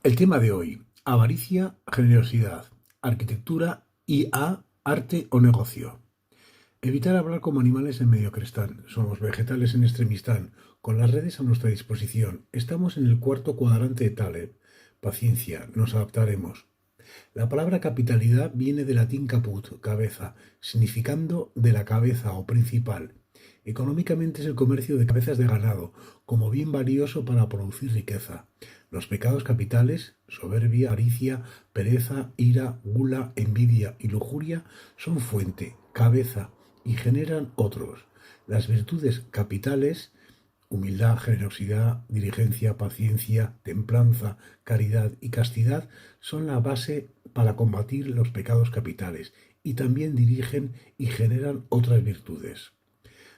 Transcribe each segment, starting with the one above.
El tema de hoy: avaricia, generosidad, arquitectura, IA, arte o negocio. Evitar hablar como animales en Mediocristán. Somos vegetales en Extremistán, con las redes a nuestra disposición. Estamos en el cuarto cuadrante de Taleb. Paciencia, nos adaptaremos. La palabra capitalidad viene del latín caput, cabeza, significando de la cabeza o principal. Económicamente es el comercio de cabezas de ganado, como bien valioso para producir riqueza. Los pecados capitales, soberbia, avaricia, pereza, ira, gula, envidia y lujuria, son fuente, cabeza y generan otros. Las virtudes capitales, humildad, generosidad, diligencia, paciencia, templanza, caridad y castidad, son la base para combatir los pecados capitales y también dirigen y generan otras virtudes.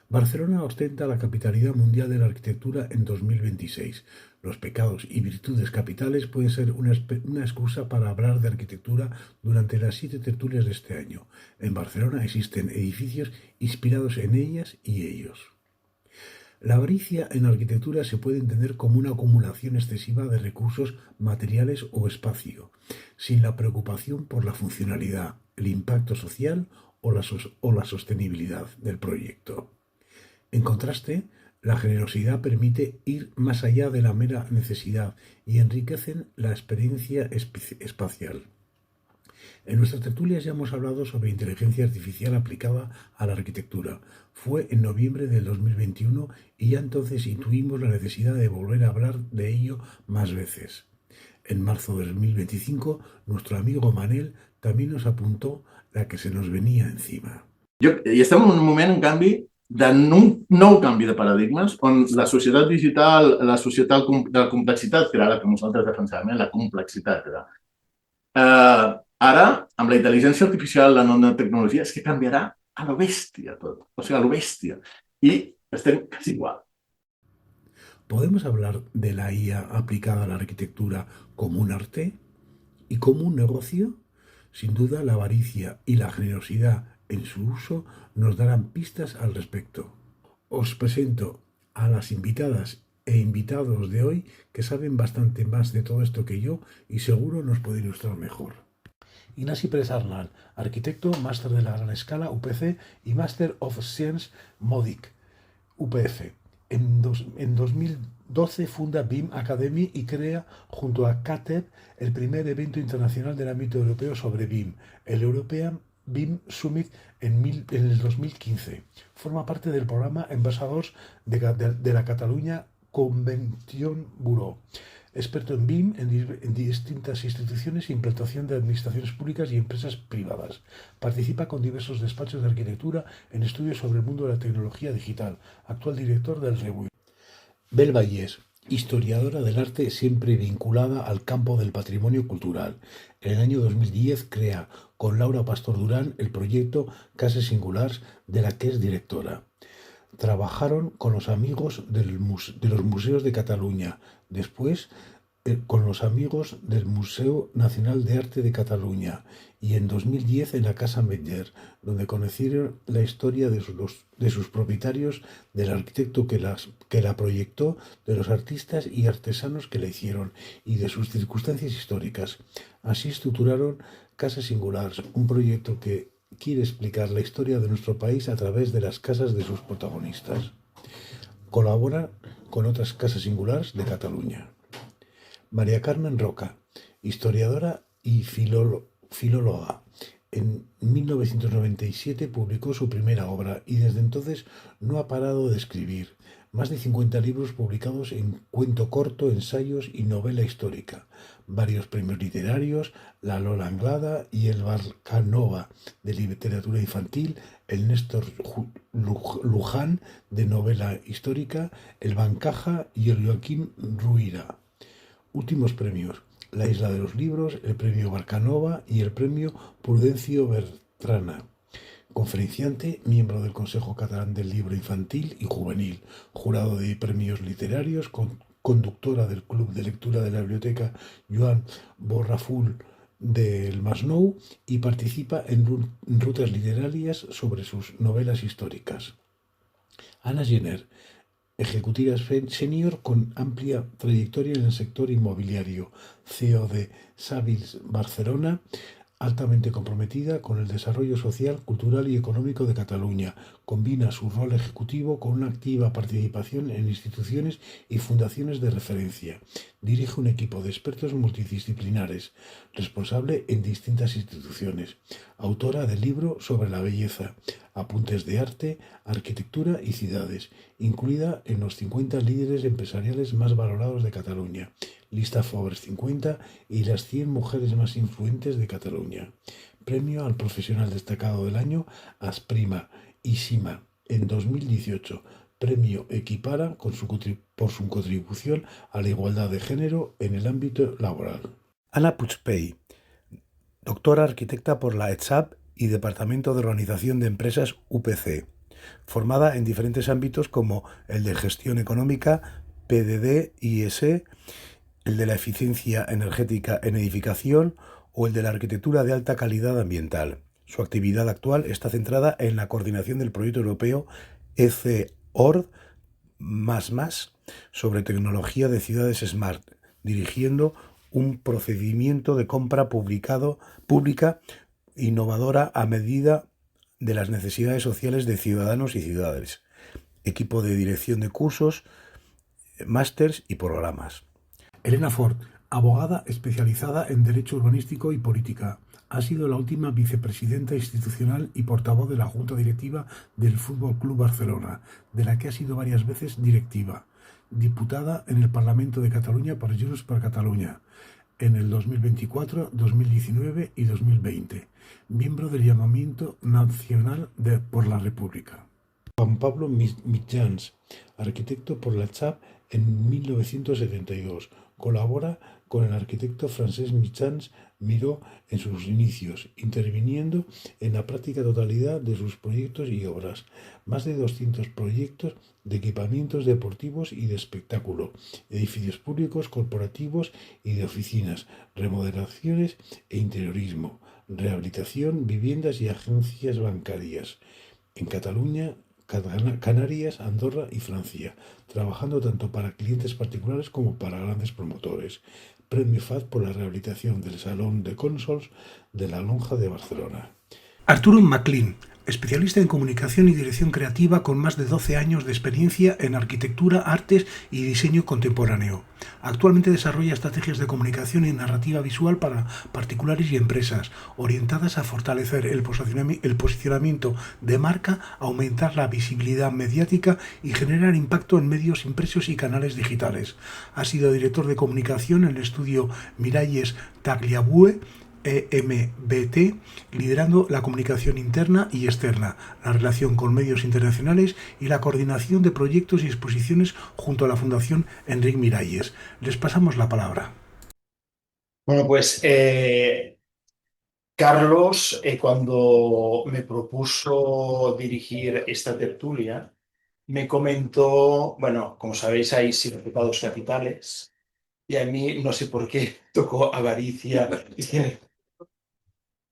Barcelona ostenta la capitalidad mundial de la arquitectura en 2026. Los pecados y virtudes capitales pueden ser una excusa para hablar de arquitectura durante las 7 tertulias de este año. En Barcelona existen edificios inspirados en ellas y ellos. La avaricia en arquitectura se puede entender como una acumulación excesiva de recursos materiales o espacio, sin la preocupación por la funcionalidad, el impacto social o la sostenibilidad del proyecto. En contraste, la generosidad permite ir más allá de la mera necesidad y enriquecen la experiencia espacial. En nuestras tertulias ya hemos hablado sobre inteligencia artificial aplicada a la arquitectura. Fue en noviembre del 2021 y ya entonces intuimos la necesidad de volver a hablar de ello más veces. En marzo de 2025, nuestro amigo Manel también nos apuntó la que se nos venía encima. I estem en un moment, en canvi, d'un nou canvi de paradigmes, on la societat digital, la societat de la complexitat, que era la que nosaltres defensàvem, la complexitat era. Ara, amb la intel·ligència artificial, la nanotecnologia, és que canviarà a lo bèstia tot, o sigui, a lo bèstia. I estem quasi igual. ¿Podemos hablar de la IA aplicada a la arquitectura como un arte y como un negocio? Sin duda, la avaricia y la generosidad en su uso nos darán pistas al respecto. Os presento a las invitadas e invitados de hoy que saben bastante más de todo esto que yo y seguro nos puede ilustrar mejor. Ignasi Pérez Arnal, arquitecto, máster de la gran escala UPC y Master of Science MODIC UPF. En 2012 funda BIM Academy y crea junto a CATEB el primer evento internacional del ámbito europeo sobre BIM, el European BIM Summit en el 2015. Forma parte del programa Ambassadors de la Cataluña Convention Bureau. Experto en BIM en distintas instituciones e implantación de administraciones públicas y empresas privadas. Participa con diversos despachos de arquitectura en estudios sobre el mundo de la tecnología digital. Actual director del REWI. Bel Vallés, historiadora del arte siempre vinculada al campo del patrimonio cultural. En el año 2010 crea con Laura Pastor Durán el proyecto Cases Singulars, de la que es directora. Trabajaron con los amigos de los museos de Cataluña, después con los amigos del Museo Nacional de Arte de Cataluña y en 2010 en la Casa Ametller, donde conocieron la historia de sus propietarios, del arquitecto que la proyectó, de los artistas y artesanos que la hicieron y de sus circunstancias históricas. Así estructuraron Casas Singulars, un proyecto que quiere explicar la historia de nuestro país a través de las casas de sus protagonistas. Colabora con otras casas singulares de Cataluña. María Carmen Roca, historiadora y filóloga. En 1997 publicó su primera obra y desde entonces no ha parado de escribir. Más de 50 libros publicados en cuento corto, ensayos y novela histórica. Varios premios literarios, la Lola Anglada y el Barcanova de literatura infantil, el Néstor Luján de novela histórica, el Bancaja y el Joaquín Ruira. Últimos premios: la Isla de los Libros, el premio Barcanova y el premio Prudencio Bertrana. Conferenciante, miembro del Consejo Catalán del Libro Infantil y Juvenil, jurado de premios literarios, conductora del Club de Lectura de la Biblioteca Joan Borraful del Masnou y participa en rutas literarias sobre sus novelas históricas. Ana Jenner, Ejecutiva senior con amplia trayectoria en el sector inmobiliario, CEO de Savills Barcelona, altamente comprometida con el desarrollo social, cultural y económico de Cataluña. Combina su rol ejecutivo con una activa participación en instituciones y fundaciones de referencia. Dirige un equipo de expertos multidisciplinares, responsable en distintas instituciones. Autora del libro sobre la belleza, apuntes de arte, arquitectura y ciudades, incluida en los 50 líderes empresariales más valorados de Cataluña, lista Forbes 50 y las 100 mujeres más influentes de Cataluña. Premio al Profesional Destacado del Año Asprima y Sima en 2018. Premio Equipara por su contribución a la igualdad de género en el ámbito laboral. Ana Puigpey, doctora arquitecta por la ETSAP y Departamento de Organización de Empresas UPC, formada en diferentes ámbitos como el de gestión económica, PDD, IS, el de la eficiencia energética en edificación o el de la arquitectura de alta calidad ambiental. Su actividad actual está centrada en la coordinación del proyecto europeo ECORD sobre tecnología de ciudades smart, dirigiendo un procedimiento de compra pública innovadora a medida de las necesidades sociales de ciudadanos y ciudades. Equipo de dirección de cursos, másters y programas. Elena Ford, abogada especializada en Derecho Urbanístico y Política. Ha sido la última vicepresidenta institucional y portavoz de la Junta Directiva del Fútbol Club Barcelona, de la que ha sido varias veces directiva. Diputada en el Parlamento de Cataluña por Junts per Catalunya en el 2024, 2019 y 2020. Miembro del Llamamiento Nacional por la República. Juan Pablo Mitjans, arquitecto por la CHAP en 1972. Colabora con el arquitecto Francesc Mitjans Miró en sus inicios, interviniendo en la práctica totalidad de sus proyectos y obras. Más de 200 proyectos de equipamientos deportivos y de espectáculo, edificios públicos, corporativos y de oficinas, remodelaciones e interiorismo, rehabilitación, viviendas y agencias bancarias. En Cataluña, Canarias, Andorra y Francia, trabajando tanto para clientes particulares como para grandes promotores. Premio FAD por la rehabilitación del Salón de Cónsols de la Lonja de Barcelona. Arturo MacLean, especialista en comunicación y dirección creativa con más de 12 años de experiencia en arquitectura, artes y diseño contemporáneo. Actualmente desarrolla estrategias de comunicación y narrativa visual para particulares y empresas, orientadas a fortalecer el posicionamiento de marca, aumentar la visibilidad mediática y generar impacto en medios impresos y canales digitales. Ha sido director de comunicación en el estudio Miralles Tagliabue, EMBT, liderando la comunicación interna y externa, la relación con medios internacionales y la coordinación de proyectos y exposiciones junto a la Fundación Enric Miralles. Les pasamos la palabra. Bueno, pues Carlos, cuando me propuso dirigir esta tertulia, me comentó, bueno, como sabéis, hay 7 pecados capitales y a mí no sé por qué tocó avaricia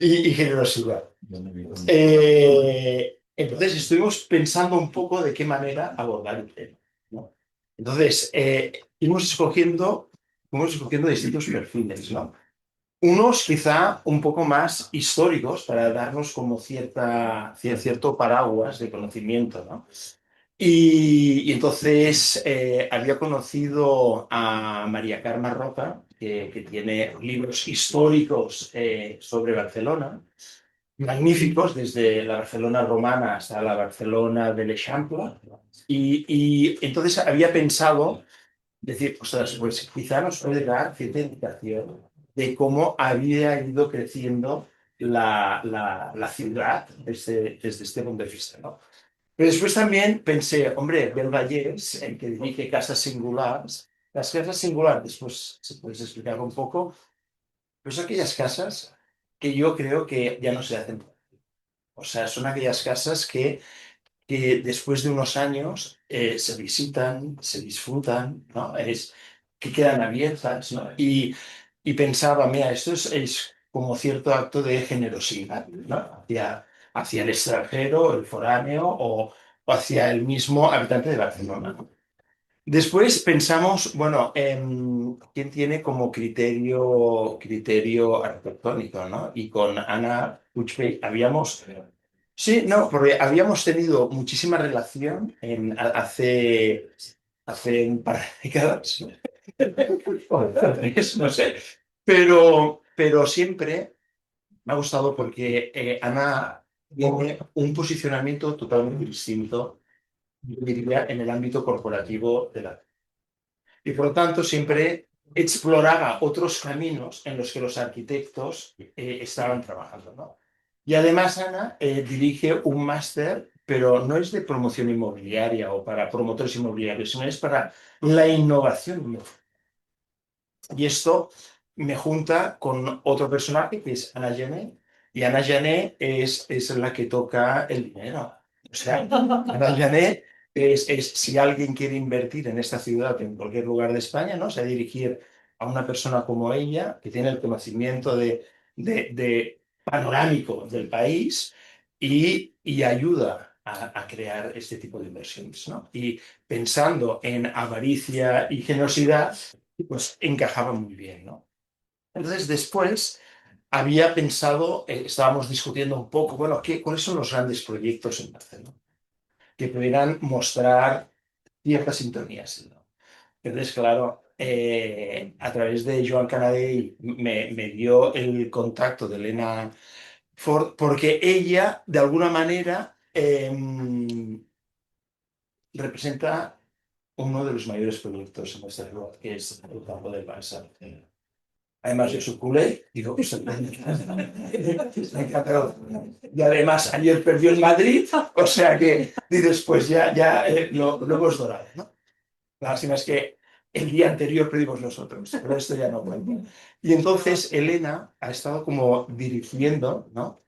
y generosidad. Entonces estuvimos pensando un poco de qué manera abordar el tema, ¿no? Entonces, fuimos escogiendo distintos perfiles, ¿no? Unos quizá un poco más históricos para darnos como cierto paraguas de conocimiento, ¿no? Y entonces había conocido a María Carme Roca, que tiene libros históricos sobre Barcelona, magníficos, desde la Barcelona romana hasta la Barcelona del Eixample. Y entonces había pensado, decir, ostras, pues quizá nos puede dar cierta indicación de cómo había ido creciendo la ciudad desde este punto de vista, ¿no? Pero después también pensé, hombre, Bel Vallès, el que dirige Casas Singulares, las casas singulares, después se puede explicar un poco, pero son aquellas casas que yo creo que ya no se hacen. O sea, son aquellas casas que después de unos años se visitan, se disfrutan, ¿no? Que quedan abiertas, ¿no? Y pensaba, mira, esto es como cierto acto de generosidad, ¿no? Hacia el extranjero, el foráneo o hacia el mismo habitante de Barcelona. Después pensamos, bueno, quién tiene como criterio arquitectónico, ¿no? Y con Ana Puchbey habíamos, sí, no, porque habíamos tenido muchísima relación hace un par de décadas, o tres, no sé, pero siempre me ha gustado porque Ana tiene un posicionamiento totalmente distinto, yo diría, en el ámbito corporativo de la... Y por lo tanto siempre exploraba otros caminos en los que los arquitectos estaban trabajando, ¿no? Y además Ana dirige un máster, pero no es de promoción inmobiliaria o para promotores inmobiliarios, sino es para la innovación inmobiliaria. Y esto me junta con otro personaje que es Ana Gené, y Ana Gené es la que toca el dinero. O sea, Ana Gené si alguien quiere invertir en esta ciudad, en cualquier lugar de España, ¿no? O sea, dirigir a una persona como ella, que tiene el conocimiento de panorámico del país y ayuda a crear este tipo de inversiones, ¿no? Y pensando en avaricia y generosidad, pues encajaba muy bien, ¿no? Entonces después había pensado, estábamos discutiendo un poco, bueno, ¿cuáles son los grandes proyectos en Barcelona que pudieran mostrar ciertas sintonías, ¿no? Entonces, claro, a través de Joan Canadell me dio el contacto de Elena Ford porque ella, de alguna manera, representa uno de los mayores proyectos en nuestra ciudad, que es el campo del Barça. Además, yo soy culé, digo, pues, me encanta. Y además, ayer perdió en Madrid, o sea que, y después ya lo hemos dorado, ¿no? La lástima es que el día anterior perdimos nosotros, pero esto ya no cuenta. Y entonces Elena ha estado como dirigiendo, ¿no?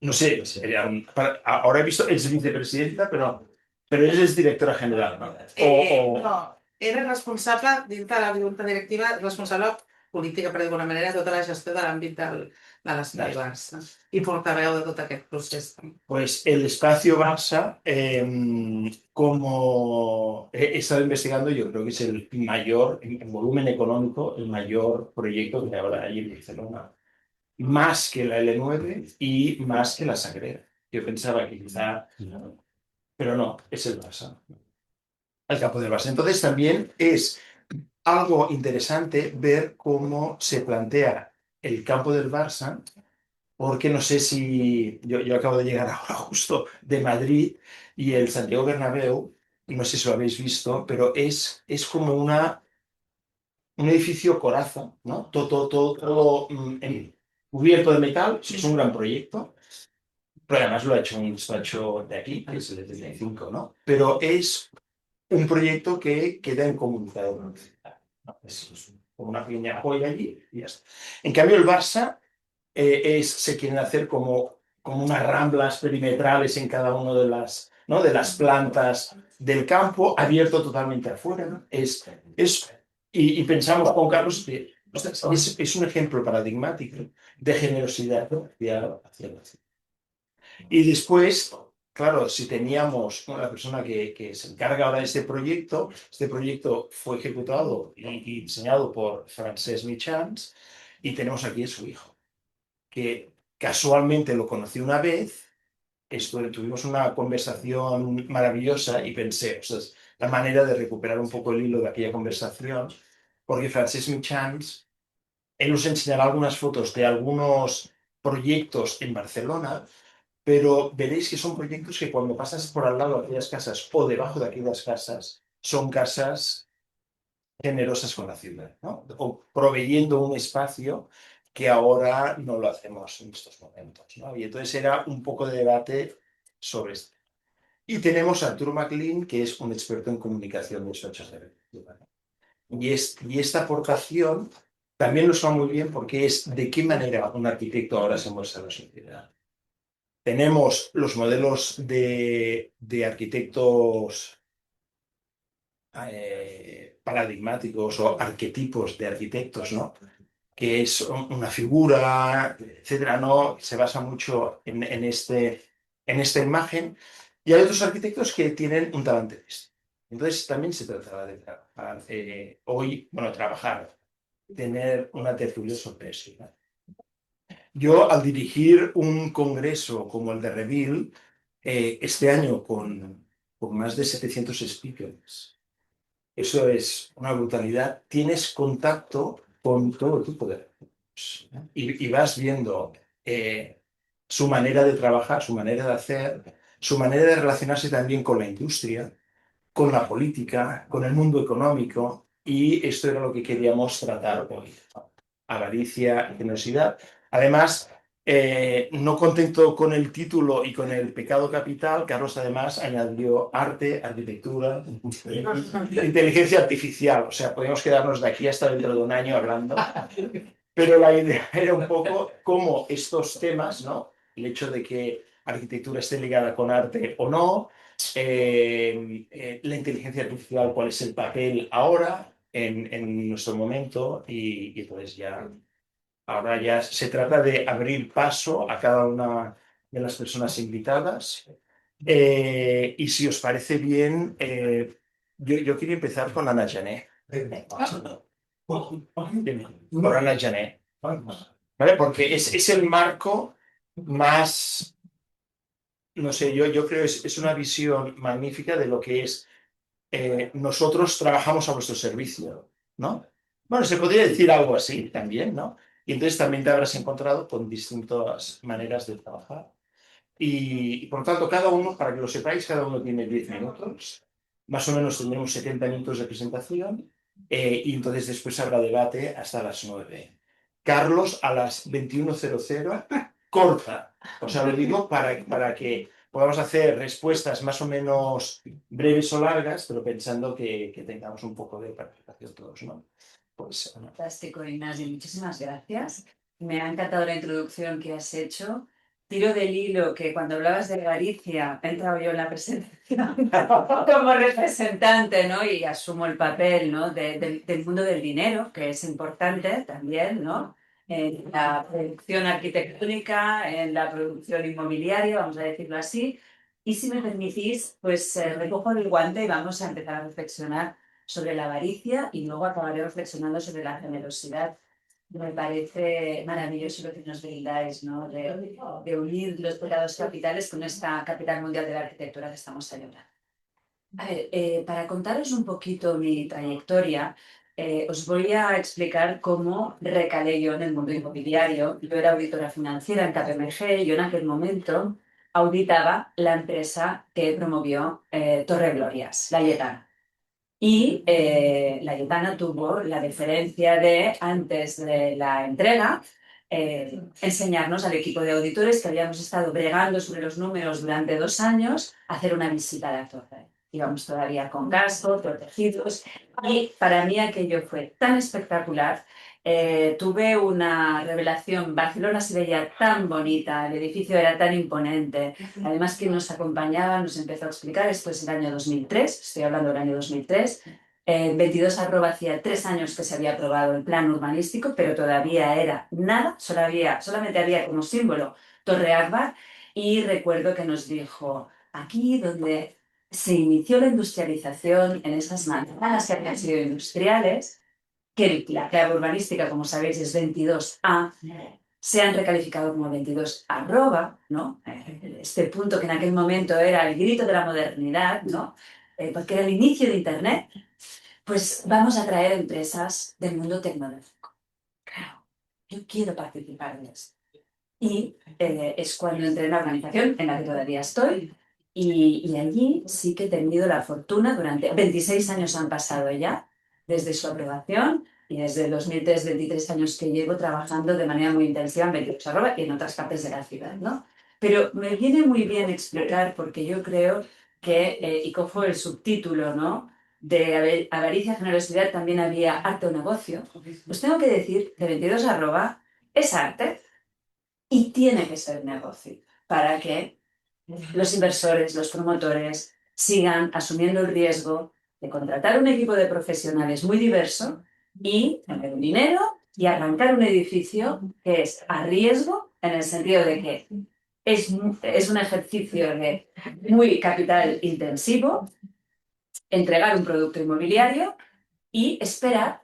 No sé, ahora he visto, es vicepresidenta, pero ella es directora general, ¿no? No, era responsable, dintre de la junta directiva, responsable política, per d'alguna manera, tota la gestió de l'àmbit de l'espai Barça i portaveu de tot aquest procés. Pues el espacio Barça, como he estado investigando, yo creo que es el mayor, en volumen económico, el mayor proyecto que habrá allí en Barcelona. Más que la L9 y más que la Sagrera. Yo pensaba que quizá, pero no, es el Barça, el campo del Barça. Entonces también es algo interesante ver cómo se plantea el campo del Barça, porque no sé si yo acabo de llegar ahora justo de Madrid y el Santiago Bernabéu, no sé si lo habéis visto, pero es como un edificio coraza, ¿no? Todo cubierto de metal, es un gran proyecto, pero además lo ha hecho un despacho de aquí, que es el de 35, ¿no? Pero es un proyecto que queda en comunicado, ¿no? Es como una pequeña joya allí y ya está. En cambio, el Barça se quieren hacer como unas ramblas perimetrales en cada una de las, ¿no? de las plantas del campo, abierto totalmente afuera, ¿no? Y pensamos con Carlos que es un ejemplo paradigmático de generosidad, ¿no? hacia la ciudad. Y después, claro, si teníamos la persona que se encarga ahora de este proyecto fue ejecutado y diseñado por Francesc Mitjans, y tenemos aquí a su hijo, que casualmente lo conocí una vez, tuvimos una conversación maravillosa y pensé, o sea, es la manera de recuperar un poco el hilo de aquella conversación, porque Francesc Mitjans, él nos enseñará algunas fotos de algunos proyectos en Barcelona, pero veréis que son proyectos que cuando pasas por al lado de aquellas casas o debajo de aquellas casas, son casas generosas con la ciudad, ¿no? O proveyendo un espacio que ahora no lo hacemos en estos momentos, ¿no? Y entonces era un poco de debate sobre esto. Y tenemos a Arturo MacLean, que es un experto en comunicación de despachos de arquitectura, ¿no? Y esta aportación también nos va muy bien porque es de qué manera un arquitecto ahora se muestra en la sociedad. Tenemos los modelos de arquitectos paradigmáticos o arquetipos de arquitectos, ¿no? Que es una figura, etcétera, ¿no? Se basa mucho en esta imagen. Y hay otros arquitectos que tienen un talante distinto. Entonces también se trataba de trabajar, trabajar, tener una tertulia sorpresiva. Yo, al dirigir un congreso como el de Reville, este año con más de 700 speakers, eso es una brutalidad, tienes contacto con todo tipo de recursos, ¿no? Y vas viendo su manera de trabajar, su manera de hacer, su manera de relacionarse también con la industria, con la política, con el mundo económico, y esto era lo que queríamos tratar hoy. Avaricia y generosidad. Además, no contento con el título y con el pecado capital, Carlos además añadió arte, arquitectura, inteligencia artificial. O sea, podemos quedarnos de aquí hasta dentro de un año hablando. Pero la idea era un poco cómo estos temas, ¿no? El hecho de que arquitectura esté ligada con arte o no, la inteligencia artificial, cuál es el papel ahora en nuestro momento, y pues ya, ahora ya se trata de abrir paso a cada una de las personas invitadas. Y si os parece bien, yo quería empezar con Ana Jané. Por Ana Jané. ¿Vale? Porque es el marco más, no sé, yo creo que es una visión magnífica de lo que es nosotros trabajamos a vuestro servicio, ¿no? Bueno, se podría decir algo así también, ¿no? Y entonces también te habrás encontrado con distintas maneras de trabajar. Y por lo tanto, cada uno, para que lo sepáis, cada uno tiene 10 minutos. Más o menos tendremos 70 minutos de presentación y entonces después habrá debate hasta las 9. Carlos a las 21:00 corta. O sea, lo digo para que podamos hacer respuestas más o menos breves o largas, pero pensando que tengamos un poco de participación todos, ¿no? Pues, Fantástico, Ignacio. Muchísimas gracias. Me ha encantado la introducción que has hecho. Tiro del hilo que cuando hablabas de Galicia, he entrado yo en la presentación como representante, ¿no? Y asumo el papel, ¿no? Del mundo del dinero, que es importante también, ¿no? En la producción arquitectónica, en la producción inmobiliaria, vamos a decirlo así. Y si me permitís, pues recojo el guante y vamos a empezar a reflexionar sobre la avaricia y luego acabaré reflexionando sobre la generosidad. Me parece maravilloso lo que nos brindáis, ¿no? De unir los pecados capitales con esta capital mundial de la arquitectura que estamos celebrando. A ver, para contaros un poquito mi trayectoria, os voy a explicar cómo recalé yo en el mundo inmobiliario. Yo era auditora financiera en KPMG y yo en aquel momento auditaba la empresa que promovió Torre Glorias, la Yetana. Y la Yetana tuvo la deferencia de, antes de la entrega, enseñarnos al equipo de auditores que habíamos estado bregando sobre los números durante 2 años, a hacer una visita a la torre. Íbamos todavía con casco, protegidos, y para mí aquello fue tan espectacular. Tuve una revelación, Barcelona se veía tan bonita, el edificio era tan imponente, además quien nos acompañaba nos empezó a explicar, esto es el año 2003, estoy hablando del año 2003, 22 hacía 3 años que se había aprobado el plan urbanístico, pero todavía era nada, solamente había como símbolo Torre Akbar, y recuerdo que nos dijo, aquí donde se inició la industrialización, en esas manzanas que habían sido industriales, que la clave urbanística, como sabéis, es 22A, se han recalificado como 22 arroba, ¿no? Este punto que en aquel momento era el grito de la modernidad, ¿no? Porque era el inicio de Internet, pues vamos a traer empresas del mundo tecnológico. Claro, yo quiero participar en esto. Y es cuando entré en la organización en la que todavía estoy, y allí sí que he tenido la fortuna, durante 26 años han pasado ya, desde su aprobación, y desde el 2003, 23 años que llevo trabajando de manera muy intensiva en 22 arroba y en otras partes de la ciudad, ¿no? Pero me viene muy bien explicar, porque yo creo que, y cojo el subtítulo, ¿no?, de avaricia, generosidad, también había arte o negocio. Pues tengo que decir que 22 arroba es arte y tiene que ser negocio para que los inversores, los promotores sigan asumiendo el riesgo de contratar un equipo de profesionales muy diverso y tener un dinero y arrancar un edificio que es a riesgo, en el sentido de que es un ejercicio de muy capital intensivo, entregar un producto inmobiliario y esperar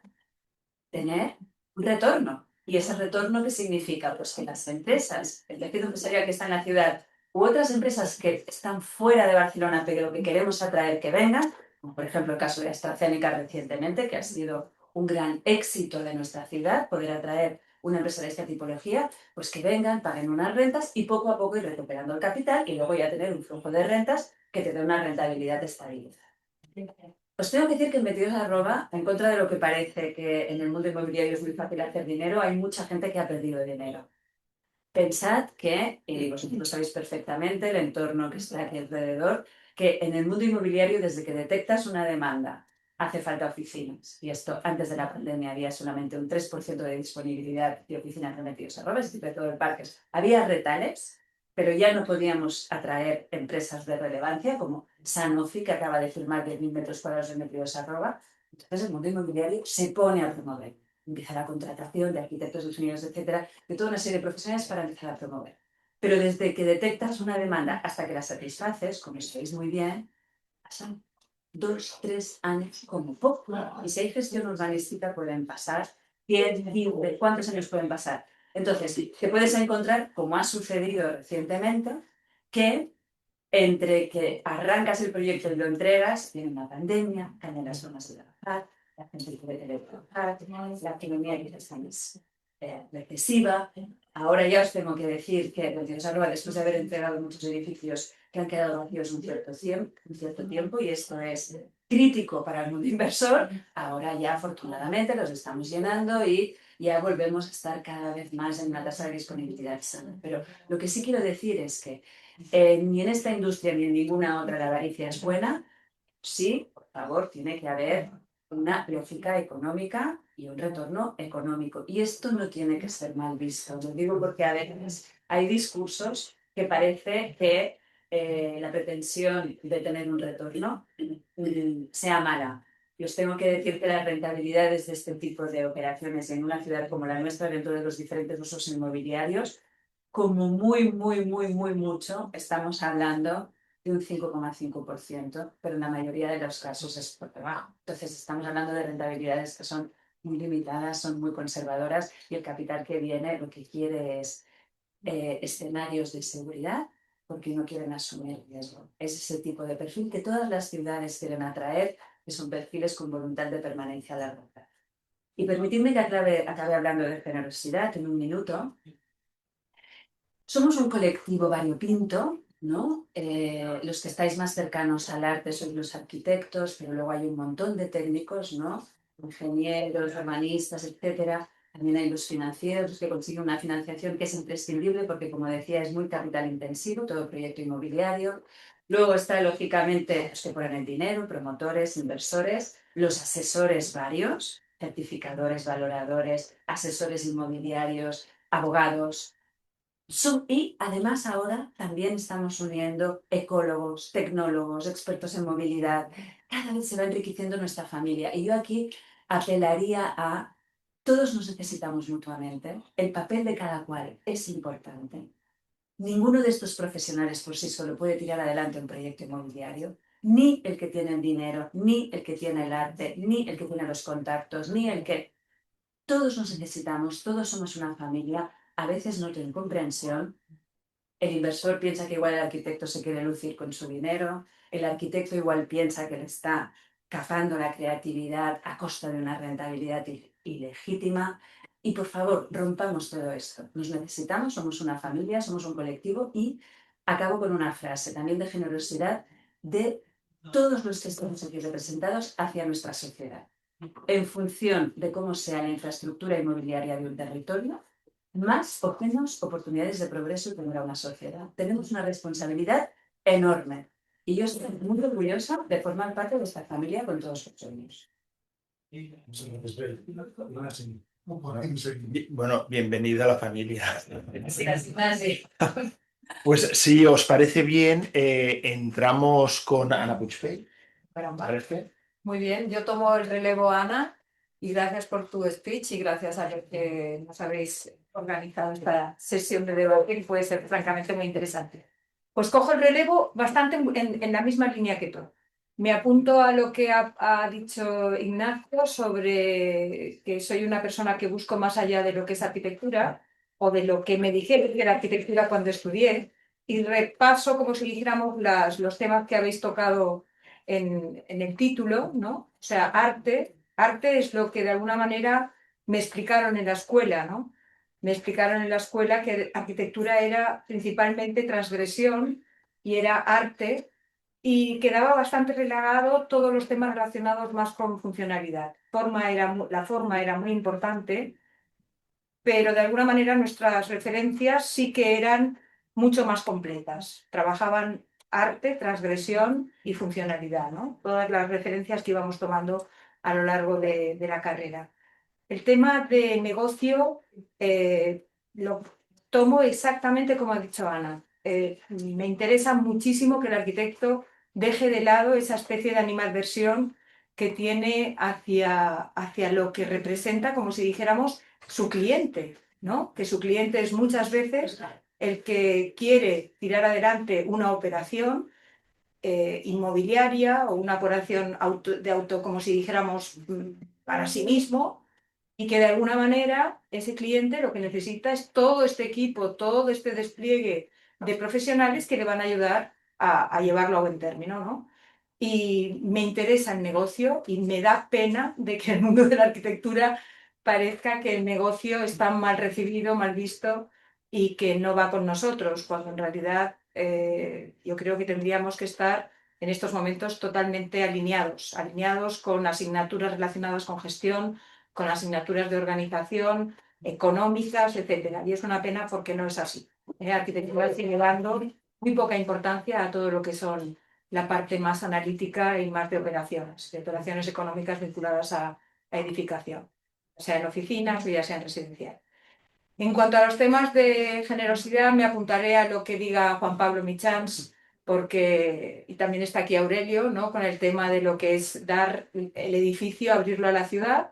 tener un retorno. ¿Y ese retorno qué significa? Pues que las empresas, el tejido empresarial que está en la ciudad u otras empresas que están fuera de Barcelona pero que queremos atraer que vengan, como por ejemplo el caso de AstraZeneca recientemente, que ha sido un gran éxito de nuestra ciudad, poder atraer una empresa de esta tipología, pues que vengan, paguen unas rentas y poco a poco ir recuperando el capital y luego ya tener un flujo de rentas que te dé una rentabilidad estabilizada. Os tengo que decir que en Metidos@, en contra de lo que parece que en el mundo inmobiliario es muy fácil hacer dinero, hay mucha gente que ha perdido dinero. Pensad que, y vosotros lo sabéis perfectamente, el entorno que está aquí alrededor, que en el mundo inmobiliario, desde que detectas una demanda, hace falta oficinas. Y esto, antes de la pandemia, había solamente un 3% de disponibilidad de oficinas de Metidos@, es decir, de todo el parque. Había retales, pero ya no podíamos atraer empresas de relevancia, como Sanofi, que acaba de firmar 10.000 metros cuadrados de Metidos@. Entonces, el mundo inmobiliario se pone a promover. Empieza la contratación de arquitectos, de ingenieros, etcétera, de toda una serie de profesionales para empezar a promover. Pero desde que detectas una demanda hasta que la satisfaces, como sabéis muy bien, pasan 2, 3 años como poco. Y si hay gestión urbanística pueden pasar 10, 15, ¿cuántos años pueden pasar? Entonces, te puedes encontrar, como ha sucedido recientemente, que entre que arrancas el proyecto y lo entregas, viene una pandemia, cambian las formas de trabajar, la gente quiere teletrabajar, la economía quizás está más recesiva. Ahora ya os tengo que decir que Metidos@, después de haber entregado muchos edificios que han quedado vacíos un cierto tiempo, y esto es crítico para el mundo inversor, ahora ya afortunadamente los estamos llenando y ya volvemos a estar cada vez más en una tasa de disponibilidad sana. Pero lo que sí quiero decir es que ni en esta industria ni en ninguna otra la avaricia es buena. Sí, por favor, tiene que haber una lógica económica y un retorno económico. Y esto no tiene que ser mal visto. Lo digo porque a veces hay discursos que parece que la pretensión de tener un retorno sea mala. Y os tengo que decir que las rentabilidades de este tipo de operaciones en una ciudad como la nuestra, dentro de los diferentes usos inmobiliarios, como muy mucho, estamos hablando de un 5,5%, pero en la mayoría de los casos es por debajo. Entonces estamos hablando de rentabilidades que son muy limitadas, son muy conservadoras, y el capital que viene lo que quiere es escenarios de seguridad, porque no quieren asumir riesgo. Es ese tipo de perfil que todas las ciudades quieren atraer, que son perfiles con voluntad de permanencia a largo plazo. Y permitidme que acabe hablando de generosidad en un minuto. Somos un colectivo variopinto, ¿no? Los que estáis más cercanos al arte sois los arquitectos, pero luego hay un montón de técnicos, ¿no? Ingenieros, urbanistas, etcétera. También hay los financieros que consiguen una financiación que es imprescindible porque, como decía, es muy capital intensivo, todo proyecto inmobiliario. Luego está, lógicamente, los que ponen el dinero, promotores, inversores, los asesores varios, certificadores, valoradores, asesores inmobiliarios, abogados. Y además ahora también estamos uniendo ecólogos, tecnólogos, expertos en movilidad. Cada vez se va enriqueciendo nuestra familia. Y yo aquí apelaría a todos nos necesitamos mutuamente. El papel de cada cual es importante. Ninguno de estos profesionales por sí solo puede tirar adelante un proyecto inmobiliario. Ni el que tiene el dinero, ni el que tiene el arte, ni el que tiene los contactos, ni el que... Todos nos necesitamos, todos somos una familia. A veces no tienen comprensión. El inversor piensa que igual el arquitecto se quiere lucir con su dinero, el arquitecto igual piensa que le está cazando la creatividad a costa de una rentabilidad ilegítima. Y por favor, rompamos todo esto. Nos necesitamos, somos una familia, somos un colectivo, y acabo con una frase también de generosidad de todos los que estamos aquí representados hacia nuestra sociedad. En función de cómo sea la infraestructura inmobiliaria de un territorio, más o menos oportunidades de progreso tendrá una sociedad. Tenemos una responsabilidad enorme y yo estoy muy orgullosa de formar parte de esta familia con todos vosotros. Bueno, bienvenida a la familia. Sí. Pues si os parece bien, entramos con Ana Puigpell. ¿Parece? Muy bien, yo tomo el relevo, Ana, y gracias por tu speech y gracias a los que nos habéis organizado esta sesión de debate, que puede ser francamente muy interesante. Pues cojo el relevo bastante en la misma línea que tú. Me apunto a lo que ha dicho Ignacio sobre que soy una persona que busco más allá de lo que es arquitectura o de lo que me dijeron que era arquitectura cuando estudié y repaso, como si dijéramos, los temas que habéis tocado en el título, ¿no? O sea, arte. Arte es lo que de alguna manera me explicaron en la escuela, ¿no? Me explicaron en la escuela que arquitectura era principalmente transgresión y era arte y quedaba bastante relegado todos los temas relacionados más con funcionalidad. La forma era muy importante, pero de alguna manera nuestras referencias sí que eran mucho más completas. Trabajaban arte, transgresión y funcionalidad, ¿no? Todas las referencias que íbamos tomando a lo largo de la carrera. El tema de negocio lo tomo exactamente como ha dicho Ana. Me interesa muchísimo que el arquitecto deje de lado esa especie de animadversión que tiene hacia lo que representa, como si dijéramos, su cliente, ¿no? Que su cliente es muchas veces el que quiere tirar adelante una operación inmobiliaria o una operación como si dijéramos, para sí mismo, y que de alguna manera ese cliente lo que necesita es todo este equipo, todo este despliegue de profesionales que le van a ayudar a llevarlo a buen término, ¿no? Y me interesa el negocio y me da pena de que el mundo de la arquitectura parezca que el negocio está mal recibido, mal visto y que no va con nosotros, cuando en realidad yo creo que tendríamos que estar en estos momentos totalmente alineados con asignaturas relacionadas con gestión, con asignaturas de organización, económicas, etcétera. Y es una pena porque no es así. La arquitectura sigue dando muy poca importancia a todo lo que son la parte más analítica y más de operaciones económicas vinculadas a edificación, sea en oficinas o ya sea en residencial. En cuanto a los temas de generosidad, me apuntaré a lo que diga Juan Pablo Michans, y también está aquí Aurelio, ¿no? Con el tema de lo que es dar el edificio, abrirlo a la ciudad.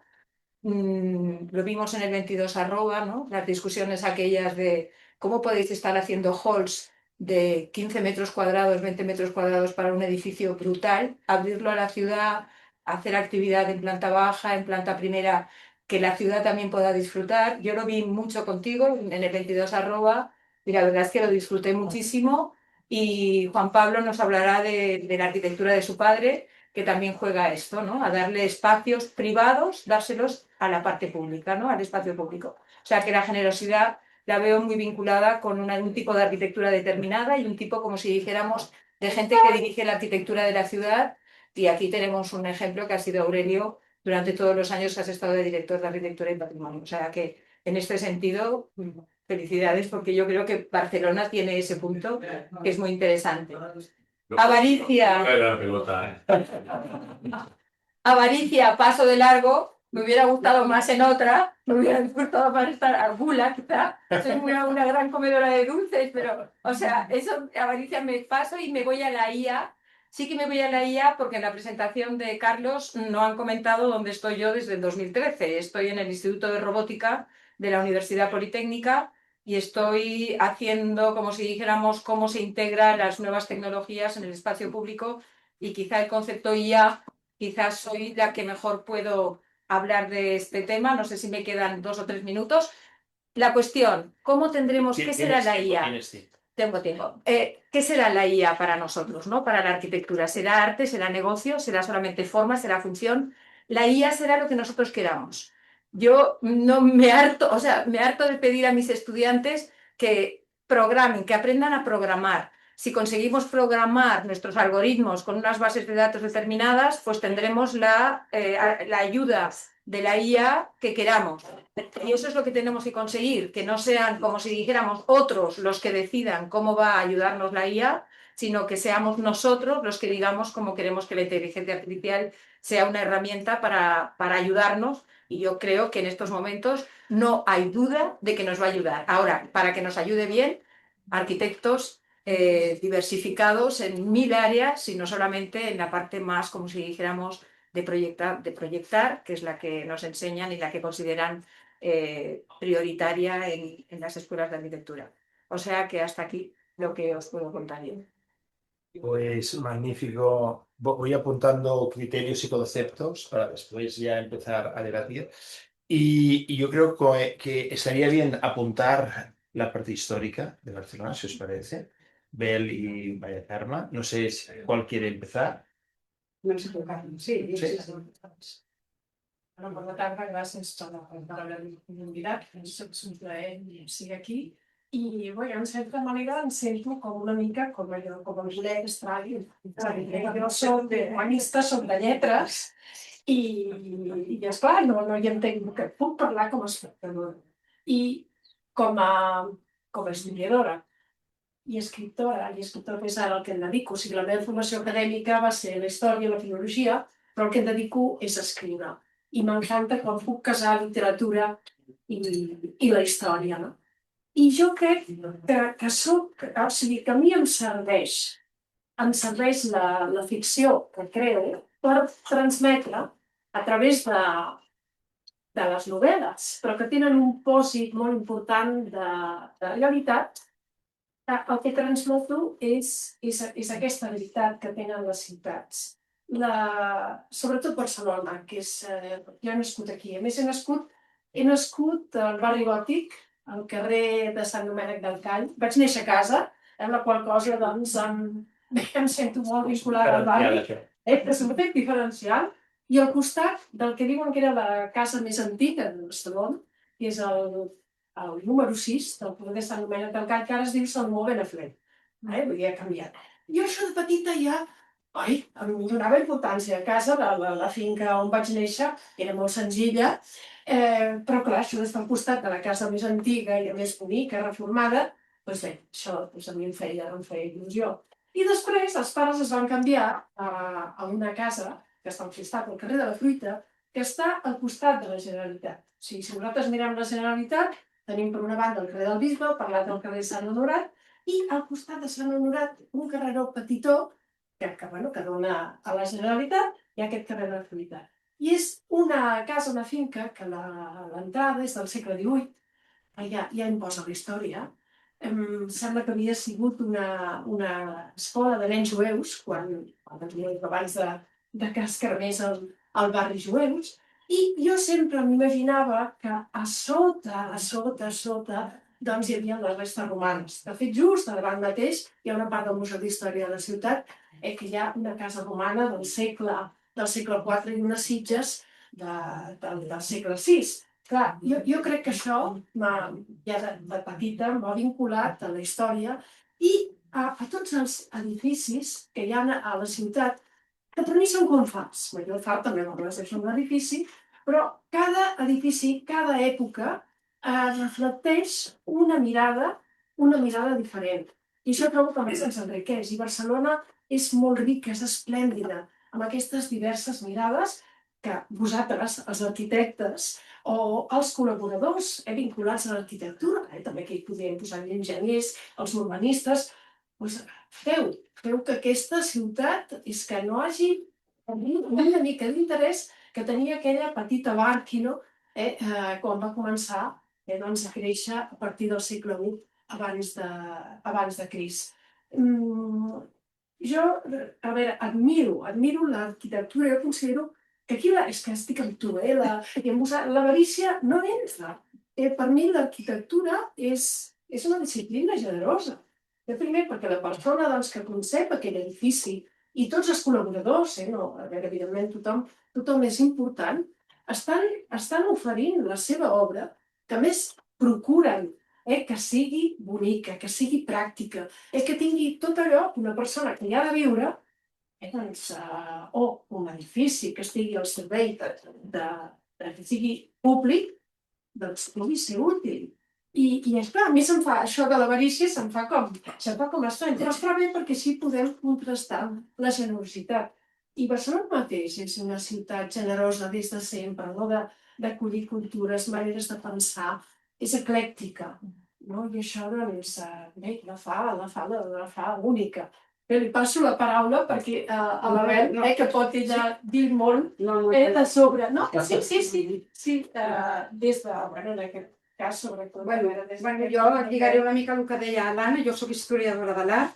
Lo vimos en el 22 arroba, ¿no? Las discusiones aquellas de cómo podéis estar haciendo halls de 15 metros cuadrados, 20 metros cuadrados para un edificio brutal, abrirlo a la ciudad, hacer actividad en planta baja, en planta primera, que la ciudad también pueda disfrutar. Yo lo vi mucho contigo en el 22 arroba y la verdad es que lo disfruté muchísimo y Juan Pablo nos hablará de la arquitectura de su padre, que también juega a esto, ¿no? A darle espacios privados, dárselos a la parte pública, ¿no? Al espacio público. O sea que la generosidad la veo muy vinculada con un tipo de arquitectura determinada y un tipo, como si dijéramos, de gente que dirige la arquitectura de la ciudad. Y aquí tenemos un ejemplo que ha sido Aurelio durante todos los años que has estado de director de arquitectura y patrimonio. O sea que en este sentido, felicidades, porque yo creo que Barcelona tiene ese punto que es muy interesante. Avaricia. Avaricia, paso de largo. Me hubiera gustado más en otra. Me hubiera gustado más estar a gula, quizá. Soy una gran comedora de dulces, pero, o sea, eso, avaricia me paso y me voy a la IA. Sí que me voy a la IA porque en la presentación de Carlos no han comentado dónde estoy yo desde el 2013. Estoy en el Instituto de Robótica de la Universidad Politécnica y estoy haciendo, como si dijéramos, cómo se integran las nuevas tecnologías en el espacio público y quizá el concepto IA, quizás soy la que mejor puedo hablar de este tema. No sé si me quedan 2 o 3 minutos. La cuestión, ¿cómo tendremos, qué será la IA? Tengo tiempo. ¿Qué será la IA para nosotros, ¿no? Para la arquitectura? ¿Será arte? ¿Será negocio? ¿Será solamente forma? ¿Será función? La IA será lo que nosotros queramos. Yo no me harto, o sea, me harto de pedir a mis estudiantes que programen, que aprendan a programar. Si conseguimos programar nuestros algoritmos con unas bases de datos determinadas, pues tendremos la ayuda de la IA que queramos. Y eso es lo que tenemos que conseguir, que no sean, como si dijéramos, otros los que decidan cómo va a ayudarnos la IA, sino que seamos nosotros los que digamos cómo queremos que la inteligencia artificial sea una herramienta para ayudarnos. Y yo creo que en estos momentos no hay duda de que nos va a ayudar. Ahora, para que nos ayude bien, arquitectos diversificados en 1000 áreas y no solamente en la parte más, como si dijéramos, de proyectar, que es la que nos enseñan y la que consideran prioritaria en las escuelas de arquitectura. O sea que hasta aquí lo que os puedo contar yo. Pues magnífico. Voy apuntando criterios y conceptos para después ya empezar a debatir. Y yo creo que estaría bien apuntar la parte histórica de Barcelona, si os parece. Bel y María Carme. No sé cuál quiere empezar. No sé tocar, sí, Sí. Bueno, bona tarda, gràcies per haver convidat. És un plaer ser aquí. I, bueno, en certa manera em sento com una mica com allò, com el bolet estrany. Jo soc humanista, soc de lletres, i esclar, no hi entenc que puc parlar com a espectadora. I com a historiadora i escriptora és ara el que em dedico. O sigui, la meva formació acadèmica va ser la història i la filologia, però el que em dedico és a escriure. I m'encanta quan puc casar literatura i la història. No? I jo crec que soc, o sigui, que a mi em serveix la ficció que creo per transmetre a través de les novel·les, però que tenen un pòsit molt important de realitat. El que transmeto és aquesta veritat que tenen les ciutats. Sobretot Barcelona, que és... Jo he nascut aquí. A més, he nascut al barri Gòtic, al carrer de Sant Domènec del Call. Vaig néixer a casa, amb la qual cosa, doncs, em sento molt vinculada al barri. És un fet diferencial. I al costat del que diuen que era la casa més antiga de Barcelona, que és el número 6 del carrer de Sant Domènec del Call, que ara es diu Salomó Benaflent. Vull dir, ha canviat. Jo això de petita ja, em donava importància. A casa, la finca on vaig néixer era molt senzilla, però clar, això d'estar al costat de la casa més antiga i més bonica, reformada, doncs bé, això a mi em feia il·lusió. I després els pares es van canviar a una casa que està al costat del carrer de la Fruita, que està al costat de la Generalitat. O sigui, si nosaltres mirem la Generalitat, tenim per una banda el carrer del Bisbe, per l'altra el carrer de Sant Honorat, i al costat de Sant Honorat un carreró petitó que dona a la Generalitat i aquest carrer de la Fruita. I és una casa, una finca, que l'entrada és del segle XVIII, ja imposa la història. Sembla que havia sigut una escola de nens jueus, abans que es cremés el barri jueus, i jo sempre m'imaginava que a sota, doncs hi havia les restes romanes. De fet, just a davant mateix hi ha una part del Museu d'Història de la ciutat que hi ha una casa romana del segle IV i unes sitges del segle VI. Clar, jo crec que això, ja de petita, m'ha vinculat a la història i a tots els edificis que hi ha a la ciutat, que per mi són com fars. El far també és un edifici, però cada edifici, cada època, reflecteix una mirada diferent. I això trobo que més ens enriqueix. I Barcelona és molt rica, és esplèndida, amb aquestes diverses mirades que vosaltres, els arquitectes, o els col·laboradors vinculats a l'arquitectura, també que hi podríem posar els enginyers, els urbanistes, doncs feu que aquesta ciutat és que no hagi una mica d'interès que tenia aquella petita Bàrquino quan va començar a créixer a partir del segle I abans de Crist. Jo, admiro l'arquitectura, jo considero que aquí és que estic amb tu, l'avarícia no entra. Per mi l'arquitectura és una disciplina generosa. Primer, perquè la persona que concep aquell edifici i tots els col·laboradors, evidentment tothom és important, estan oferint la seva obra, que a més procuren que sigui bonica, que sigui pràctica, que tingui tot allò que una persona que hi ha de viure, o un edifici que estigui al servei que sigui públic, doncs pugui ser útil. I esclar, a mi això de l'avarícia se'm fa com estrany, però està bé perquè així podem contrastar la generositat. I Barcelona mateix és una ciutat generosa des de sempre, d'acollir cultures, maneres de pensar, és eclèctica, i això doncs la fa única. Li passo la paraula perquè a l'Abel, que pot ella dir molt de sobre. Sí, des de, en aquest cas, sobretot. Jo lligaré una mica el que deia l'Anna, jo soc historiadora de l'art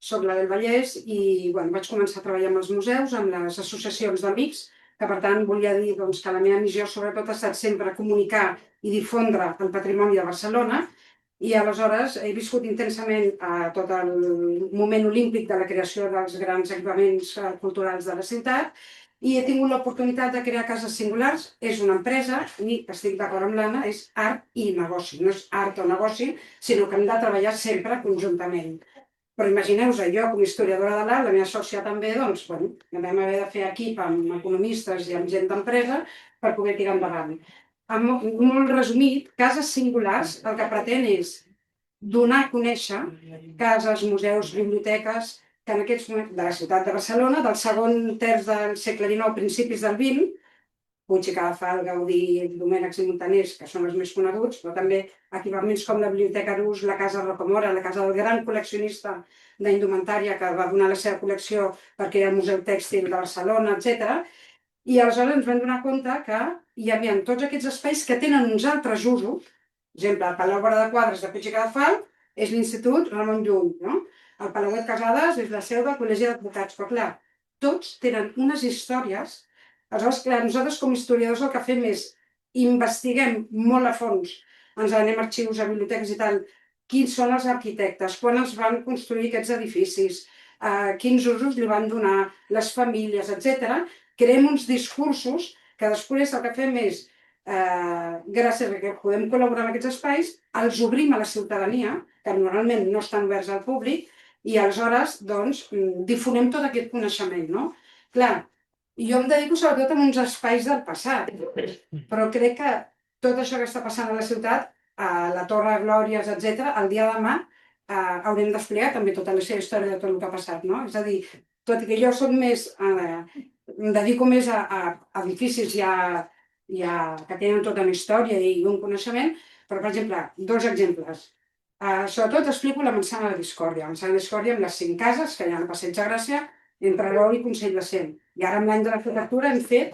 soc la del Vallès i vaig començar a treballar amb els museus, amb les associacions d'amics, que per tant volia dir que la meva missió sobretot ha estat sempre comunicar i difondre el patrimoni de Barcelona, i aleshores he viscut intensament tot el moment olímpic de la creació dels grans equipaments culturals de la ciutat i he tingut l'oportunitat de crear cases singulars. És una empresa i estic d'acord amb l'Anna, és art i negoci. No és art o negoci, sinó que hem de treballar sempre conjuntament. Però imagineu-vos, jo com a historiadora de l'art, la meva sòcia també, vam haver de fer equip amb economistes i amb gent d'empresa per poder tirar endavant. Molt resumit, cases singulars el que pretén és donar a conèixer cases, museus, biblioteques que en aquests moments de la ciutat de Barcelona, del segon terç del segle XIX, principis del XX, Puig i Cadafalch, Gaudí, Domènech i Montaners, que són els més coneguts, però també equipaments com la Biblioteca Arús, la Casa Rocamora, la casa del gran col·leccionista d'indumentària que va donar la seva col·lecció perquè era el Museu Tèxtil de Barcelona, etc. I aleshores ens vam donar compte que hi havia tots aquests espais que tenen uns altres usos. Per exemple, el Palau Baró de Quadres de Puig i Cadafalch és l'Institut Ramon Llull, no? El Palauet Casades és la seu del Col·legi d'Advocats, però clar, tots tenen unes històries. Aleshores, clar, nosaltres com a historiadors el que fem és investiguem molt a fons, ens anem a arxius, a biblioteques i tal, quins són els arquitectes, quan els van construir aquests edificis, quins usos li van donar, les famílies, etc. Creem uns discursos que després el que fem és, gràcies a que podem col·laborar amb aquests espais, els obrim a la ciutadania, que normalment no estan oberts al públic, i aleshores difonem tot aquest coneixement, no? Clar, jo em dedico sobretot a uns espais del passat, però crec que tot això que està passant a la ciutat, a la Torre Glòries, etc., el dia de demà haurem d'explicar també tota la seva història de tot el que ha passat, no? És a dir, tot i que jo soc més, em dedico més a edificis que tenen tota una història i un coneixement, però, per exemple, 2 exemples. Sobretot explico la Manzana de Discòrdia. La Manzana de Discòrdia amb les 5 cases que hi ha al Passeig de Gràcia, entre Aragó i Consell de Cent. I ara, amb l'any de l'arquitectura, hem fet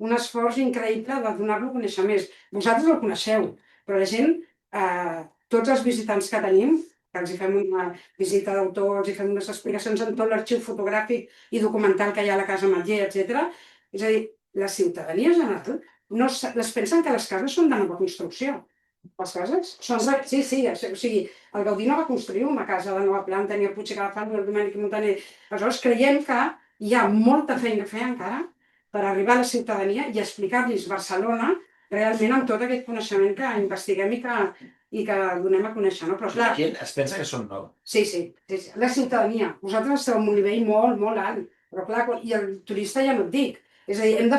un esforç increïble de donar-lo a conèixer més. Vosaltres el coneixeu, però la gent, tots els visitants que tenim, que els fem una visita d'autor, els fem unes explicacions en tot l'arxiu fotogràfic i documental que hi ha a la Casa Matller, etc. És a dir, la ciutadania general es pensen que les cases són de nova construcció. Les cases són... Sí, o sigui, el Gaudí no va construir una casa de nova planta, ni el Puig i Cadafalch, ni el Domènech i Montaner. Aleshores, creiem que hi ha molta feina a fer encara per arribar a la ciutadania i explicar-los Barcelona realment amb tot aquest coneixement que investiguem i que donem a conèixer, no? Però clar... La gent es pensa que són nous. Sí. La ciutadania. Vosaltres esteu en un nivell molt, molt alt. Però clar, i el turista ja no et dic. És a dir, hem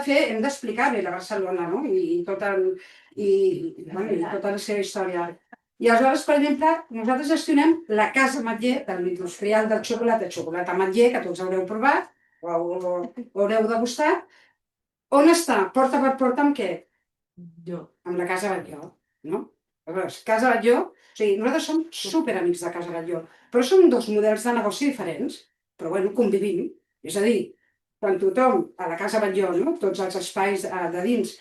d'explicar-li la Barcelona, no? I tota la seva història. I aleshores, per exemple, nosaltres gestionem la Casa Matller de l'industrial del xocolata Matller, que tots haureu provat, o haureu degustat. On està? Porta per porta amb què? Amb la Casa Batlló, no? Aleshores, Casa Batlló, o sigui, nosaltres som superamics de Casa Batlló, però som 2 models de negoci diferents, però bueno, convivim. És a dir, quan tothom a la Casa Batlló, no? Tots els espais de dins,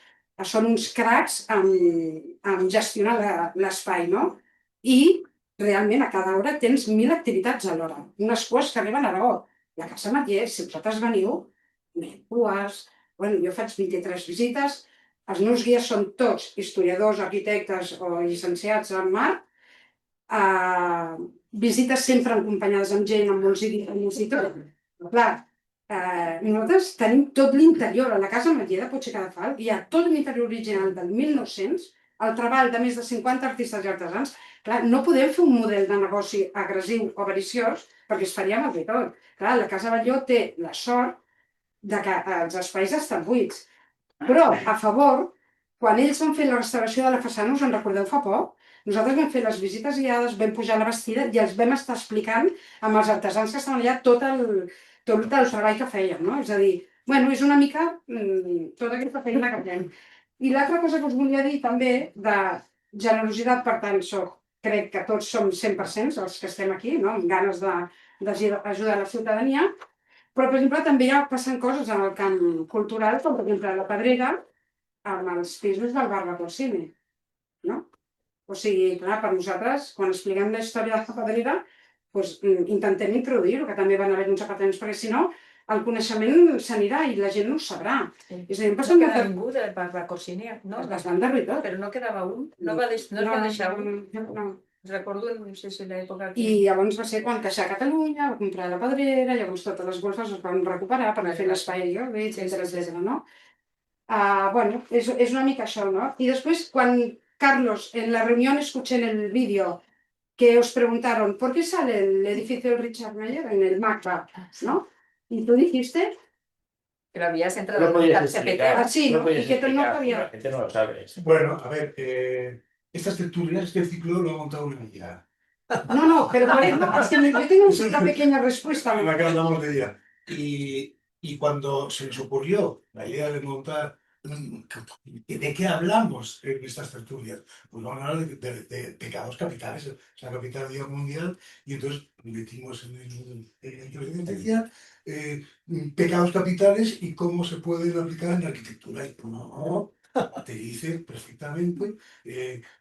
són uns cracs en gestionar l'espai, no? I realment a cada hora tens 1.000 activitats alhora, unes cues que arriben a Aragó. La Casa Matller, si vosaltres veniu, cues, jo faig 23 visites, els meus guies són tots historiadors, arquitectes o llicenciats en art, visites sempre acompanyades amb gent, amb molts idiomes i tot. Clar, nosaltres tenim tot l'interior, a la Casa Matller de Puig i Cadafalch, hi ha tot l'interior original del 1900, el treball de més de 50 artistes i artesans. Clar, no podem fer un model de negoci agressiu o avariciós perquè es faria malbé tot. Clar, la Casa Batlló té la sort de que els espais estan buits. Però, a favor, quan ells van fer la restauració de la façana, us en recordeu fa poc? Nosaltres vam fer les visites guiades, vam pujar a la Bastida i els vam estar explicant amb els artesans que estaven allà tot el treball que fèiem, no? És a dir, és una mica tota aquesta feina que fem. I l'altra cosa que us volia dir també, de generositat, per tant, crec que tots som 100% els que estem aquí, amb ganes d'ajudar la ciutadania, però, per exemple, també passen coses en el camp cultural, com, per exemple, la Pedrera, amb els pisos del bar Cine, no? O sigui, clar, per nosaltres, quan expliquem la història de la Pedrera, doncs, intentem introduir-ho, que també van haver uns apartaments, perquè si no, el coneixement s'anirà i la gent no ho sabrà. És a dir, em No passa molt queda de... ningú per la Corsinia, no? Es van derruir tot. Però no quedava un, no es va deixar un. No. Recordo, no sé si l'època que... I llavors va ser quan Caixa Catalunya va comprar la Pedrera, llavors totes les golfes es van recuperar per fer l'espai, etcètera, no? Bueno, es una mica això, ¿no? Y después, cuando Carlos, en la reunión escuché en el vídeo que os preguntaron ¿por qué sale el edificio de Richard Mayer en el mapa, ¿no? Y tú dijiste, Pero habías entrado No podías en explicar. sí, no ¿no? podías Y que tú no explicar, sabías. la gente no lo sabe. Bueno, a ver, estas tertulias, este ciclo lo ha montado una amiga. No, pero por eso, es que yo tengo una pequeña respuesta. La que hablamos de ella. Y cuando se nos ocurrió la idea de montar, ¿de qué hablamos en estas tertulias? Pues vamos a hablar de pecados capitales, es la capital a nivel mundial, y entonces metimos en inteligencia pecados capitales y cómo se pueden aplicar en la arquitectura. Y te dice perfectamente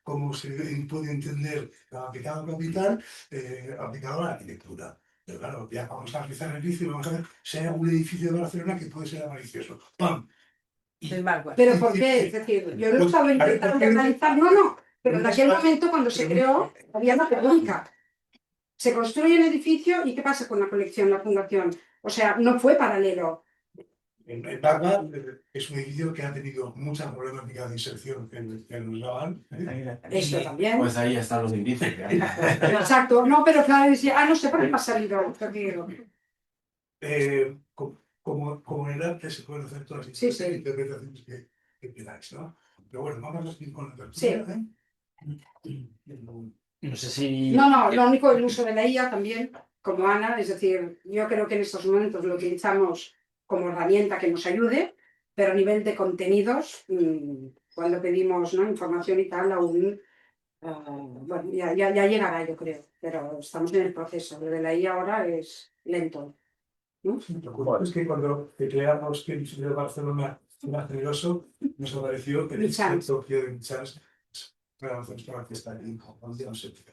cómo se puede entender cada pecado capital aplicado a la arquitectura. Pero claro, ya vamos a analizar el edificio y vamos a ver si hay algún edificio de Barcelona que puede ser avaricioso. ¡Pam! El Marquardt. ¿Pero por qué? Es decir, yo lo estaba intentando analizar, no, pero en aquel momento cuando se creó había una pregunta. Se construye un edificio y ¿qué pasa con la colección, la fundación? O sea, no fue paralelo. En Barba es un edificio que ha tenido mucha problemática de inserción en el naval. Esto también. Pues ahí están los indicios. Exacto, no, pero claro, decía, no sé por qué me ha salido. Como en el arte se pueden hacer todas las interpretaciones que queráis, ¿no? Pero bueno, vamos a seguir con la tertulia. No sé si... No, lo único, el uso de la IA también, como Ana, es decir, yo creo que en estos momentos lo utilizamos como herramienta que nos ayude, pero a nivel de contenidos, cuando pedimos, ¿no?, información y tal, aún, bueno, ya llegará, yo creo, pero estamos en el proceso. Lo de la IA ahora es lento, ¿no? Lo curioso es que cuando creamos que el edificio de Barcelona era generoso, nos apareció que el experto de Michans para la fiesta en condición séptica.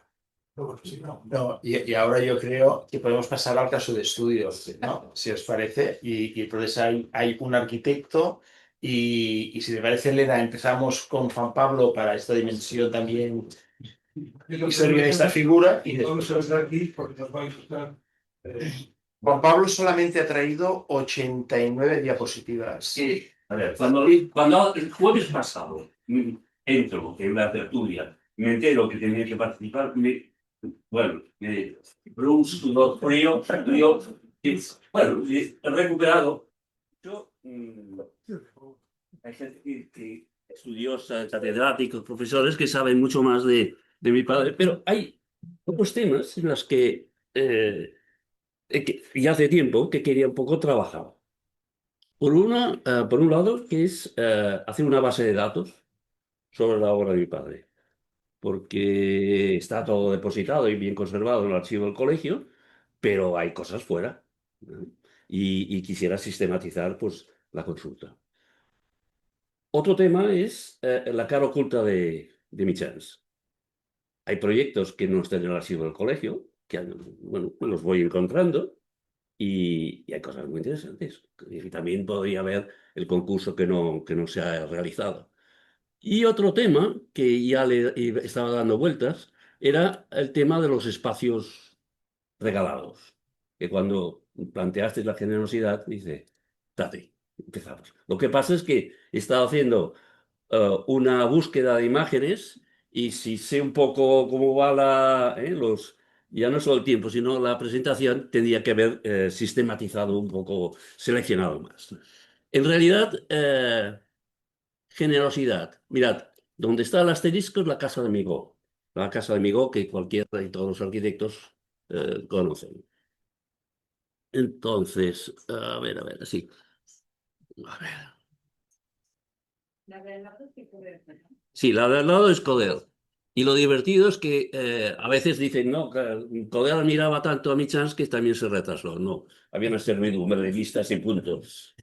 No, y ahora yo creo que podemos pasar al caso de estudios, ¿no? Si os parece. Y entonces hay un arquitecto y si te parece, Elena, empezamos con Juan Pablo para esta dimensión también histórica de esta figura. Y Vamos a estar aquí porque nos va a gustar. Juan Pablo solamente ha traído 89 diapositivas. Sí, a ver, cuando el jueves pasado entro en la tertulia, me entero que tenía que participar, me un sudor frío, bueno, he recuperado. Yo, hay gente que estudiosa, catedráticos, profesores que saben mucho más de mi padre, pero hay otros temas en los que ya hace tiempo que quería un poco trabajar. Por un lado, que es hacer una base de datos sobre la obra de mi padre, porque está todo depositado y bien conservado en el archivo del colegio, pero hay cosas fuera, ¿no? Y quisiera sistematizar, pues, la consulta. Otro tema es la cara oculta de Michans. Hay proyectos que no están en el archivo del colegio, que bueno, los voy encontrando, y hay cosas muy interesantes. Y también podría haber el concurso que no se ha realizado. Y otro tema que ya le estaba dando vueltas era el tema de los espacios regalados. Que cuando planteaste la generosidad, dice, date, empezamos. Lo que pasa es que he estado haciendo una búsqueda de imágenes y si sé un poco cómo va ya no solo el tiempo, sino la presentación, tendría que haber sistematizado un poco, seleccionado más. En realidad, generosidad. Mirad, donde está el asterisco es la casa de Migó. La casa de Migó que cualquiera y todos los arquitectos conocen. Entonces, a ver, sí. A ver. La del lado es Coder. Sí, la del lado es Coder. Y lo divertido es que a veces dicen, no, Coder admiraba tanto a Michans que también se retrasó. No, había una servidumbre de vistas y puntos.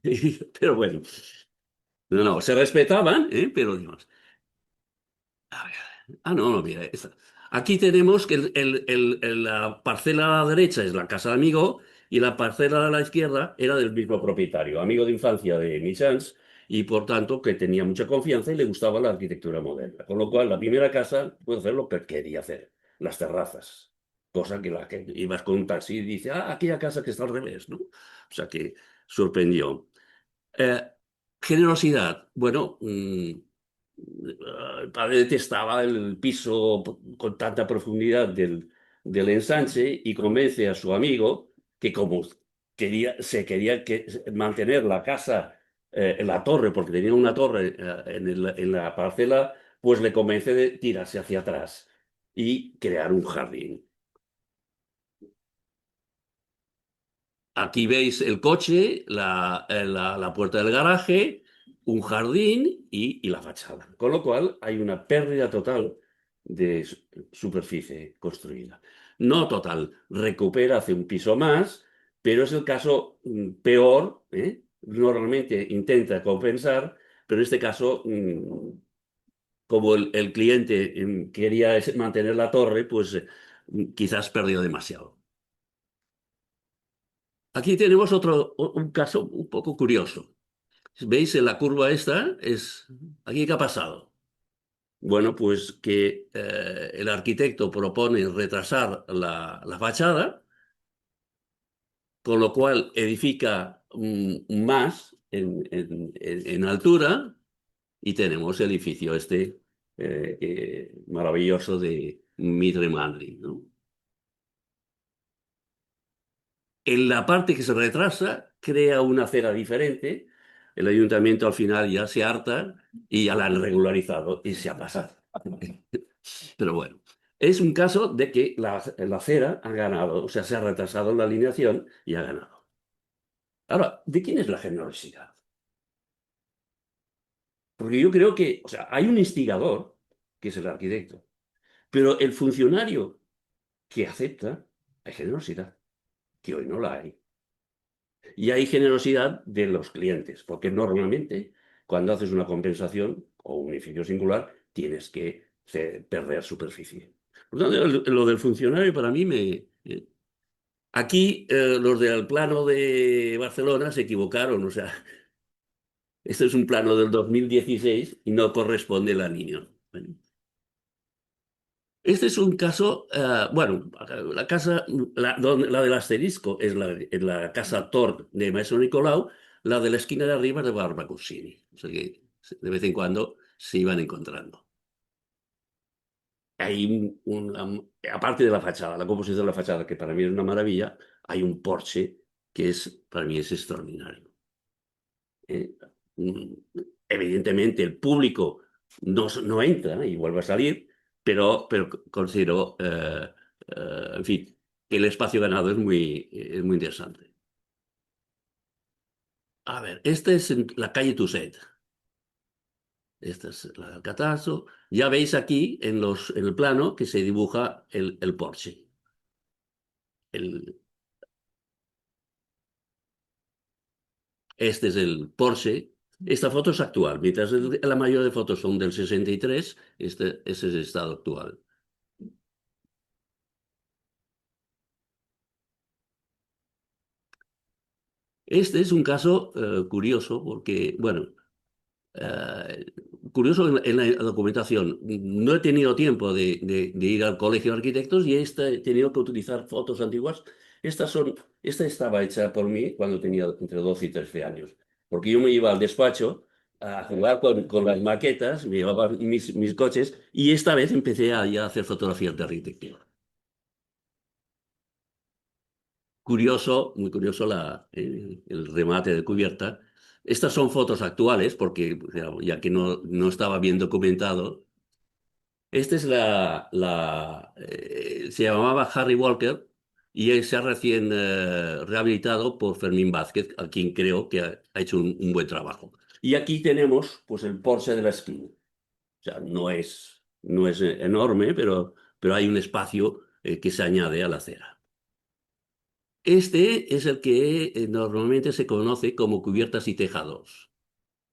Pero bueno, no, se respetaban, pero digamos. A ver. No, mira, esta. Aquí tenemos que la parcela a la derecha es la casa de amigo y la parcela a la izquierda era del mismo propietario, amigo de infancia de Michans, y por tanto que tenía mucha confianza y le gustaba la arquitectura moderna. Con lo cual, la primera casa puede hacer lo que quería hacer, las terrazas. Cosa que la que ibas con un taxi y dice, ah, aquella casa que está al revés, ¿no? O sea que sorprendió. Eh, generosidad. Bueno, el padre detestaba el piso con tanta profundidad del ensanche y convence a su amigo que como se quería mantener la casa en la torre, porque tenía una torre en la parcela, pues le convence de tirarse hacia atrás y crear un jardín. Aquí veis el coche, la puerta del garaje, un jardín y la fachada. Con lo cual hay una pérdida total de superficie construida. No total, recupera, hace un piso más, pero es el caso peor, ¿eh? Normalmente intenta compensar, pero en este caso, como el cliente quería mantener la torre, pues quizás perdió demasiado. Aquí tenemos un caso un poco curioso. ¿Veis en la curva esta? ¿Aquí qué ha pasado? Bueno, pues que el arquitecto propone retrasar la fachada, con lo cual edifica más en altura y tenemos el edificio este maravilloso de Mitre Madrid, ¿no? En la parte que se retrasa, crea una acera diferente. El ayuntamiento al final ya se harta y ya la han regularizado y se ha pasado. Pero bueno, es un caso de que la acera ha ganado, o sea, se ha retrasado la alineación y ha ganado. Ahora, ¿de quién es la generosidad? Porque yo creo que, o sea, hay un instigador, que es el arquitecto, pero el funcionario que acepta, hay generosidad, que hoy no la hay. Y hay generosidad de los clientes, porque normalmente cuando haces una compensación o un edificio singular, tienes que perder superficie. Por lo tanto, lo del funcionario para mí aquí los del plano de Barcelona se equivocaron, o sea, este es un plano del 2016 y no corresponde la línea. Bueno, este es un caso, bueno, la casa, la del asterisco es la casa Tort de Maestro Nicolau, la de la esquina de arriba es de Barbacuccini. O sea que de vez en cuando se iban encontrando. Hay aparte de la fachada, la composición de la fachada, que para mí es una maravilla, hay un porche que para mí es extraordinario. Eh, mm, Evidentemente el público no entra y vuelve a salir, pero considero, en fin, que el espacio ganado es muy interesante. A ver, esta es en la calle Tuset. Esta es la del Catazo. Ya veis aquí en el plano que se dibuja el Porsche. Este es el Porsche. Esta foto es actual, mientras la mayoría de fotos son del 63, ese es el estado actual. Este es un caso curioso porque, bueno, eh, curioso en la documentación. No he tenido tiempo de ir al colegio de arquitectos y he tenido que utilizar fotos antiguas. Esta estaba hecha por mí cuando tenía entre 12 y 13 años, porque yo me iba al despacho a jugar con las maquetas, me llevaba mis coches y esta vez empecé a ya hacer fotografías de arquitectura. Curioso, muy curioso el remate de cubierta. Estas son fotos actuales, porque ya que no estaba bien documentado. Esta es se llamaba Harry Walker y él se ha recién rehabilitado por Fermín Vázquez, a quien creo que ha hecho un buen trabajo. Y aquí tenemos pues, el Porsche de la esquina. O sea, no es enorme, pero hay un espacio que se añade a la acera. Este es el que normalmente se conoce como cubiertas y tejados,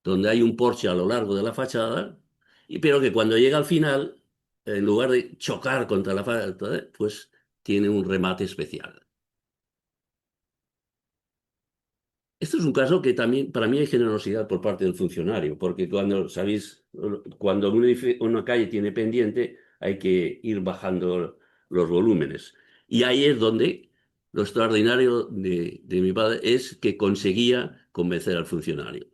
donde hay un porche a lo largo de la fachada, pero que cuando llega al final en lugar de chocar contra la pared, pues tiene un remate especial. Esto es un caso que también, para mí, hay generosidad por parte del funcionario, porque cuando, sabéis, cuando una calle tiene pendiente, hay que ir bajando los volúmenes. Y ahí es donde lo extraordinario de mi padre es que conseguía convencer al funcionario.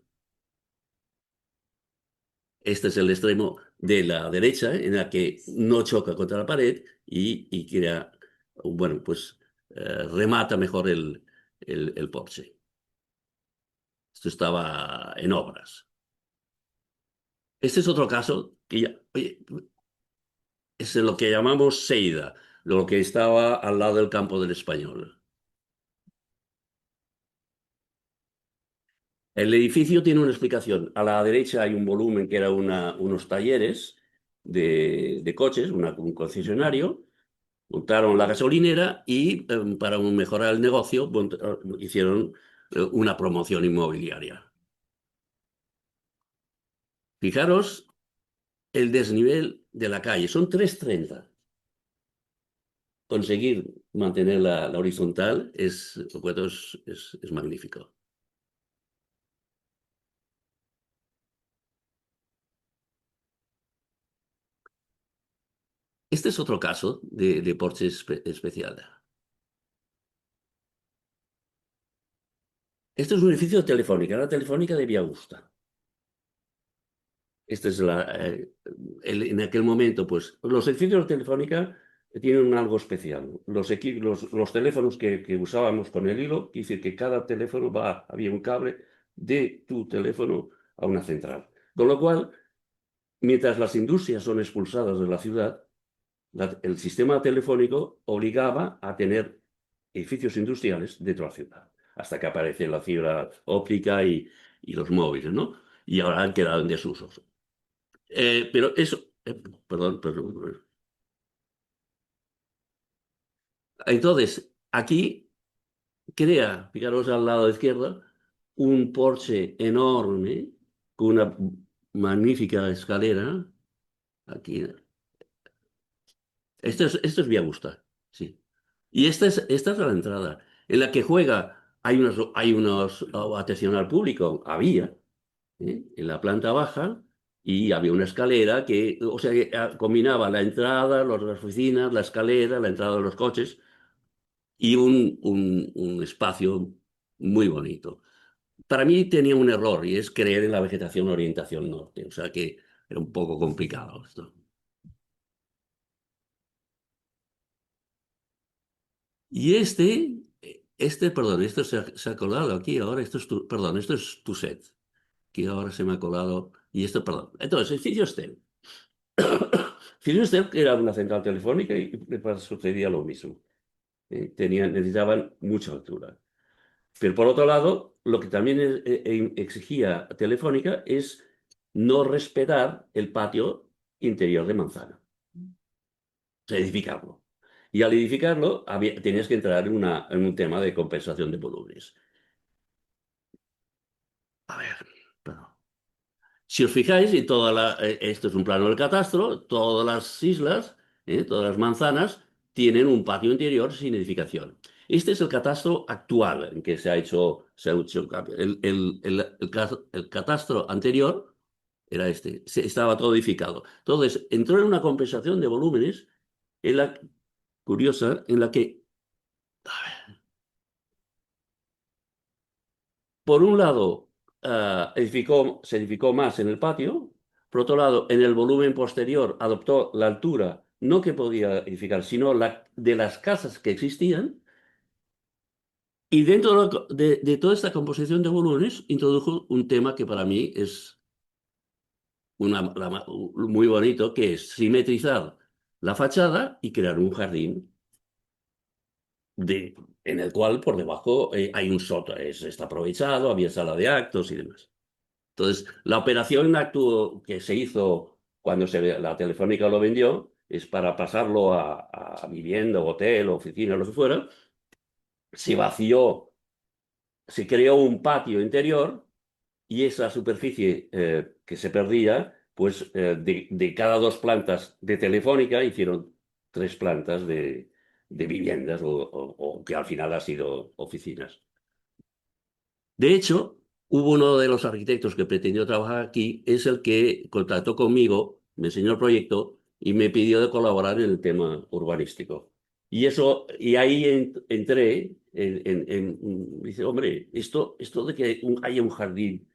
Este es el extremo de la derecha, en la que no choca contra la pared y crea, bueno, pues remata mejor el Porsche. Esto estaba en obras. Este es otro caso que ya, oye, es lo que llamamos Seida, lo que estaba al lado del campo del Español. El edificio tiene una explicación. A la derecha hay un volumen que era unos talleres de coches, un concesionario. Montaron la gasolinera y para mejorar el negocio hicieron una promoción inmobiliaria. Fijaros el desnivel de la calle, son 3,30. Conseguir mantener la horizontal pues, es magnífico. Este es otro caso de Porsche especial. Este es un edificio de Telefónica, la Telefónica de Vía Augusta. Este es en aquel momento, pues, los edificios de Telefónica tienen algo especial. Los teléfonos que usábamos con el hilo, quiere decir que cada teléfono había un cable de tu teléfono a una central. Con lo cual, mientras las industrias son expulsadas de la ciudad, el sistema telefónico obligaba a tener edificios industriales dentro de la ciudad, hasta que aparece la fibra óptica y los móviles, ¿no? Y ahora han quedado en desuso. Pero eso, perdón. Entonces, aquí crea, fijaros al lado izquierdo, un Porsche enorme con una magnífica escalera. Aquí. Esto es Vía Augusta, sí. Y esta es la entrada, en la que juega, atención al público, había, en la planta baja, y había una escalera que, o sea, que combinaba la entrada, las oficinas, la escalera, la entrada de los coches, y un espacio muy bonito. Para mí tenía un error, y es creer en la vegetación orientación norte, o sea que era un poco complicado esto. Y perdón, esto se ha colado aquí ahora, perdón, esto es tu set, que ahora se me ha colado, y esto, perdón. Entonces, el Filiostel. Filiostel era una central telefónica y sucedía lo mismo. Necesitaban mucha altura. Pero por otro lado, lo que también exigía Telefónica es no respetar el patio interior de manzana, o sea, edificarlo. Y al edificarlo, tenías que entrar en un tema de compensación de volúmenes. A ver, perdón. Si os fijáis, esto es un plano del catastro, todas las islas, todas las manzanas, tienen un patio interior sin edificación. Este es el catastro actual en que se ha hecho cambio. El catastro anterior era este, estaba todo edificado. Entonces, entró en una compensación de volúmenes curiosa, en la que, por un lado, se edificó más en el patio, por otro lado, en el volumen posterior adoptó la altura, no que podía edificar, sino de las casas que existían, y dentro de toda esta composición de volúmenes introdujo un tema que para mí es muy bonito, que es simetrizar la fachada y crear un jardín en el cual por debajo hay un sótano, está aprovechado, había sala de actos y demás. Entonces, la operación que se hizo cuando la Telefónica lo vendió es para pasarlo a vivienda, hotel, oficina, lo que fuera. Se vació, se creó un patio interior y esa superficie que se perdía pues de cada 2 plantas de Telefónica hicieron 3 plantas de viviendas o que al final ha sido oficinas. De hecho, hubo uno de los arquitectos que pretendió trabajar aquí, es el que contactó conmigo, me enseñó el proyecto y me pidió de colaborar en el tema urbanístico. Y ahí entré dice, hombre, esto de que haya un jardín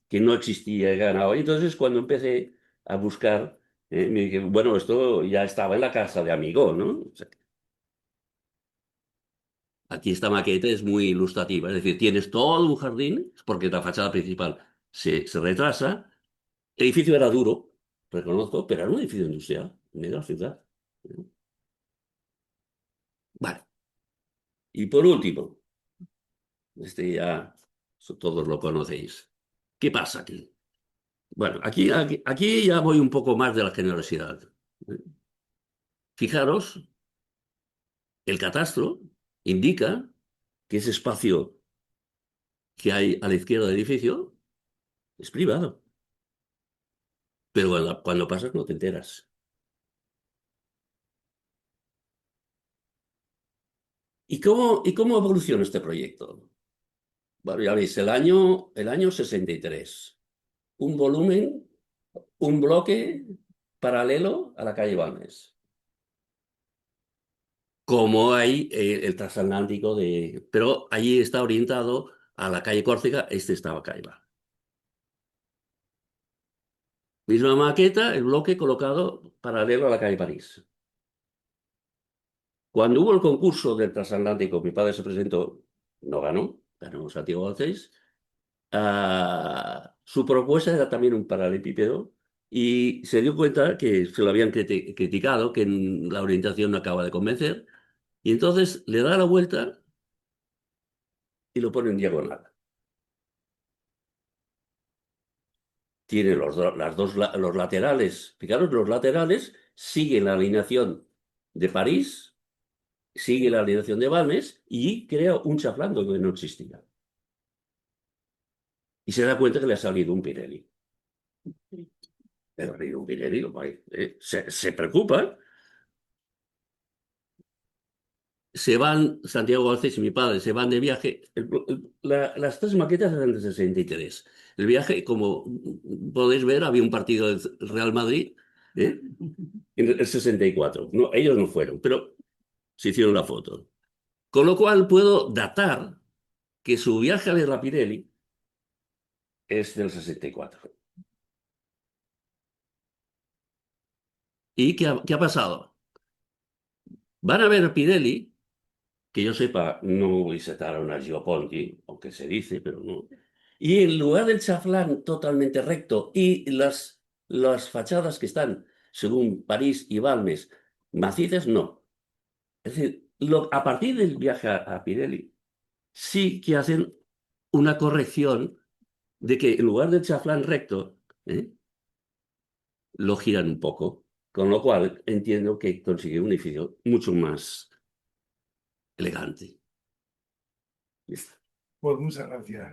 que no existía he ganado. Y entonces cuando empecé a buscar, me dije, bueno, esto ya estaba en la casa de amigo, ¿no? O sea, aquí esta maqueta es muy ilustrativa, es decir, tienes todo un jardín, porque la fachada principal se retrasa. El edificio era duro, reconozco, pero era un edificio industrial, en medio de la ciudad. Vale. Y por último, ya todos lo conocéis. ¿Qué pasa aquí? Bueno, aquí ya voy un poco más de la generosidad. Fijaros, el catastro indica que ese espacio que hay a la izquierda del edificio es privado. Pero cuando pasas no te enteras. ¿Y cómo evoluciona este proyecto? Bueno, ya veis, el año 63. Un volumen, un bloque paralelo a la calle Balmes. Como hay el transatlántico pero allí está orientado a la calle Córcega, este estaba Caiba. Misma maqueta, el bloque colocado paralelo a la calle París. Cuando hubo el concurso del transatlántico, mi padre se presentó, no ganó Santiago Balcells. Su propuesta era también un paralelepípedo y se dio cuenta que se lo habían criticado, que la orientación no acaba de convencer, y entonces le da la vuelta y lo pone en diagonal. Tiene los laterales, fijaros, los laterales siguen la alineación de París, sigue la alineación de Balmes y crea un chaflán donde no existía. Y se da cuenta que le ha salido un Pirelli. Pero un Pirelli, se preocupa. Se van, Santiago Balcells y mi padre se van de viaje. Las 3 maquetas eran de 63. El viaje, como podéis ver, había un partido del Real Madrid en el 64. No, ellos no fueron, pero se hicieron la foto. Con lo cual puedo datar que su viaje a ver a Pirelli es del 64. ¿Y qué ha pasado? Van a ver a Pirelli, que yo sepa, no visitaron a Gio Ponti, aunque se dice, pero no. Y en lugar del chaflán totalmente recto y las fachadas que están, según París y Balmes, macizas, no. Es decir, a partir del viaje a Pirelli, sí que hacen una corrección de que en lugar del chaflán recto, lo giran un poco. Con lo cual entiendo que consigue un edificio mucho más elegante. Listo. Pues muchas gracias.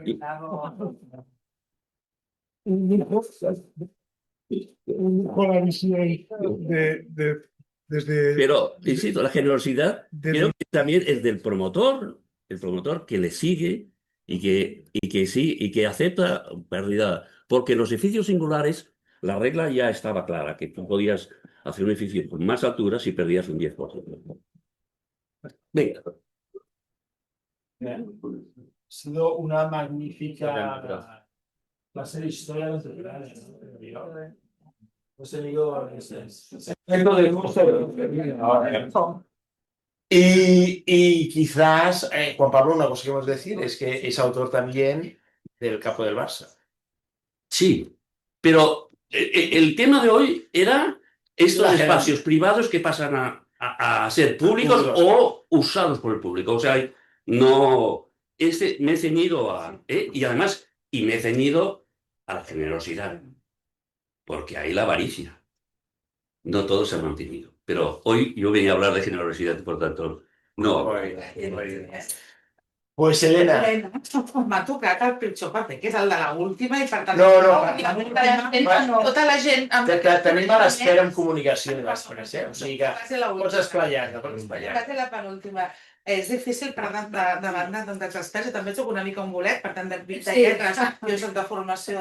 Con la visión desde... Pero, insisto, la generosidad creo que también es del promotor, el promotor que le sigue y que acepta pérdida. Porque en los edificios singulares la regla ya estaba clara, que tú podías hacer un edificio con más altura si perdías un 10%. Venga. Ha sido una magnífica clase de historia de los celulares. Y quizás, Juan Pablo, una cosa que hemos de decir es que es autor también del Capo del Barça. Sí, pero el tema de hoy era estos espacios privados que pasan a ser públicos o usados por el público. O sea, no, me he ceñido y además, me he ceñido a la generosidad, porque hay la avaricia. No todo se ha mantenido. Pero hoy yo venía a hablar de generosidad, por tanto, no. Pues Elena, M'ha tocat el pitjor paper, que és el de l'última, i per tant... No, no, Tota la gent... tenim a l'espera en comunicació després, o sigui que Va ser l'última. pots esplayar-te, pots Va esplayar-te. ser la penúltima. És difícil parlar davant de tants experts. Jo també soc una mica un bolet, per tant, de lletres. Jo soc de formació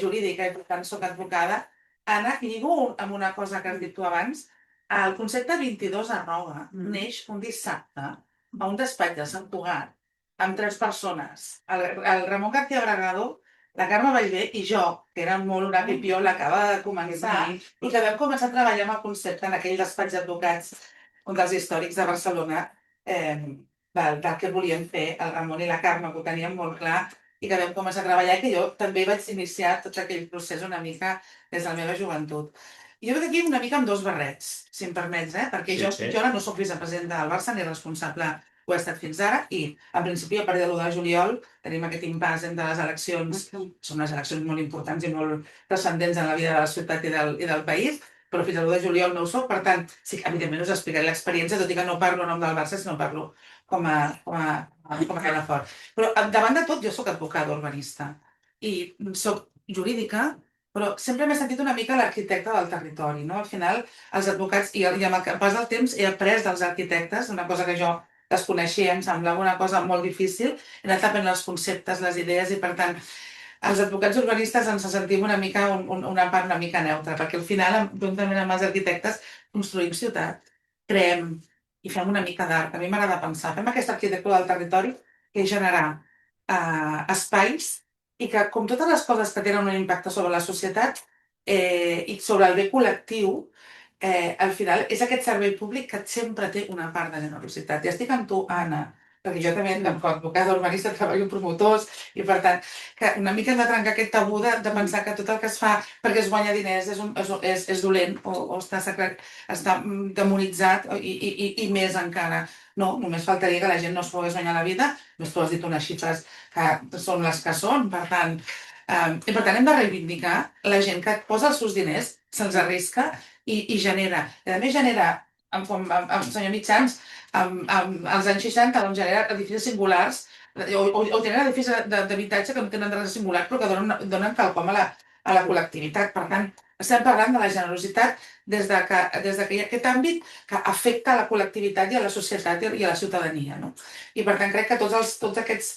jurídica i per tant soc advocada. Anna, lligo amb una cosa que has dit tu abans. El concepte 22 arroba neix un dissabte a un despatx de Sant Cugat amb 3 persones. El Ramon García Bragado, la Carme Ballbé i jo, que era molt una pipiola, acaba de començar, i que vam començar a treballar amb el concepte en aquell despatx d'advocats, un dels històrics de Barcelona, del que volíem fer, el Ramon i la Carme, que ho teníem molt clar, i que vam començar a treballar, i que jo també vaig iniciar tot aquell procés una mica des de la meva joventut. Jo veig aquí una mica amb 2 barrets, si em permets, perquè Sí, jo sí. ara no soc vicepresidenta del Barça ni responsable, ho he estat fins ara, i en principi a partir de l'1 de juliol tenim aquest impàs entre les eleccions, són unes eleccions molt importants i molt transcendents en la vida de la ciutat i del país, però fins a l'1 de juliol no ho soc, per tant, sí, evidentment us explicaré l'experiència, tot i que no parlo en nom del Barça, sinó parlo com a Canafort. Però davant de tot jo soc advocada urbanista i soc jurídica, però sempre m'he sentit una mica l'arquitecte del territori, no? Al final, els advocats, i amb el pas del temps he après dels arquitectes, una cosa que jo desconeixia, em semblava una cosa molt difícil, he anat aprenent els conceptes, les idees, i per tant, els advocats urbanistes ens sentim una mica una part una mica neutra, perquè al final, juntament amb els arquitectes, construïm ciutat, creem i fem una mica d'art. A mi m'agrada pensar, fem aquesta arquitectura del territori que és generar espais i que, com totes les coses que tenen un impacte sobre la societat i sobre el bé col·lectiu, al final és aquest servei públic que sempre té una part de generositat. I estic amb tu, Anna, perquè jo també, com a advocada urbanista, treballo amb promotors, i per tant, que una mica hem de trencar aquest tabú de pensar que tot el que es fa perquè es guanya diners és dolent o està demonitzat i més encara. No, només faltaria que la gent no es pogués guanyar la vida, més tu has dit unes xifres que són les que són, per tant, i per tant hem de reivindicar la gent que posa els seus diners, se'ls arrisca i genera. I a més genera, com el senyor Mitjans, als anys 60, doncs genera edificis singulars, o tenen edificis d'habitatge que no tenen res de singular, però que donen quelcom a la col·lectivitat. Per tant, estem parlant de la generositat des de que hi ha aquest àmbit que afecta a la col·lectivitat i a la societat i a la ciutadania. No? I per tant, crec que tots aquests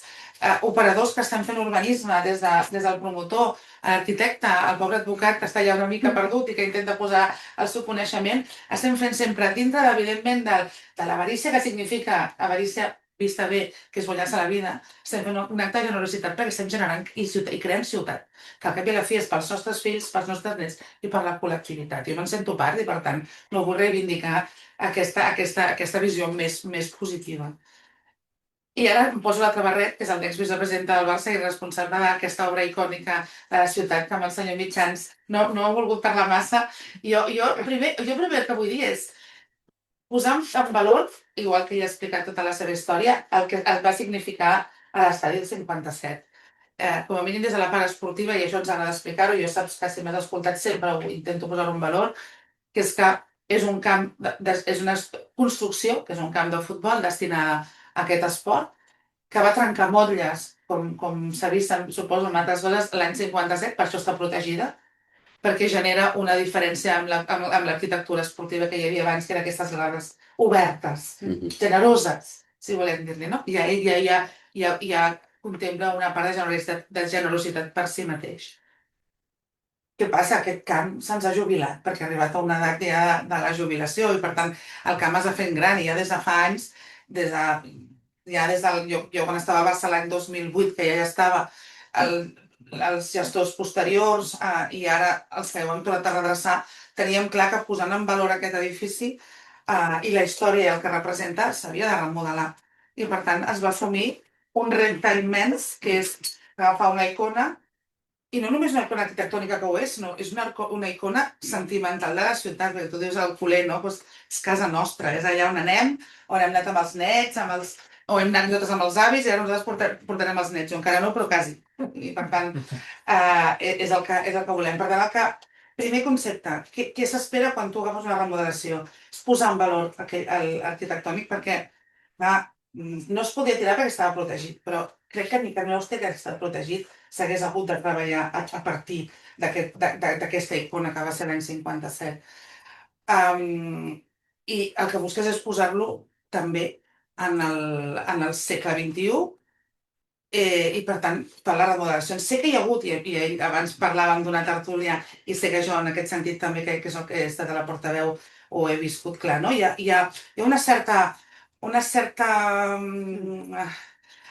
operadors que estan fent urbanisme, des del promotor, l'arquitecte, el pobre advocat que està ja una mica perdut i que intenta posar el seu coneixement, estem fent sempre dintre, evidentment, de l'avarícia, que significa avarícia vista bé, que és guanyar-se la vida, estem fent un acte de generositat perquè estem generant i creant ciutat, que al cap i a la fi és pels nostres fills, pels nostres nets i per la col·lectivitat. Jo me'n sento part i, per tant, no vull reivindicar aquesta visió més positiva. I ara em poso l'altre barret, que és el d'exvicepresidenta del Barça i responsable d'aquesta obra icònica de la ciutat, que amb el senyor Mitjans no ha volgut parlar massa. Jo primer el que vull dir és posar en valor, igual que ell ha explicat tota la seva història, el que es va significar a l'estadi del 57. Com a mínim des de la part esportiva, i això ens agrada explicar-ho, jo saps que si m'has escoltat sempre ho intento posar en valor, que és que és un camp, és una construcció, que és un camp de futbol destinada a aquest esport, que va trencar motlles, com s'ha vist, suposo, en altres coses, l'any 57, per això està protegida, perquè genera una diferència amb l'arquitectura esportiva que hi havia abans, que eren aquestes grades obertes, generoses, si volem dir-li, no? Ja contempla una part de generositat per si mateix. Què passa? Aquest camp se'ns ha jubilat, perquè ha arribat a una edat ja de la jubilació, i per tant el camp es va fent gran, i ja des de fa anys, jo quan estava a Barça l'any 2008, que ja estava, els gestors posteriors i ara els que ho hem tornat a redreçar, teníem clar que posant en valor aquest edifici i la història i el que representa s'havia de remodelar. I per tant es va assumir un repte immens, que és agafar una icona, i no només una icona arquitectònica que ho és, sinó és una icona sentimental de la ciutat, perquè tu dius el Culer, no? És casa nostra, és allà on anem, on hem anat amb els nets, o hem anat nosaltres amb els avis, i ara nosaltres portarem els nets, jo encara no, però quasi. I per tant, és el que volem. Per tant, primer concepte, què s'espera quan tu agafes una remodelació? És posar en valor l'arquitectònic, perquè no es podia tirar perquè estava protegit, però crec que ni que no estigués estat protegit s'hagués hagut de treballar a partir d'aquesta icona que va ser l'any 57. I el que busques és posar-lo també en el segle XXI, i per tant, per la remodelació. Sé que hi ha hagut, i abans parlàvem d'una tertúlia, i sé que jo en aquest sentit també, que és el que he estat a la portaveu, ho he viscut clar, no? Hi ha una certa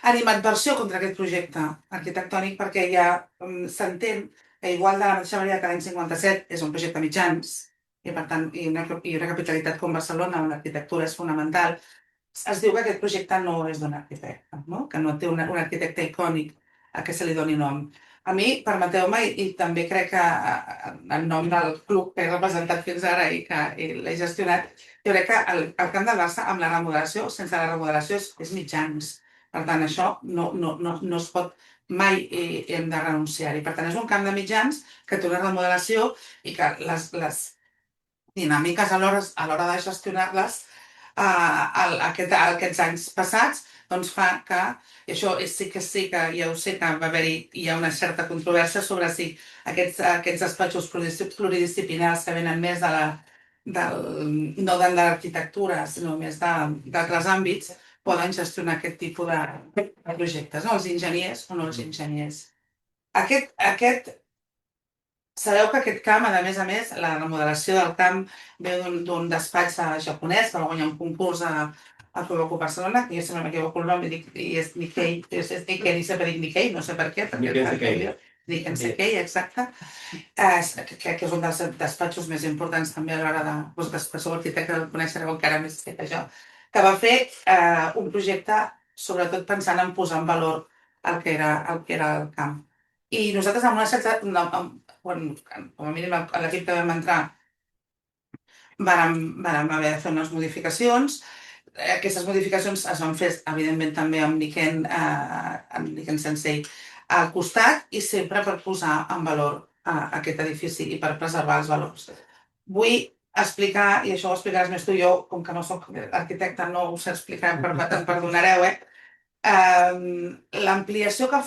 animadversió contra aquest projecte arquitectònic, perquè ja s'entén que igual de la mateixa manera que l'any 57 és un projecte mitjans, i per tant, i una capitalitat com Barcelona, on l'arquitectura és fonamental, es diu que aquest projecte no és d'un arquitecte, no? Que no té un arquitecte icònic a què se li doni nom. A mi, permeteu-me, i també crec que en nom del club que he representat fins ara i que l'he gestionat, jo crec que el Camp del Barça, amb la remodelació, sense la remodelació, és mitjans. Per tant, això no es pot mai, hem de renunciar-hi. Per tant, és un camp de mitjans que té una remodelació i que les dinàmiques a l'hora de gestionar-les aquests anys passats, doncs fa que, i això sí que ja ho sé que hi ha una certa controvèrsia sobre si aquests despatxos pluridisciplinars que venen més no de l'arquitectura, sinó més d'altres àmbits, poden gestionar aquest tipus de projectes, no? Els enginyers o no els enginyers. Sabeu que aquest camp, a més, la remodelació del camp ve d'un despatx japonès que va guanyar un concurs a Fugoku Barcelona, que jo sempre m'equivoco el nom i és Nikkei, és Nikkei, sempre dic Nikkei, no sé per què. Nikkei Sekkei, exacte. Crec que és un dels despatxos més importants també a l'hora de sou arquitecte, el coneixereu encara més que jo, que va fer un projecte sobretot pensant en posar en valor el que era el camp. I nosaltres amb una certa, com a mínim a l'equip que vam entrar, vàrem haver de fer unes modificacions. Aquestes modificacions es van fer, evidentment, també amb Niken Sensei al costat i sempre per posar en valor aquest edifici i per preservar els valors. Vull explicar, i això ho explicaràs més tu, jo, com que no soc arquitecte, no ho sé explicar, em perdonareu, l'ampliació que es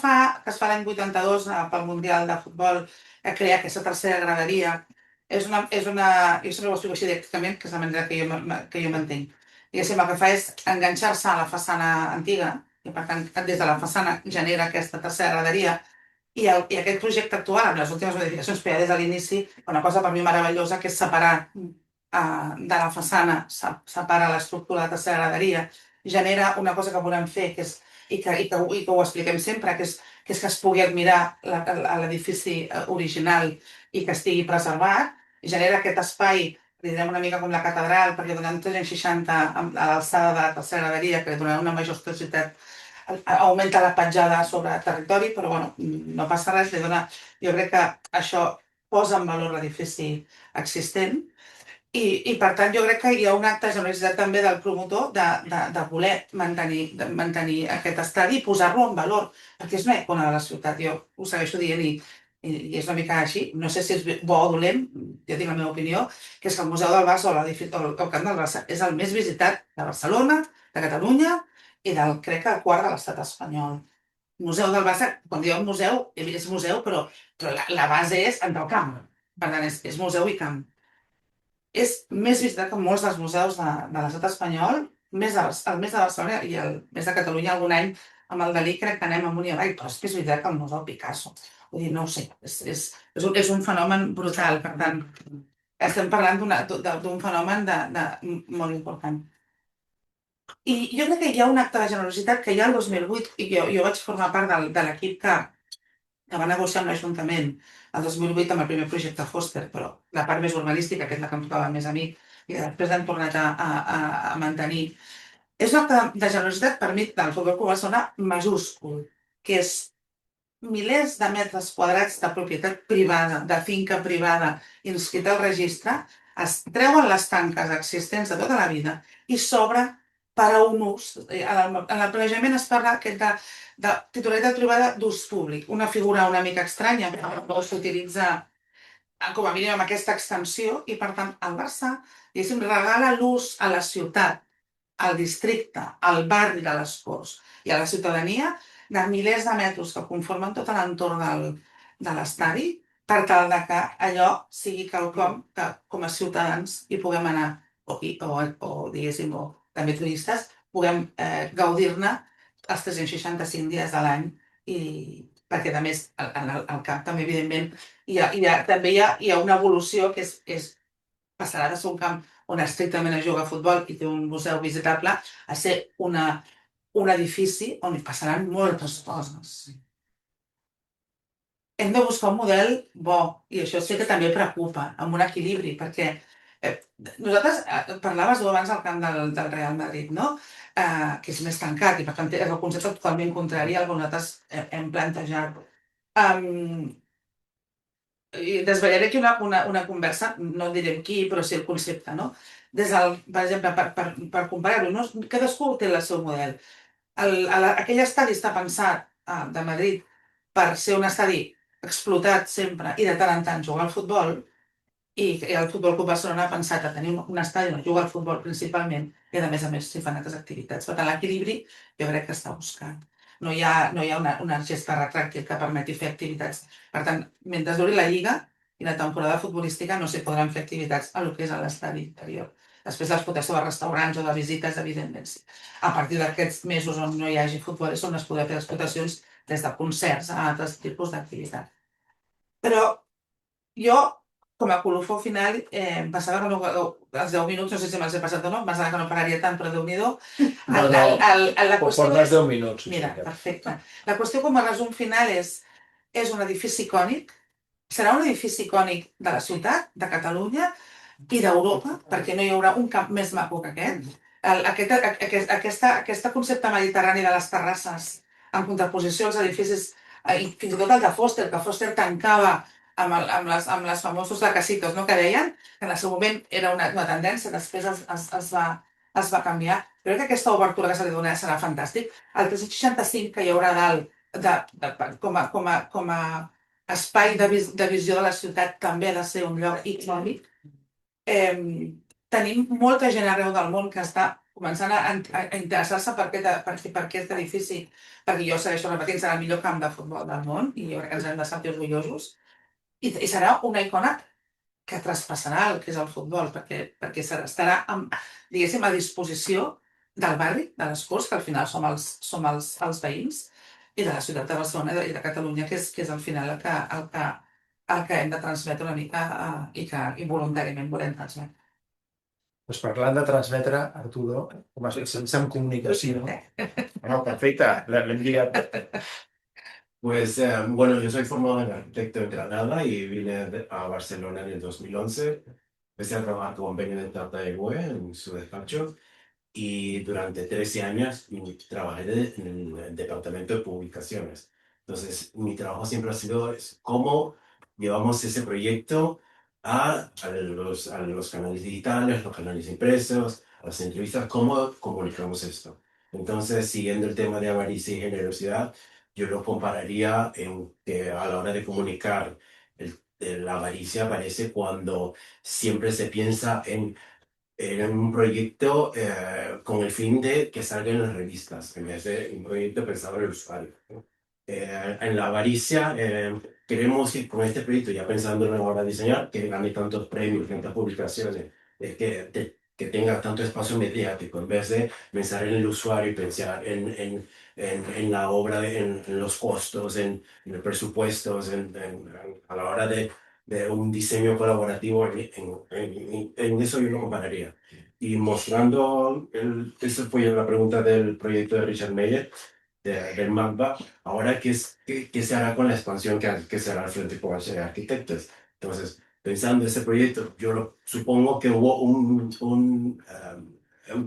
fa l'any 82 pel Mundial de Futbol, que crea aquesta tercera graderia, és una, jo sempre ho explico així directament, que és la manera que jo m'entenc. Diguéssim, el que fa és enganxar-se a la façana antiga, i per tant, des de la façana genera aquesta tercera graderia, i aquest projecte actual, amb les últimes modificacions, però ja des de l'inici, una cosa per mi meravellosa, que és separar de la façana, separa l'estructura de la tercera graderia, genera una cosa que volem fer, i que ho expliquem sempre, que és que es pugui admirar l'edifici original i que estigui preservat, genera aquest espai, li direm una mica com la catedral, perquè donant 360 a l'alçada de la tercera graderia, que li donarà una majestuositat, augmenta la petjada sobre el territori, però bueno, no passa res, jo crec que això posa en valor l'edifici existent. I per tant jo crec que hi ha un acte de generositat també del promotor de voler mantenir aquest estadi i posar-lo en valor, perquè és una icona de la ciutat, jo ho segueixo dient i és una mica així, no sé si és bo o dolent, jo tinc la meva opinió, que és que el Museu del Barça o el Camp del Barça és el més visitat de Barcelona, de Catalunya i crec que el quart de l'estat espanyol. Museu del Barça, quan diem museu, és museu, però la base és entrar al camp, per tant és museu i camp. És més visitat que molts dels museus de l'estat espanyol, el més de Barcelona i el més de Catalunya. Algun any amb el Dalí crec que anem amunt i avall, però és més veritat que el Museu Picasso. Vull dir, no ho sé, és un fenomen brutal, per tant, estem parlant d'un fenomen molt important. I jo crec que hi ha un acte de generositat que ja el 2008, i jo vaig formar part de l'equip que va negociar amb l'Ajuntament el 2008 amb el primer projecte Foster, però la part més urbanística, que és la que em tocava més a mi, i després l'hem tornat a mantenir. És un acte de generositat per mi del Fugoku Barcelona majúscul, que és milers de metres quadrats de propietat privada, de finca privada inscrita al registre, es treuen les tanques existents de tota la vida i s'obre per a un ús. En el planejament es parla de titularitat privada d'ús públic, una figura una mica estranya, però s'utilitza com a mínim amb aquesta extensió i, per tant, el Barça regala l'ús a la ciutat al districte, al barri de les Corts i a la ciutadania de milers de metres que conformen tot l'entorn de l'estadi per tal de que allò sigui quelcom que com a ciutadans hi puguem anar o diguéssim, o també turistes, puguem gaudir-ne els 365 dies de l'any i perquè a més al camp també evidentment també hi ha una evolució que passarà de ser un camp on estrictament es juga a futbol i té un museu visitable a ser un edifici on hi passaran moltes coses. Hem de buscar un model bo i això sé que també preocupa, amb un equilibri, perquè nosaltres, parlaves tu abans del camp del Real Madrid, no? Que és més tancat i per tant és el concepte totalment contrari al que nosaltres hem plantejat. I desvetllaré aquí una conversa, no direm qui, però sí el concepte, no? Per exemple, per comparar-ho, no? Cadascú té el seu model. Aquell estadi està pensat de Madrid per ser un estadi explotat sempre i de tant en tant jugar al futbol, i el Futbol Club Barcelona ha pensat a tenir un estadi on juga al futbol principalment i a més s'hi fan altres activitats. Per tant, l'equilibri jo crec que està buscant. No hi ha una gesta retràctil que permeti fer activitats. Per tant, mentre duri la Lliga i la temporada futbolística no s'hi podran fer activitats a lo que és a l'estadi interior. Després l'explotació de restaurants o de visites, evidentment sí. A partir d'aquests mesos on no hi hagi futbol és on es podran fer explotacions des de concerts a altres tipus d'activitats. Però jo, com a colofó final, pensava que els 10 minuts, no sé si me'ls he passat o no, pensava que no pararia tant, però Déu-n'hi-do. Portes 10 minuts. Mira, perfecte. La qüestió com a resum final és un edifici icònic, serà un edifici icònic de la ciutat, de Catalunya i d'Europa, perquè no hi haurà un camp més maco que aquest. Aquest concepte mediterrani de les terrasses en contraposició als edificis, i fins i tot el de Foster, que Foster tancava amb les famosos lacasitos, no? Que deien que en el seu moment era una tendència, després es va canviar. Crec que aquesta obertura que se li donarà serà fantàstic. El 365 que hi haurà dalt com a espai de visió de la ciutat també ha de ser un lloc icònic. Tenim molta gent arreu del món que està començant a interessar-se per aquest edifici, perquè jo segueixo repetint, serà el millor camp de futbol del món i jo crec que ens hem de sentir orgullosos. I serà una icona que traspassarà el que és el futbol, perquè estarà, diguéssim, a disposició del barri, de les Corts, que al final som els veïns, i de la ciutat de Barcelona i de Catalunya, que és al final el que hem de transmetre una mica i voluntàriament volem transmetre. Pues parlant de transmetre, Arturo, com a sense en comunicació. No, perfecte, l'hem lligat. Pues bueno, yo soy formado en arquitecto en Granada y vine a Barcelona en el 2011. Empecé a trabajar con Benjamin Tartaegüe en su despacho y durante 13 años trabajé en el departamento de publicaciones. Entonces, mi trabajo siempre ha sido cómo llevamos ese proyecto a los canales digitales, los canales impresos, a las entrevistas, cómo comunicamos esto. Entonces, siguiendo el tema de avaricia y generosidad, yo lo compararía en que a la hora de comunicar, la avaricia aparece cuando siempre se piensa en un proyecto con el fin de que salga en las revistas, en vez de un proyecto pensado en el usuario. En la avaricia, queremos que con este proyecto, ya pensando en la hora de diseñar, que gane tantos premios, tantas publicaciones, que tenga tanto espacio mediático, en vez de pensar en el usuario y pensar en la obra, en los costos, en los presupuestos, a la hora de un diseño colaborativo, en eso yo lo compararía. Y mostrando, esa fue la pregunta del proyecto de Richard Meyer, del MACBA, ahora ¿qué se hará con la expansión que se hará al Frente Comercial de Arquitectos? Entonces, pensando en ese proyecto, yo supongo que hubo un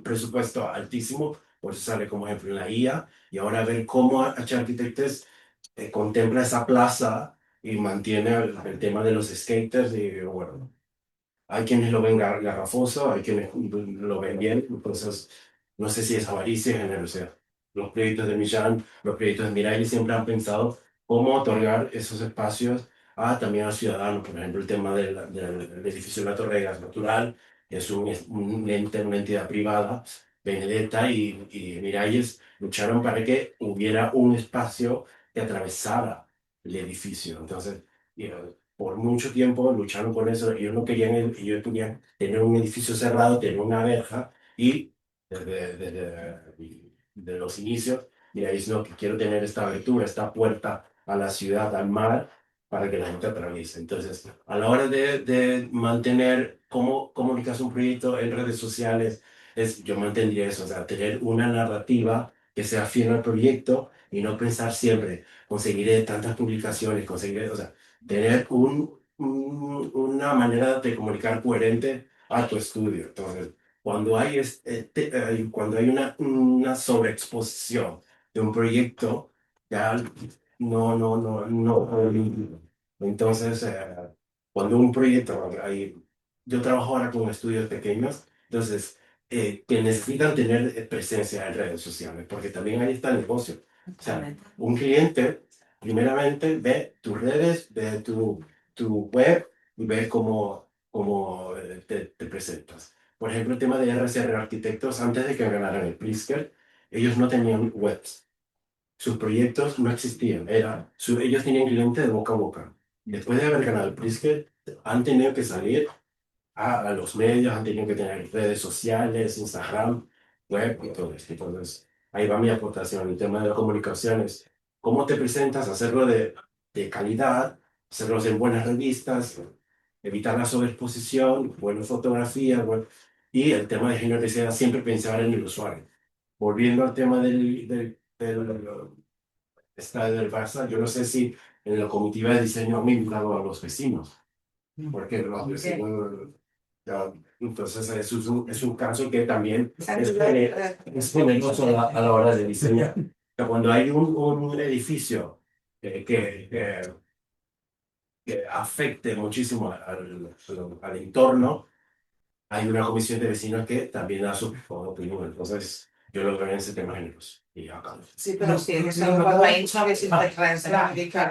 presupuesto altísimo, por eso sale como ejemplo en la IA, y ahora ver cómo H Arquitectos contempla esa plaza y mantiene el tema de los skaters y bueno, hay quienes lo ven garrafoso, hay quienes lo ven bien, entonces no sé si es avaricia o generosidad. Los proyectos de Millán, los proyectos de Mirai siempre han pensado cómo otorgar esos espacios también a los ciudadanos. Por ejemplo, el tema del edificio de la Torre de Gas Natural es un ente, una entidad privada Benedetta y Miralles lucharon para que hubiera un espacio que atravesara el edificio. Entonces, por mucho tiempo lucharon con eso. Ellos querían tener un edificio cerrado, tener una verja y desde los inicios, Miralles no, que quiero tener esta abertura, esta puerta a la ciudad, al mar, para que la gente atraviese. Entonces, a la hora de mantener cómo comunicas un proyecto en redes sociales, yo mantendría eso, o sea, tener una narrativa que sea fiel al proyecto y no pensar siempre, conseguiré tantas publicaciones, conseguiré, o sea, tener una manera de comunicar coherente a tu estudio. Entonces, cuando hay una sobreexposición de un proyecto, ya no. Entonces, cuando un proyecto, yo trabajo ahora con estudios pequeños, entonces, que necesitan tener presencia en redes sociales, porque también ahí está el negocio. O sea, un cliente, primeramente, ve tus redes, ve tu web y ve cómo te presentas. Por ejemplo, el tema de RCR Arquitectos, antes de que ganaran el Pritzker, ellos no tenían webs. Sus proyectos no existían. Ellos tenían clientes de boca a boca. Después de haber ganado el Pritzker, han tenido que salir a los medios, han tenido que tener redes sociales, Instagram, web y todo esto. Entonces, ahí va mi aportación. El tema de las comunicaciones. ¿Cómo te presentas? Hacerlo de calidad, hacerlo en buenas revistas, evitar la sobreexposición, buenas fotografías, y el tema de generosidad, siempre pensar en el usuario. Volviendo al tema del estadio del Barça, yo no sé si en la comitiva de diseño han invitado a los vecinos, porque los vecinos... Entonces es un caso que también es generoso a la hora de diseñar. Cuando hay un edificio que afecte muchísimo al entorno, hay una comisión de vecinos que también da su opinión. Entonces yo lo veo en ese tema generoso. I acabo. Sí, però si haguessin pels veïns no haguessin fet res, vull dir que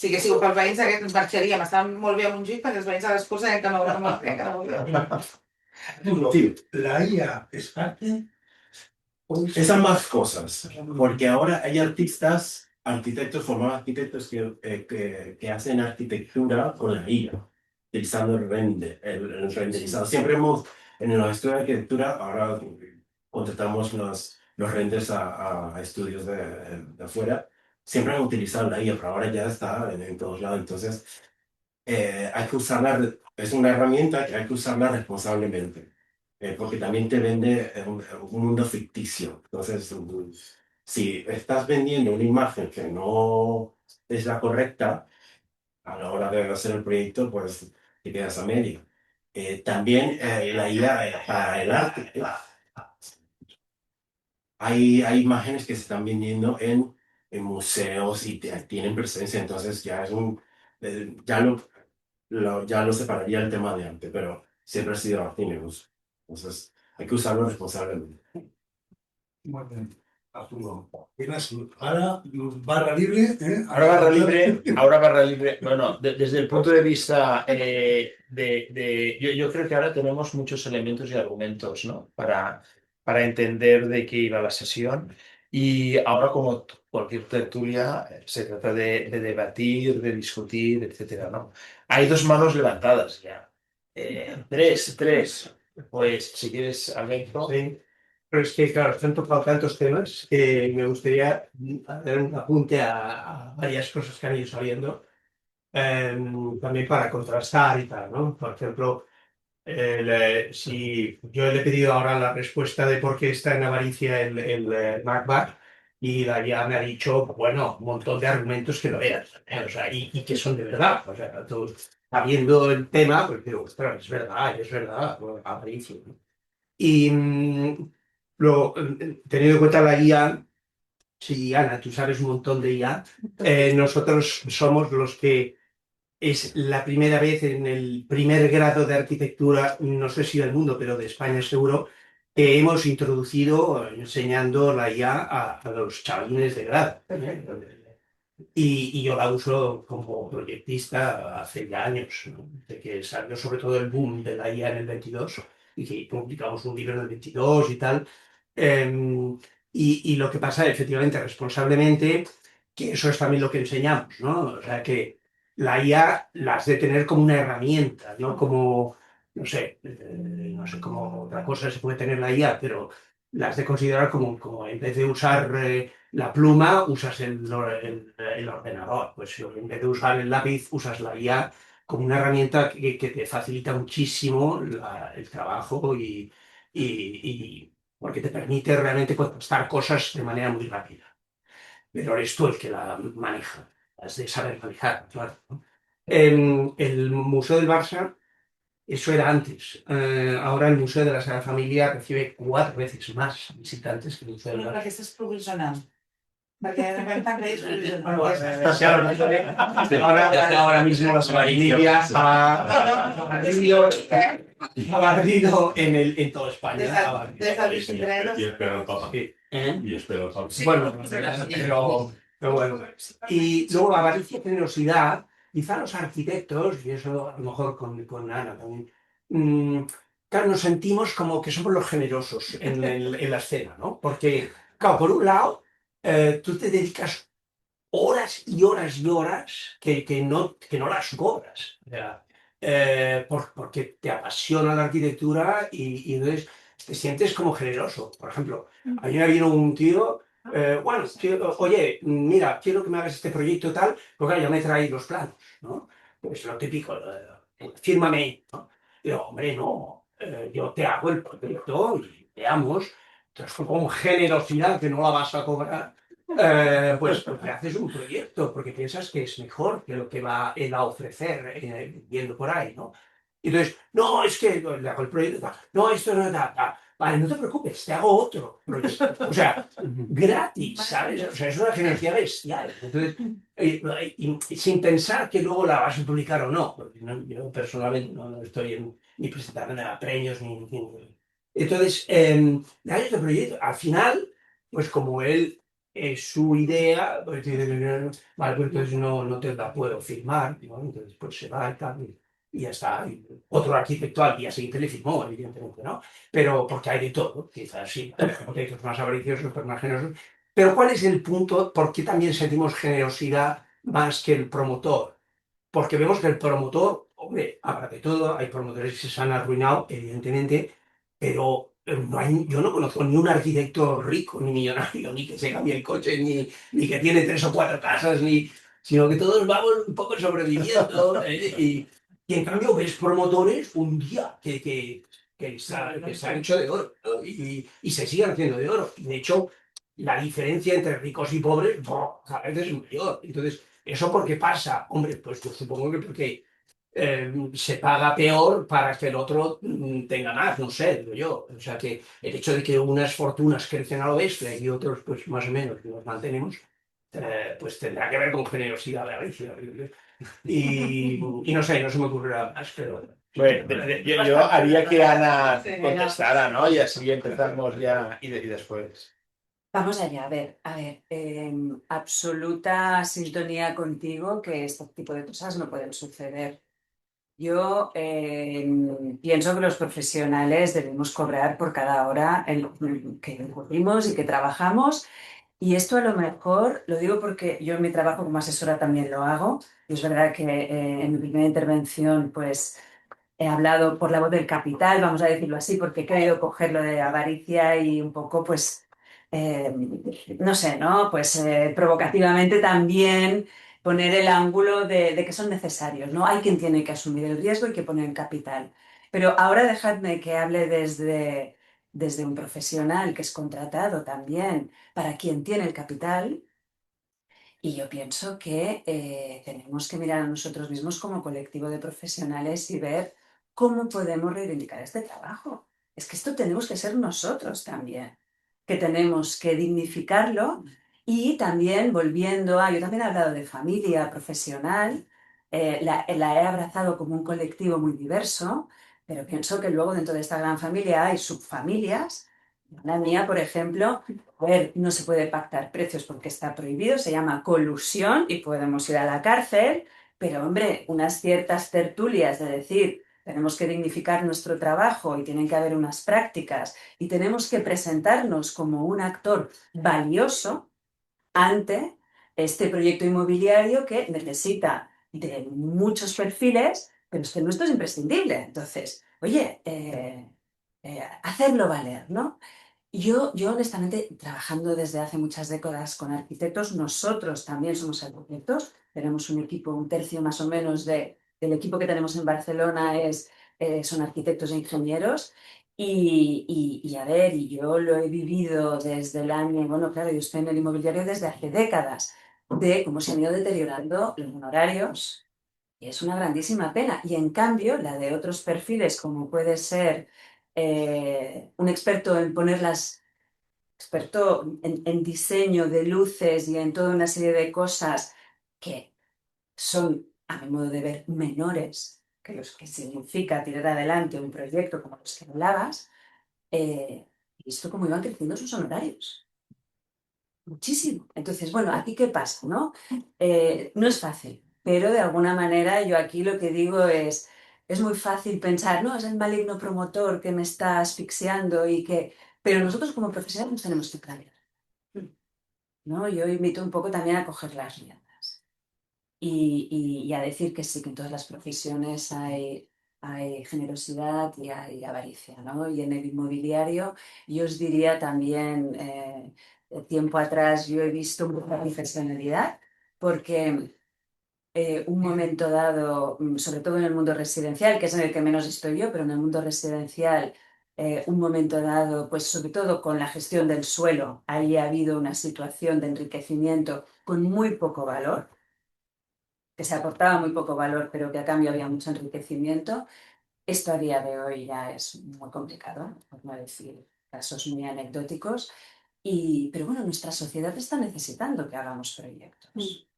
si hagués sigut pels veïns ens marxaríem, estàvem molt bé a Montjuïc perquè els veïns a les curses deien que no volvíem. Sí, La IA es parte. esas más cosas, porque ahora hay arquitectos, formados arquitectos que hacen arquitectura con la IA, utilizando el renderizado. Siempre en los estudios de arquitectura, ahora contratamos los renders a estudios de afuera, siempre han utilizado la IA, pero ahora ya está en todos lados. Entonces, hay que usarla, es una herramienta que hay que usarla responsablemente. Porque también te vende un mundo ficticio. Entonces, si estás vendiendo una imagen que no es la correcta, a la hora de hacer el proyecto, pues te quedas a medio. También la IA para el arte. Hay imágenes que se están vendiendo en museos y tienen presencia, entonces ya es ya lo separaría el tema de arte, pero siempre ha sido arte y negocio. Entonces, hay que usarlo responsablemente. Muy bien. Arturo. Ahora barra libre. Ahora barra libre. Bueno, desde el punto de vista yo creo que ahora tenemos muchos elementos y argumentos, ¿no? Para entender de qué iba la sesión. Y ahora, como cualquier tertulia, se trata de debatir, de discutir, etcétera, ¿no? Hay dos manos levantadas ya. Tres. Pues, si quieres, Alberto. Sí, pero es que, claro, se han tocado tantos temas que me gustaría hacer un apunte a varias cosas que han ido saliendo, también para contrastar y tal, ¿no? Por ejemplo, si yo le he pedido ahora la respuesta de por qué está en avaricia el MacBook y la IA me ha dicho, bueno, un montón de argumentos que lo veas, o sea, y que son de verdad, o sea, tú, sabiendo el tema, pues digo, ostras, es verdad, bueno, avaricia, ¿no? Y teniendo en cuenta la IA, si Ana, tú sabes un montón de IA, nosotros somos los que es la primera vez en el primer grado de arquitectura, no sé si del mundo, pero de España seguro, que hemos introducido enseñando la IA a los chavalines de grado. Y yo la uso como proyectista hace ya años, ¿no? De que salió sobre todo el boom de la IA en el 22. y que publicamos un libro en el 22 y tal. Y lo que pasa, efectivamente, responsablemente, que eso es también lo que enseñamos, ¿no? O sea, que la IA la has de tener como una herramienta, no como, no sé cómo otra cosa se puede tener la IA, pero la has de considerar como en vez de usar la pluma, usas el ordenador. Pues en vez de usar el lápiz, usas la IA como una herramienta que te facilita muchísimo el trabajo y porque te permite realmente contestar cosas de manera muy rápida. Pero eres tú el que la maneja, has de saber manejar, claro, ¿no? En el Museo del Barça, eso era antes. Ahora el Museo de la Sagrada Familia recibe 4 veces más visitantes que el Museo del Però Barça. aquesta és provisional. Perquè vam tan que és provisional. Ahora mismo la Sagrada Familia ha barrido en toda España. Ha barrido. Des del 23. Y espero el Papa. Sí. ¿Eh? Y espero el Papa. Bueno, pero bueno. Y luego la avaricia y generosidad, quizá los arquitectos, y eso a lo mejor con Ana también, claro, nos sentimos como que somos los generosos en la escena, ¿no? Porque, claro, por un lado, tú te dedicas horas y horas y horas que no las cobras. O sea, porque te apasiona la arquitectura y entonces te sientes como generoso. Por ejemplo, a mí me vino un tío, bueno, oye, mira, quiero que me hagas este proyecto tal, porque ya me traes los planos, ¿no? Pues lo típico, fírmame, ¿no? Y digo, hombre, no, yo te hago el proyecto y veamos. Entonces, con generosidad que no la vas a cobrar, pues porque haces un proyecto, porque piensas que es mejor que lo que va él a ofrecer viendo por ahí, ¿no? Y entonces, no, es que le hago el proyecto, no, esto no da, vale, no te preocupes, te hago otro proyecto. O sea, gratis, ¿sabes? O sea, es una generosidad bestial. Entonces, y sin pensar que luego la vas a publicar o no, porque yo personalmente no estoy ni presentando nada, premios, ni. Entonces, le hago este proyecto, al final, pues como él su idea, pues dice, vale, pues entonces no te la puedo firmar, ¿no? Entonces pues se va y tal, y ya está. Y otro arquitecto al día siguiente le firmó, evidentemente, ¿no? Pero porque hay de todo, quizás sí, arquitectos más avariciosos, otros más generosos. Pero ¿cuál es el punto? ¿Por qué también sentimos generosidad más que el promotor? Porque vemos que el promotor, hombre, habrá de todo, hay promotores que se han arruinado, evidentemente, pero yo no conozco ni un arquitecto rico, ni millonario, ni que se cambie el coche, ni que tiene 3 o 4 casas, sino que todos vamos un poco sobreviviendo. Y en cambio ves promotores un día que se han hecho de oro, ¿no? Y se siguen haciendo de oro. De hecho, la diferencia entre ricos y pobres a veces es mayor. Entonces, ¿eso por qué pasa? Hombre, pues yo supongo que porque se paga peor para que el otro tenga más, no sé, digo yo. O sea que el hecho de que unas fortunas crecen a lo bestia y otros, pues más o menos, nos mantenemos, pues tendrá que ver con generosidad de avaricia. Y no sé, no se me ocurrirá más, pero. Bueno, yo haría que Ana contestara, ¿no? Y así empezamos ya y después. Vamos allá, a ver, absoluta sintonía contigo que este tipo de cosas no pueden suceder. Yo pienso que los profesionales debemos cobrar por cada hora que incurrimos y que trabajamos. Y esto a lo mejor, lo digo porque yo en mi trabajo como asesora también lo hago. Y es verdad que en mi primera intervención pues he hablado por la voz del capital, vamos a decirlo así, porque he querido coger lo de avaricia y un poco pues, no sé, ¿no? Pues provocativamente también poner el ángulo de que son necesarios, ¿no? Hay quien tiene que asumir el riesgo y que poner el capital. Pero ahora dejadme que hable desde un profesional que es contratado también para quien tiene el capital. Y yo pienso que tenemos que mirar a nosotros mismos como colectivo de profesionales y ver cómo podemos reivindicar este trabajo. Es que esto tenemos que ser nosotros también, que tenemos que dignificarlo y también volviendo a, yo también he hablado de familia profesional, la he abrazado como un colectivo muy diverso, pero pienso que luego dentro de esta gran familia hay subfamilias. La mía, por ejemplo, a ver, no se puede pactar precios porque está prohibido, se llama colusión y podemos ir a la cárcel, pero hombre, unas ciertas tertulias de decir, tenemos que dignificar nuestro trabajo y tienen que haber unas prácticas y tenemos que presentarnos como un actor valioso ante este proyecto inmobiliario que necesita de muchos perfiles, pero es que el nuestro es imprescindible. Entonces, oye, hacerlo valer, ¿no? Yo honestamente, trabajando desde hace muchas décadas con arquitectos, nosotros también somos arquitectos, tenemos un equipo, un tercio más o menos del equipo que tenemos en Barcelona son arquitectos e ingenieros, y a ver, y yo lo he vivido desde el año, bueno, claro, yo estoy en el inmobiliario desde hace décadas, de cómo se han ido deteriorando los honorarios, y es una grandísima pena. Y en cambio, la de otros perfiles, como puede ser un experto en experto en diseño de luces y en toda una serie de cosas que son, a mi modo de ver, menores que los que significa tirar adelante un proyecto como los que hablabas, he visto cómo iban creciendo sus honorarios. Muchísimo. Entonces, bueno, ¿aquí qué pasa, no? No es fácil, pero de alguna manera yo aquí lo que digo es muy fácil pensar, no, es el maligno promotor que me está asfixiando y que... Pero nosotros como profesionales nos tenemos que cambiar, ¿no? Yo invito un poco también a coger las riendas y a decir que sí, que en todas las profesiones hay generosidad y hay avaricia, ¿no? Y en el inmobiliario yo os diría también, tiempo atrás yo he visto mucha profesionalidad porque un momento dado, sobre todo en el mundo residencial, que es en el que menos estoy yo, pero en el mundo residencial, un momento dado, pues sobre todo con la gestión del suelo, ahí ha habido una situación de enriquecimiento con muy poco valor, que se aportaba muy poco valor, pero que a cambio había mucho enriquecimiento. Esto a día de hoy ya es muy complicado, por no decir casos muy anecdóticos, pero bueno, nuestra sociedad está necesitando que hagamos proyectos.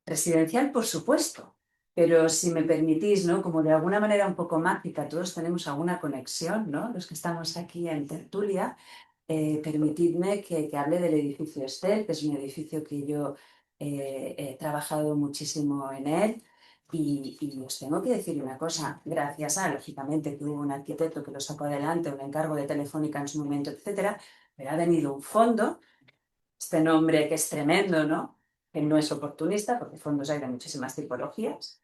Residencial, por supuesto, pero si me permitís, ¿no? Como de alguna manera un poco mágica, todos tenemos alguna conexión, ¿no? Los que estamos aquí en tertulia, permitidme que hable del edificio Estel, que es un edificio que yo he trabajado muchísimo en él. Y os tengo que decir una cosa, gracias a, lógicamente, que hubo un arquitecto que lo sacó adelante, un encargo de Telefónica en su momento, etcétera, pero ha venido un fondo, este nombre que es tremendo, ¿no? Que no es oportunista, porque fondos hay de muchísimas tipologías.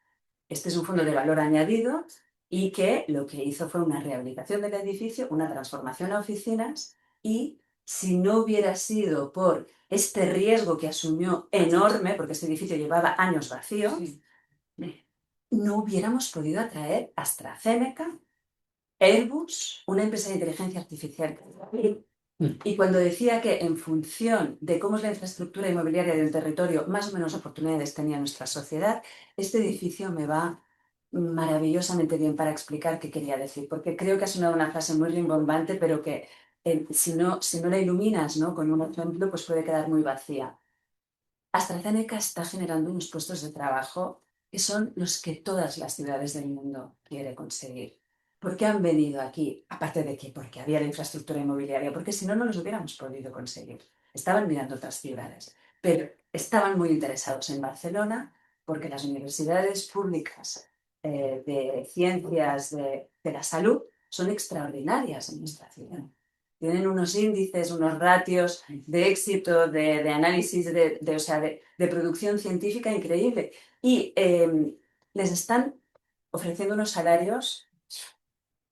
Este es un fondo de valor añadido y que lo que hizo fue una rehabilitación del edificio, una transformación a oficinas, y si no hubiera sido por este riesgo que asumió enorme, porque este edificio llevaba años vacío, no hubiéramos podido atraer AstraZeneca, Airbus, una empresa de inteligencia artificial. Y cuando decía que en función de cómo es la infraestructura inmobiliaria de un territorio, más o menos oportunidades tenía nuestra sociedad, este edificio me va maravillosamente bien para explicar qué quería decir, porque creo que ha sonado una frase muy rimbombante, pero que si no la iluminas, ¿no? Con un ejemplo, pues puede quedar muy vacía. AstraZeneca está generando unos puestos de trabajo que son los que todas las ciudades del mundo quieren conseguir. ¿Por qué han venido aquí? Aparte de que porque había la infraestructura inmobiliaria, porque si no, no los hubiéramos podido conseguir. Estaban mirando otras ciudades, pero estaban muy interesados en Barcelona porque las universidades públicas de ciencias de la salud son extraordinarias en nuestra ciudad. Tienen unos índices, unos ratios de éxito, de análisis, de producción científica increíble. Y les están ofreciendo unos salarios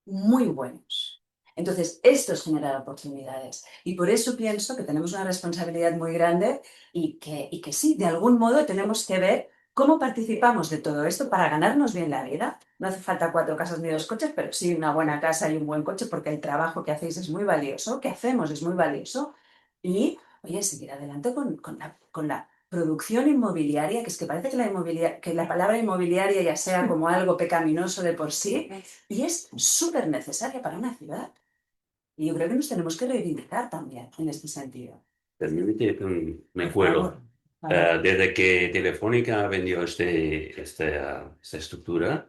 muy buenos. Entonces, esto es generar oportunidades. Y por eso pienso que tenemos una responsabilidad muy grande y que sí, de algún modo tenemos que ver cómo participamos de todo esto para ganarnos bien la vida. No hace falta 4 casas ni 2 coches, pero sí una buena casa y un buen coche, porque el trabajo que hacéis es muy valioso, que hacemos es muy valioso. Y, oye, seguir adelante con la producción inmobiliaria, que es que parece que la palabra inmobiliaria ya sea como algo pecaminoso de por sí, y es súper necesaria para una ciudad. Y yo creo que nos tenemos que reivindicar también en este sentido. Permíteme, me Por cuelo. favor. Vale. Desde que Telefónica vendió esta estructura,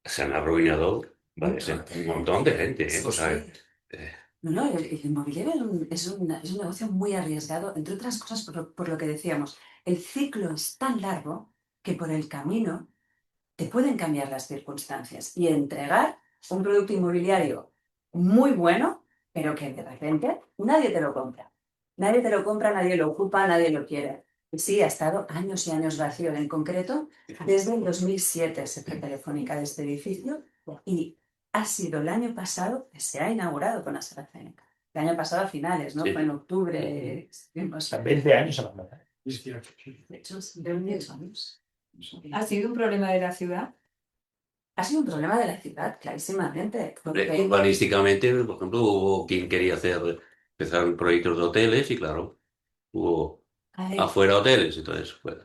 se han arruinado un montón de gente. Sí, O sea, sí. No, el inmobiliario es un negocio muy arriesgado, entre otras cosas por lo que decíamos. El ciclo es tan largo que por el camino te pueden cambiar las circunstancias y entregar un producto inmobiliario muy bueno, pero que de repente nadie te lo compra. Nadie te lo compra, nadie lo ocupa, nadie lo quiere. Y sí, ha estado años y años vacío. En concreto, desde el 2007 se fue Telefónica de este edificio y ha sido el año pasado que se ha inaugurado con AstraZeneca. El año pasado a finales, ¿no? Sí. Fue en octubre. Estuvimos- 20 años a la verdad. De hecho, de 10 años. ¿Ha sido un problema de la ciudad? Ha sido un problema de la ciudad, clarísimamente. Hombre, Porque urbanísticamente, por ejemplo, hubo quien quería empezar proyectos de hoteles y claro, hubo a ver, afuera hoteles y todo eso. Bueno,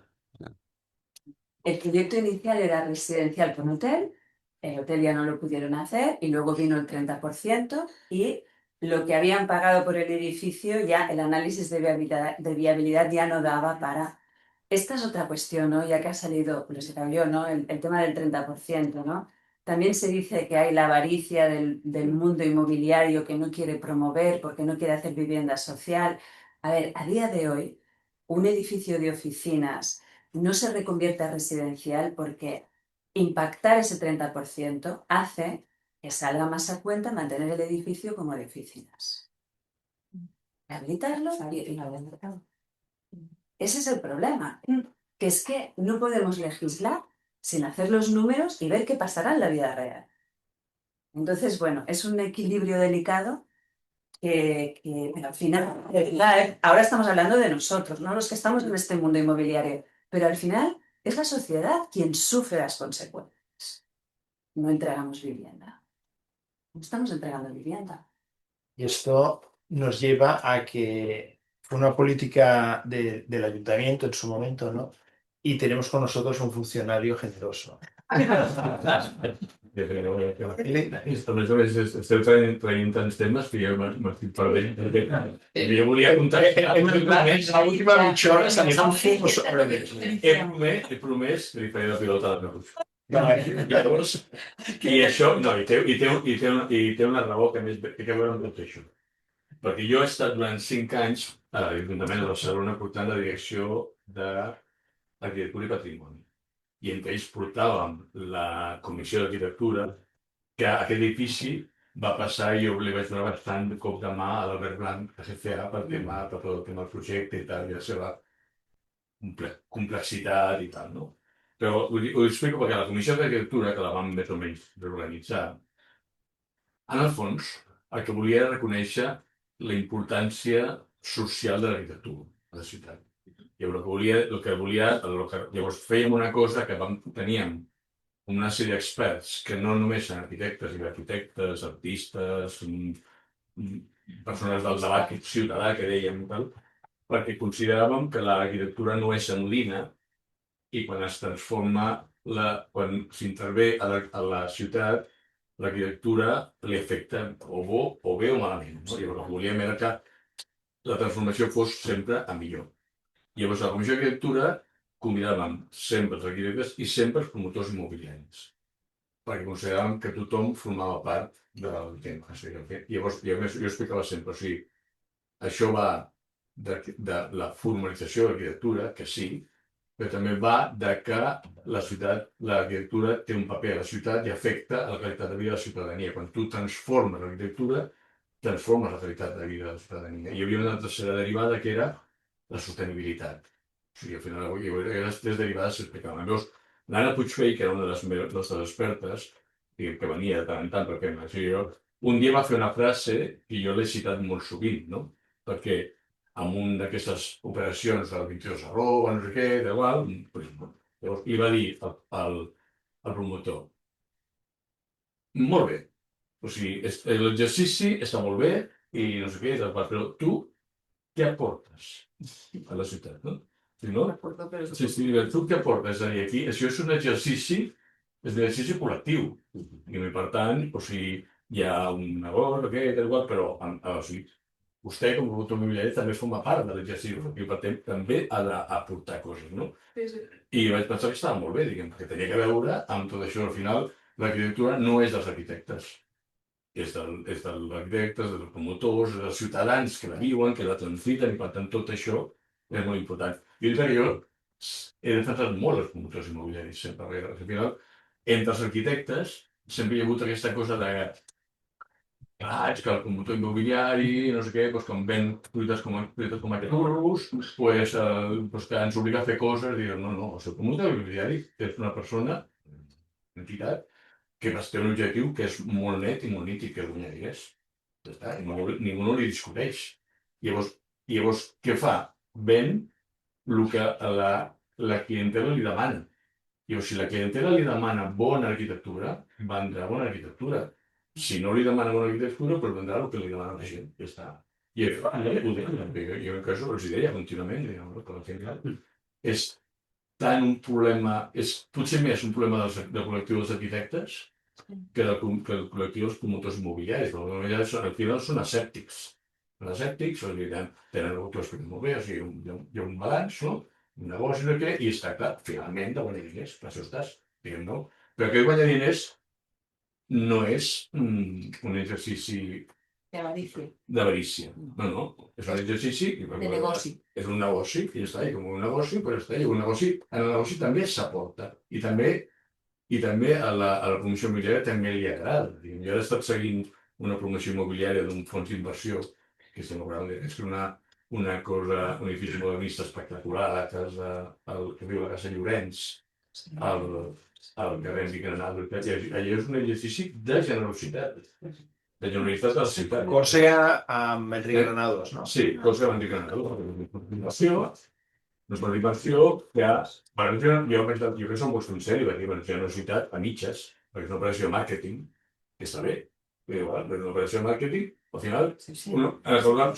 el proyecto inicial era residencial con hotel, el hotel ya no lo pudieron hacer y luego vino el 30% y lo que habían pagado por el edificio ya el análisis de viabilidad ya no daba para... Esta es otra cuestión, ¿no? Ya que ha salido, pues se cambió, ¿no? El tema del 30%, ¿no? También se dice que hay la avaricia del mundo inmobiliario que no quiere promover porque no quiere hacer vivienda social. A ver, a día de hoy, un edificio de oficinas no se reconvierte a residencial porque impactar ese 30% hace que salga más a cuenta mantener el edificio como de oficinas. Rehabilitarlo y rehabilitarlo. Ese es el problema, que es que no podemos legislar sin hacer los números y ver qué pasará en la vida real. Entonces, bueno, es un equilibrio delicado pero al final, de verdad, ahora estamos hablando de nosotros, ¿no? Los que estamos en este mundo inmobiliario, pero al final es la sociedad quien sufre las consecuencias. No entregamos vivienda. No estamos entregando vivienda. Y esto nos lleva a que fue una política del ayuntamiento en su momento, ¿no? Y tenemos con nosotros un funcionario generoso. Esteu traient tants temes que jo m'estic perdent. Jo volia contar... La última mitja hora s'ha un fumo sobre He promès que li faré la pilota a la Carruix. Llavors, i això, no, i té una raó que a més té a veure amb tot això. Perquè jo he estat durant 5 anys a l'Ajuntament de Barcelona portant la direcció d'Arquitectura i Patrimoni. I entre ells portàvem la Comissió d'Arquitectura, que aquest edifici va passar i jo li vaig donar bastant cop de mà a l'Albert Blanc, a CFA, per tot el tema del projecte i tal, i la seva complexitat i tal, no? Però ho explico perquè la Comissió d'Arquitectura, que la vam més o menys reorganitzar, en el fons, el que volia era reconèixer la importància social de l'arquitectura a la ciutat. I llavors fèiem una cosa que teníem una sèrie d'experts que no només són arquitectes i arquitectes, artistes, persones del debat ciutadà que dèiem, perquè consideràvem que l'arquitectura no és anodina i quan es transforma, quan s'intervé a la ciutat, l'arquitectura li afecta o bé o malament. I el que volíem era que la transformació fos sempre a millor. Llavors, a la Comissió d'Arquitectura convidàvem sempre els arquitectes i sempre els promotors immobiliaris, perquè consideràvem que tothom formava part del tema. Llavors, jo explicava sempre, o sigui, això va de la formalització de l'arquitectura, que sí, però també va de que l'arquitectura té un paper a la ciutat i afecta la qualitat de vida de la ciutadania. Quan tu transformes l'arquitectura, transformes la qualitat de vida de la ciutadania. Hi havia una tercera derivada que era la sostenibilitat. O sigui, al final, hi havia les 3 derivades que explicaven. Llavors, l'Anna Puigfei, que era una de les nostres expertes, que venia de tant en tant, perquè un dia va fer una frase que jo l'he citat molt sovint, no? Perquè en una d'aquestes operacions del 22 arroba, no sé què, igual, llavors li va dir al promotor: molt bé, o sigui, l'exercici està molt bé i no sé què, però tu què aportes a la ciutat, no? Sí, tu què aportes? És a dir, aquí, això és un exercici col·lectiu. I per tant, o sigui, hi ha un negoci, però vostè, com a promotor immobiliari, també forma part de l'exercici col·lectiu, per tant, també ha d'aportar coses, no? I vaig pensar que estava molt bé, perquè tenia que veure amb tot això. Al final, l'arquitectura no és dels arquitectes. És dels arquitectes, dels promotors, dels ciutadans que la viuen, que la transiten, i per tant tot això és molt important. Jo dic que jo he defensat molt els promotors immobiliaris sempre, perquè al final entre els arquitectes sempre hi ha hagut aquesta cosa de és que el promotor immobiliari, no sé què, doncs quan ven productes com aquest burros, doncs que ens obliga a fer coses, dir, no, el seu promotor immobiliari és una persona, una entitat, que té un objectiu que és molt net i molt nítid, que és guanyar diners. Ja està, ningú no li discuteix. Llavors, què fa? Ven el que la clientela li demana. Llavors, si la clientela li demana bona arquitectura, vendrà bona arquitectura. Si no li demana bona arquitectura, doncs vendrà el que li demana la gent. Ja està. I ho deia, jo en cas els deia contínuament, que al final és tant un problema, és potser més un problema del col·lectiu dels arquitectes que del col·lectiu dels promotors immobiliaris. Al final són escèptics. Els escèptics tenen autors molt bé, o sigui, hi ha un balanç, no? Un negoci, no sé què, i es tracta, finalment, de guanyar diners. Per això estàs, diguem-ne. Però aquest guanyar diners no és un exercici d'avarícia. No, és un exercici De negoci. És un negoci, i ja està, i com un negoci, però està, i en el negoci també s'aporta. I també a la promoció immobiliària també li agrada. Jo he estat seguint una promoció immobiliària d'un fons d'inversió, que és una cosa, un edifici modernista espectacular a casa, que diu la Casa Llorenç, al carrer Enric Granados. Allò és un exercici de generositat. De generositat de la ciutat. Còrsega amb Enric Granados, no? Sí, Còrsega amb Enric Granados. No és una inversió que... Jo crec que som molt sincers i vaig dir, generositat a mitges, perquè és una operació de màrqueting, que està bé, però és una operació de màrqueting, al final, tothom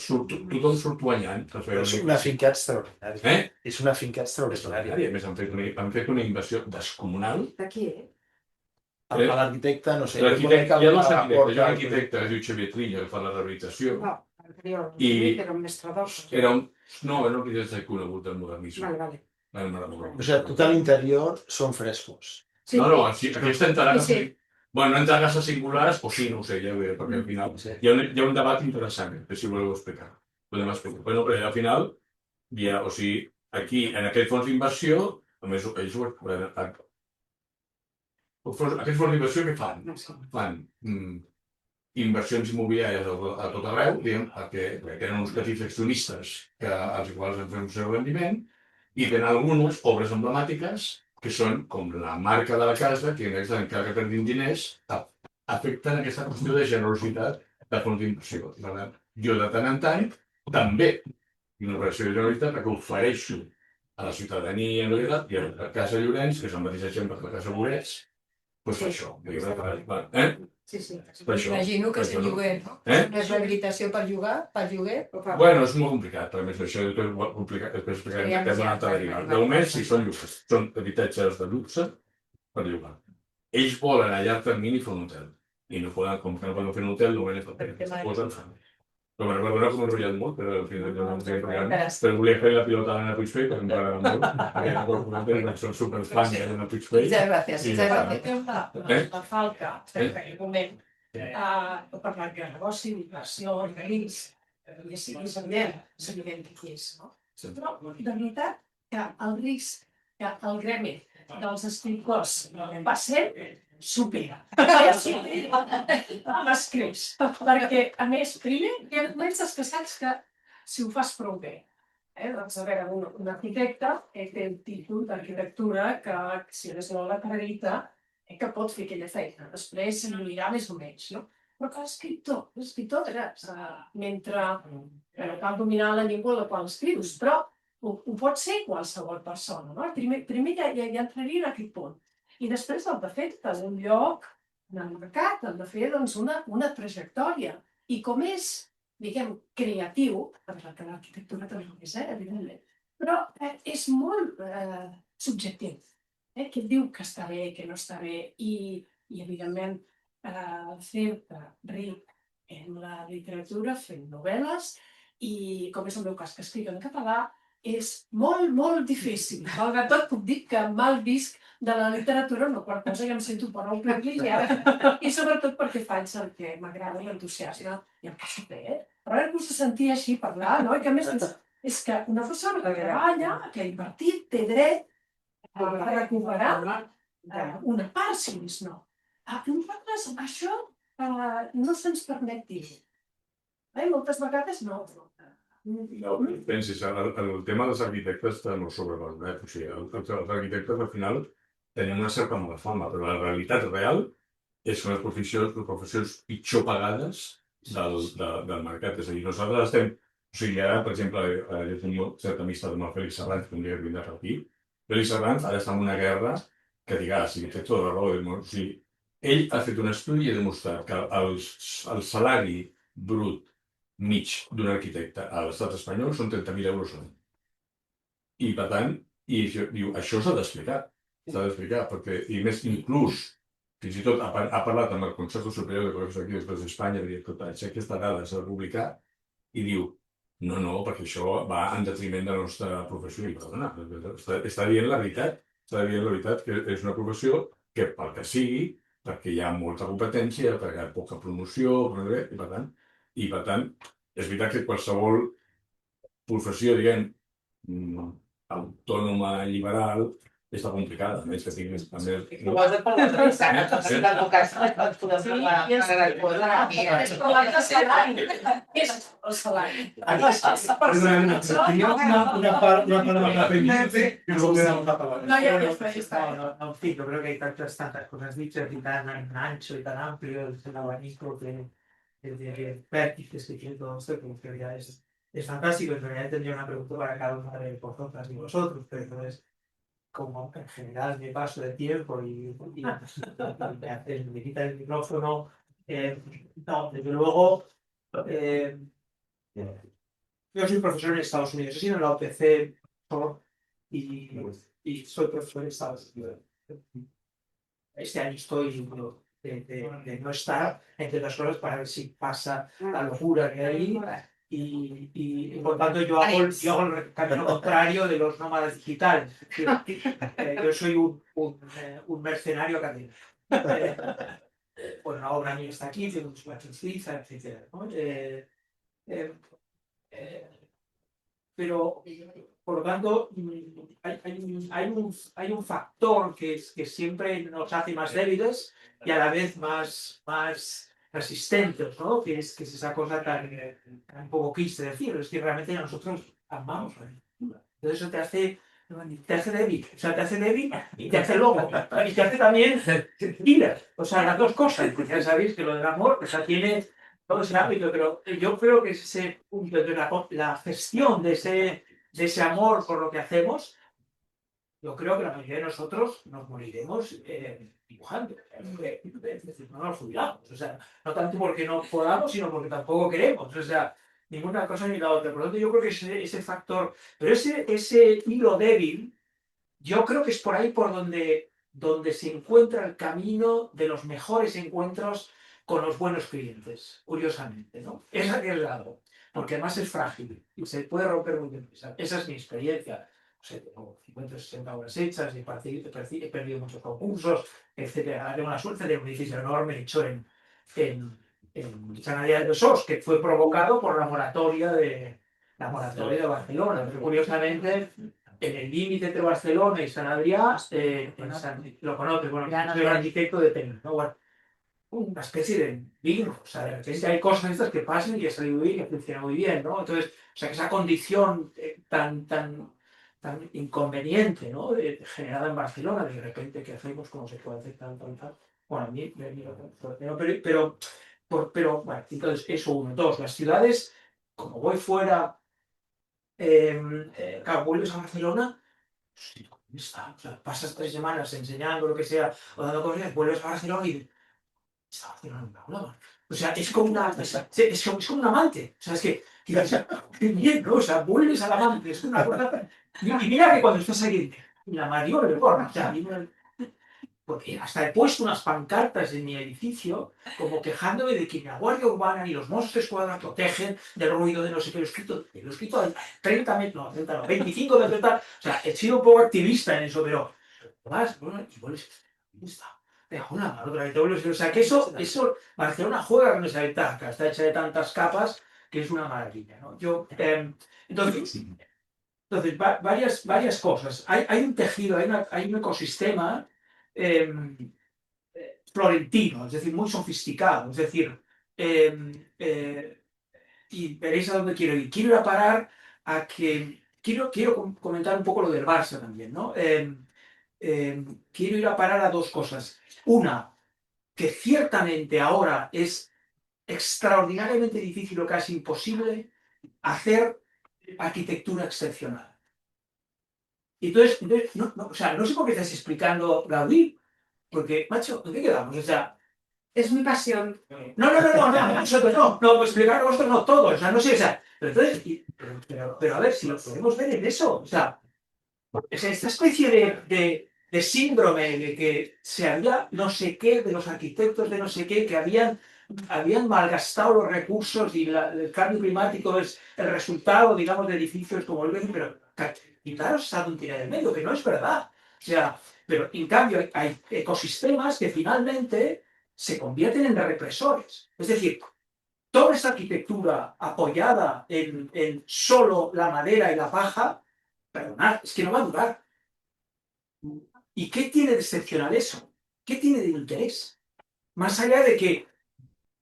surt guanyant. És una finca extraordinària. És una finca extraordinària. I a més han fet una inversió descomunal. De qui, A l'arquitecte, no sé. L'arquitecte, hi ha dos arquitectes. Hi ha un arquitecte que es diu Xavier Trilla, que fa la rehabilitació. No, l'anterior, era un mestre d'os. No, era un arquitecte conegut del modernisme. Vale. O sigui, tot l'interior són frescos. No, aquesta entrada... Bueno, no entrades singulars, o sí, no ho sé, ja ho veuré, perquè al final hi ha un debat interessant, que si voleu explicar. Podem explicar. Però al final, o sigui, aquí, en aquest fons d'inversió, a més, ells aquests fons d'inversió què fan? Fan inversions immobiliàries a tot arreu, diguem, que tenen uns petits accionistes als quals en fem un cert rendiment, i tenen algunes obres emblemàtiques que són com la marca de la casa, que encara que perdin diners, afecten aquesta qüestió de generositat de fons d'inversió. Jo de tant en tant també una operació de generositat que ofereixo a la ciutadania i a la Casa Llorenç, que és el mateix exemple que la Casa Borets, doncs per això. Sí. Imagino que és el lloguer, no? És rehabilitació per lloguer? Bueno, és molt complicat, però més això és complicat, després explicarem que és una altra derivada. De moment sí, són lloguers, són habitatges de luxe per llogar. Ells volen a llarg termini fer un hotel, i no poden, com que no poden fer un hotel, no volen fer posen fam. Però bueno, com he enrotllat molt, però al final no sé però volia fer la pilota d'Anna Puigpell, perquè m'agrada molt, són superfans d'Anna Puigpell. Muchas gracias. La falca, en un moment, he parlat de negoci, d'inversió, de risc, i és evident que és, no? Però, de veritat, que el risc que el gremi dels escriptors va ser supera. Amb escrits. Perquè, a més, primer, hi ha moments especials que si ho fas prou bé. Doncs, a veure, un arquitecte té el títol d'arquitectura que, si més no l'acredita, que pot fer aquella feina. Després s'anirà més o menys, no? Però que l'escriptor, mentre no cal dominar la llengua a la qual escrius, però ho pot ser qualsevol persona, no? Primer ja entraria en aquest punt. I després el de fer un lloc en el mercat, el de fer una trajectòria. I com és, diguem, creatiu, perquè l'arquitectura també és, evidentment, però és molt subjectiu. Qui diu que està bé, que no està bé, i evidentment fer-te ric en la literatura, fent novel·les, i com és el meu cas, que escric en català, és molt, molt difícil. Malgrat tot puc dir que mal visc de la literatura, no per cosa que em sento prou privilegiada, i sobretot perquè faig el que m'agrada l'entusiasme i el que sé fer. Però ara que us sentia així parlar, no? I que a més és que una persona que treballa, que ha invertit, té dret a recuperar una part, si més no. Nosaltres això no se'ns permet dir-ho. Moltes vegades no. No, pensis, el tema dels arquitectes està molt sobrevalorat. O sigui, els arquitectes al final tenim una certa mala fama, però la realitat real és que les professions pitjor pagades del mercat. És a dir, nosaltres estem... O sigui, ara, per exemple, jo tenia certa amistat amb el Félix Serrans, que un dia vindrà aquí. Félix Serrans ara està en una guerra que digues, si té tota la raó del món. O sigui, ell ha fet un estudi i ha demostrat que el salari brut mig d'un arquitecte a l'estat espanyol són 30.000 euros l'any. I, per tant, diu, això s'ha d'explicar. S'ha d'explicar, perquè, i més, inclús, fins i tot ha parlat amb el Consejo Superior de Col·legis Arquitectos d'Espanya, i diu, aquesta dada s'ha de publicar, i diu, no, perquè això va en detriment de la nostra professió. I, perdona, està dient la veritat. Està dient la veritat que és una professió que, pel que sigui, perquè hi ha molta competència, perquè hi ha poca promoció, i per tant, és veritat que qualsevol professió, diguem, autònoma, liberal, està complicada, a més que tinguis també... Ho has de parlar de l'Isana, si en el cas et podem parlar de la cosa. És com el salari. És el salari. Una part de la pendiente que no quedamos a palabra. No, ya está. No, en fin, yo creo que hay tantas cosas dichas y tan ancho y tan amplio el abanico de vértices que tiene todo esto, que ya es fantástico. En realidad tendría una pregunta para cada una de vosotras y vosotros, pero entonces, como en general me paso de tiempo y me quita el micrófono, no, desde luego, yo soy profesor en Estados Unidos, he sido en la OPC y soy profesor en Estados Unidos. Este año estoy de no estar, entre las cosas, para ver si pasa la locura que hay. Y por tanto yo hago el camino contrario de los nómadas digitales. Yo soy un mercenario académico. Bueno, ahora mi está aquí, tengo un despacho en Suiza, etc. ¿no? Pero, por lo tanto, hay un factor que siempre nos hace más débiles y a la vez más resistentes, ¿no? Que es esa cosa tan un poco quise decir, es que realmente nosotros amamos la arquitectura. Entonces eso te hace débil, o sea, te hace débil y te hace loco, y te hace también killer, o sea, las dos cosas, porque ya sabéis que lo del amor, o sea, tiene todo ese ámbito, pero yo creo que es ese punto de la gestión de ese amor por lo que hacemos. Yo creo que la mayoría de nosotros nos moriremos dibujando, no nos jubilamos, o sea, no tanto porque no podamos, sino porque tampoco queremos, o sea, ninguna cosa ni la otra. Por lo tanto, yo creo que ese factor, pero ese hilo débil, yo creo que es por ahí por donde se encuentra el camino de los mejores encuentros con los buenos clientes, curiosamente, ¿no? Es arriesgado, porque además es frágil y se puede romper muy bien. Esa es mi experiencia. No sé, tengo 50 o 60 horas hechas, he perdido muchos concursos, etc. Tengo la suerte de un edificio enorme hecho en Sant Adrià de Besòs, que fue provocado por la moratoria de Barcelona. Pero, curiosamente, en el límite entre Barcelona y Sant Adrià, lo conoces, bueno, soy un arquitecto de técnico, ¿no? Bueno, una especie de virus, o sea, de repente hay cosas estas que pasan y ha salido bien, que funciona muy bien, ¿no? Entonces, o sea, que esa condición tan inconveniente, ¿no? Generada en Barcelona, de repente, ¿qué hacemos? ¿Cómo se puede hacer tanto? Bueno, a mí me pero bueno, entonces, eso uno. Dos, las ciudades, como voy fuera, claro, vuelves a Barcelona, ¿dónde está? O sea, pasas 3 semanas enseñando lo que sea, o dando cosas, vuelves a Barcelona y está Barcelona no hablaba. O sea, es como un amante. O sea, es que bien, ¿no? O sea, vuelves al amante, es una cosa. Y mira que cuando estás ahí, la mayor de forma, o sea, porque hasta he puesto unas pancartas en mi edificio como quejándome de que ni la Guardia Urbana ni los Mossos d'Esquadra protegen del ruido de no sé qué, lo he escrito a 30 metros, no, 25 de 30, o sea, he sido un poco activista en eso, pero más, bueno, igual está. O sea, que eso, Barcelona juega con esa ventaja, que está hecha de tantas capas que es una maravilla, ¿no? Entonces, varias cosas. Hay un tejido, hay un ecosistema florentino, es decir, muy sofisticado, es decir, y veréis a dónde quiero ir. Quiero ir a parar a que, quiero comentar un poco lo del Barça también, ¿no? Quiero ir a parar a dos cosas. Una, que ciertamente ahora es extraordinariamente difícil o casi imposible hacer arquitectura excepcional. Entonces o sea, no sé por qué estás explicando Gaudí, porque, macho, ¿en qué quedamos? O sea, Es mi pasión. no, nosotros no, pues explicar a vosotros no todos, o sea, no sé, o sea, pero entonces, pero a ver, si lo podemos ver en eso, o sea, esta especie de síndrome de que se había no sé qué, de los arquitectos de no sé qué, que habían malgastado los recursos y el cambio climático es el resultado, digamos, de edificios como el Benny, pero quitaros esa tontería del medio, que no es verdad. O sea, pero en cambio hay ecosistemas que finalmente se convierten en represores. Es decir, toda esta arquitectura apoyada en solo la madera y la paja, perdonad, es que no va a durar. ¿Y qué tiene de excepcional eso? ¿Qué tiene de interés? Más allá de que,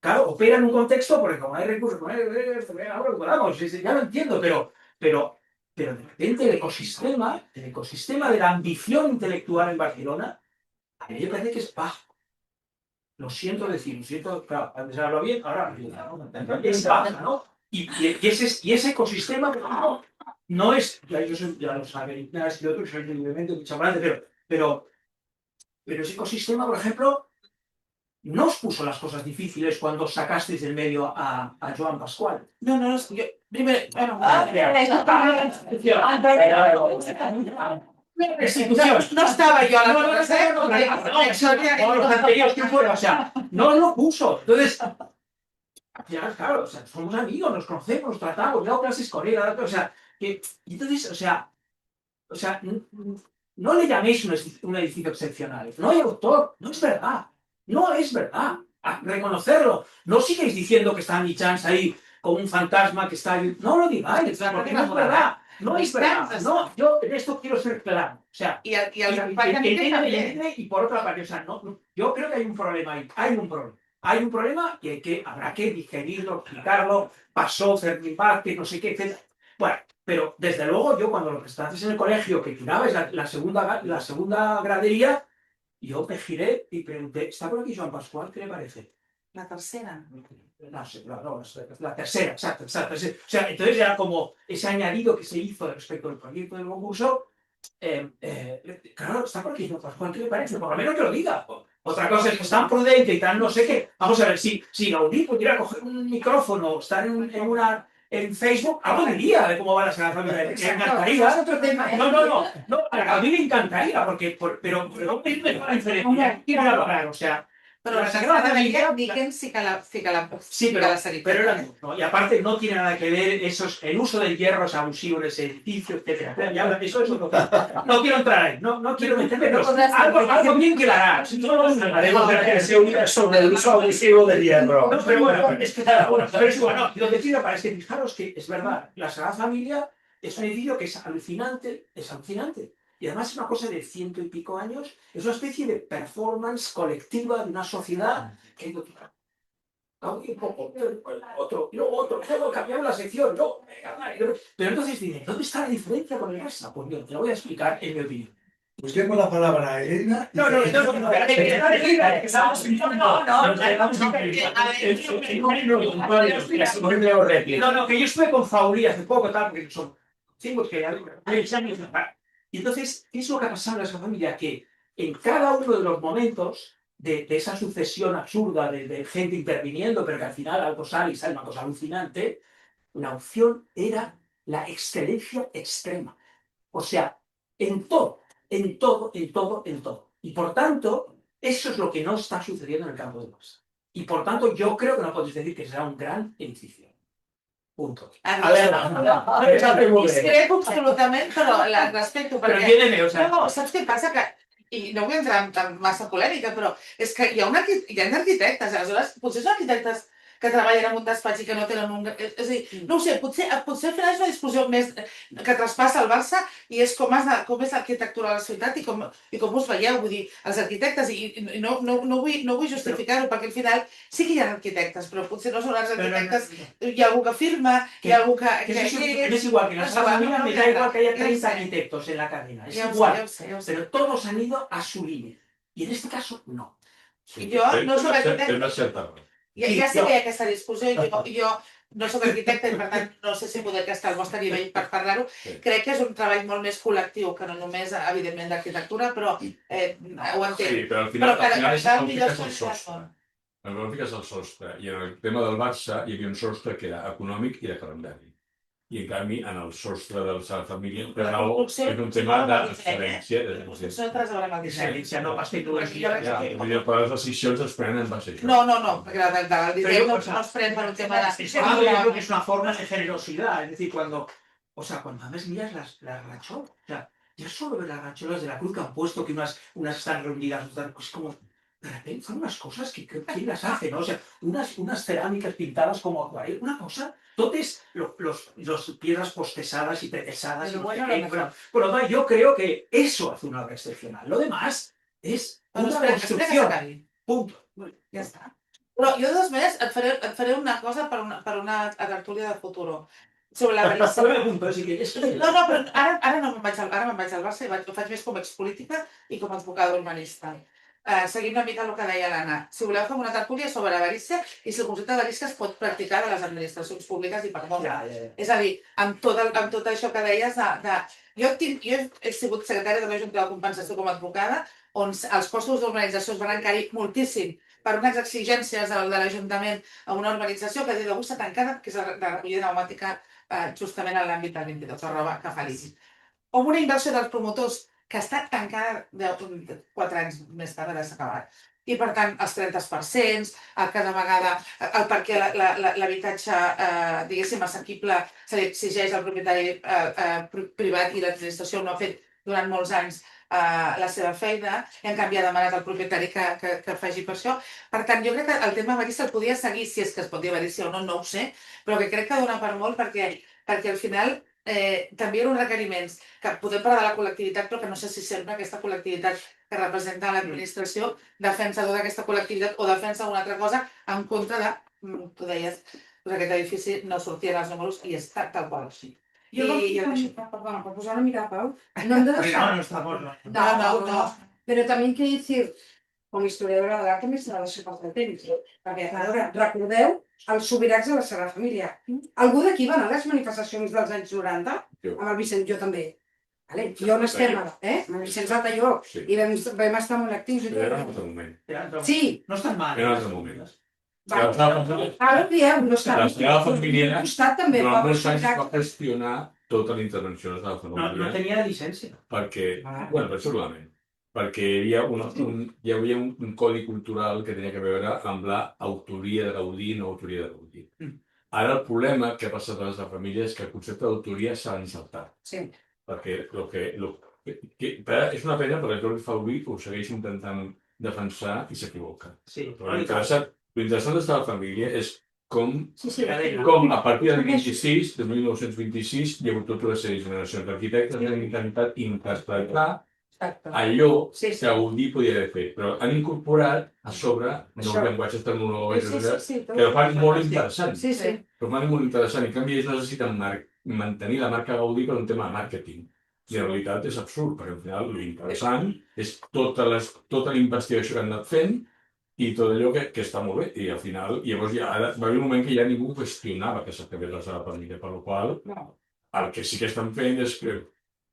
claro, opera en un contexto, porque como hay recursos, vamos, ya lo entiendo, pero de repente el ecosistema de la ambición intelectual en Barcelona, a mí me parece que es bajo. Lo siento decir, claro, antes hablo bien, ahora es baja, ¿no? Y ese ecosistema no es, ya lo saben, nada, es que otro, soy libremente mucho más grande, pero ese ecosistema, por ejemplo, no os puso las cosas difíciles cuando sacasteis del medio a Joan Pascual. No, yo primero... No estaba yo a la los anteriores que fuera, o sea, no lo puso. Entonces, ya, claro, o sea, somos amigos, nos conocemos, nos tratamos, yo hago clases con él, o sea, entonces, o sea, no le llaméis un edificio excepcional, no hay autor, no es verdad, no es verdad, reconocerlo, no sigáis diciendo que está Annie Chance ahí como un fantasma que está ahí, no lo digáis, porque no es verdad. No es verdad, no, yo en esto quiero ser claro. O sea, y por otra parte, o sea, yo creo que hay un problema ahí, hay un problema y habrá que digerirlo, explicarlo, pasó, Fermín Vázquez, no sé qué, etc. Bueno, pero desde luego yo cuando lo estaban en el colegio, que tirabais la segunda gradería, yo me giré y pregunté, ¿está por aquí Joan Pascual? ¿Qué le parece? La tercera. La tercera, exacto. O sea, entonces era como ese añadido que se hizo respecto al proyecto del concurso. Claro, está por aquí Joan Pascual, ¿qué le parece? Por lo menos que lo diga. Otra cosa es que es tan prudente y tan no sé qué. Vamos a ver, si Gaudí pudiera coger un micrófono, estar en Facebook, algo diría de cómo va la Sagrada Familia. Le encantaría. No, a Gaudí le encantaría, pero no me la diferencia. Quiero hablar, o sea. Pero la Sagrada Familia, Dickens sí que la pero era no, y aparte no tiene nada que ver el uso del hierro es abusivo en ese edificio, etc. Eso es otro tema. No quiero entrar ahí, no quiero meterme, pero algo bien quedará. Sobre el uso abusivo del hierro. No, pero bueno, es que bueno, lo que quiero para es que fijaros que es verdad, la Sagrada Familia es un edificio que es alucinante. Y además es una cosa de 100 y pico años, es una especie de performance colectiva de una sociedad que ha ido otro, y luego otro, luego cambiamos la sección, pero entonces dice, ¿dónde está la diferencia con el Barça? Pues yo te lo voy a explicar en mi opinión. Usted con la palabra a Elena. No, que yo estuve con Faulí hace poco, tal, porque son 5 años. Y entonces, ¿qué es lo que ha pasado en esa familia? Que en cada uno de los momentos de esa sucesión absurda de gente interviniendo, pero que al final algo sale y sale una cosa alucinante, la opción era la excelencia extrema. O sea, en todo. Y por tanto, eso es lo que no está sucediendo en el campo de Barça. Y por tanto, yo creo que no podéis decir que será un gran edificio. Punto. Discrepo absolutament, però la respecto. Però entiéndeme, o sea... No, saps què passa? Que, i no vull entrar en massa polèmica, però és que hi ha arquitectes, aleshores, potser són arquitectes que treballen en un despatx i que no tenen un... És a dir, no ho sé, potser al final és una discussió més que traspassa el Barça i és com és l'arquitectura de la ciutat i com us veieu, vull dir, els arquitectes, i no vull justificar-ho, perquè al final sí que hi ha arquitectes, però potser no són els arquitectes, hi ha algú que firma, hi ha algú que... Es igual que en la Sagrada Familia, me da igual que haya 30 arquitectos en la cadena, es igual, pero todos han ido a su línea, y en este caso no. Jo no soc arquitecte. Ja sé que hi ha aquesta discussió i jo no soc arquitecte i per tant no sé si poder estar al vostre nivell per parlar-ho. Crec que és un treball molt més col·lectiu que no només, evidentment, d'arquitectura, però ho entenc. Sí, però al final és on fiques el sostre. On fiques el sostre. I en el tema del Barça hi havia un sostre que era econòmic i de calendari. I en canvi, en el sostre de la Sagrada Família, és un tema de referència. Potser entres a veure amb el disseny. Ja no pas tecnologia. Per les decisions es prenen en base a això. No, perquè el disseny no es pren per un tema de... Yo creo que es una forma de generosidad, es decir, cuando además miras las racholas, o sea, ya solo ver las racholas de la cruz que han puesto, que unas están reunidas, es como, de repente son unas cosas que ¿quién las hace, no? O sea, unas cerámicas pintadas como acuarela, una cosa, todas los piedras postesadas y pretesadas. Bueno, yo creo que eso hace una obra excepcional. Lo demás es una construcción. Punto. Ja està. Però jo, de totes maneres, et faré una cosa per una tertúlia de Futuro. Sobre la No me apunto, si quieres. No, però ara no me'n vaig al Barça i ho faig més com a expolítica i com a advocada urbanista. Seguint una mica el que deia l'Anna. Si voleu fer una tertúlia sobre avarícia i si el concepte d'avarícia es pot practicar de les administracions públiques i per molt. És a dir, amb tot això que deies Jo he sigut secretària de la Junta de Compensació com a advocada, on els costos d'urbanització es van encarir moltíssim per unes exigències de l'Ajuntament a una urbanització que d'avui està tancada, que és de recollida pneumàtica justament en l'àmbit del 22, arroba que feliç. O una inversió dels promotors que està tancada 4 anys més tard d'haver-se acabat. I, per tant, els 30%, cada vegada, el perquè l'habitatge, diguéssim, assequible s'exigeix al propietari privat i l'administració no ha fet durant molts anys la seva feina i en canvi ha demanat al propietari que faci per això. Per tant, jo crec que el tema avarícia el podia seguir, si és que es pot dir avarícia o no, no ho sé, però que crec que dona per molt perquè al final també hi ha uns requeriments que podem parlar de la col·lectivitat, però que no sé si sempre aquesta col·lectivitat que representa l'administració defensa tota aquesta col·lectivitat o defensa una altra cosa en contra de, tu deies, que aquest edifici no sortia en els números i és tal qual així. Perdona, por posar una mica, Pau. No hem de dejar... No. Pero también quiero decir, com a historiadora de l'art també s'ha de deixar pel temps. Perquè, a veure, recordeu els sobirats de la Sagrada Família. Algú d'aquí va anar a les manifestacions dels anys 90? Amb el Vicent, jo també. Jo n'estem ara, amb el Vicenç Altaió, i vam estar molt actius. Era un altre moment. Sí. No estan mal. Era un altre moment. Ara dieu, no està. La Sagrada Família també durant molts anys va gestionar tota la intervenció de la Família. No tenia llicència. Perquè, bueno, segurament, perquè hi havia un codi cultural que tenia a veure amb l'autoria de Gaudí i no autoria de Gaudí. Ara el problema que ha passat a la família és que el concepte d'autoria s'ha encertat. Sí. Perquè és una pena perquè Jordi Fauri ho segueix intentant defensar i s'equivoca. Però l'interessant de la família és com a partir del 26, de 1926, hi ha hagut tota una sèrie de generacions d'arquitectes que han intentat interpretar allò que Gaudí podia haver fet, però han incorporat a sobre nous llenguatges tecnològics que ho fan molt interessant. Però ho fan molt interessant. En canvi, ells necessiten mantenir la marca Gaudí per un tema de màrqueting. I en realitat és absurd, perquè al final l'interessant és tota la investigació que han anat fent i tot allò que està molt bé. I al final, llavors va haver un moment que ja ningú qüestionava que s'acabés la seva família, per la qual el que sí que estan fent és que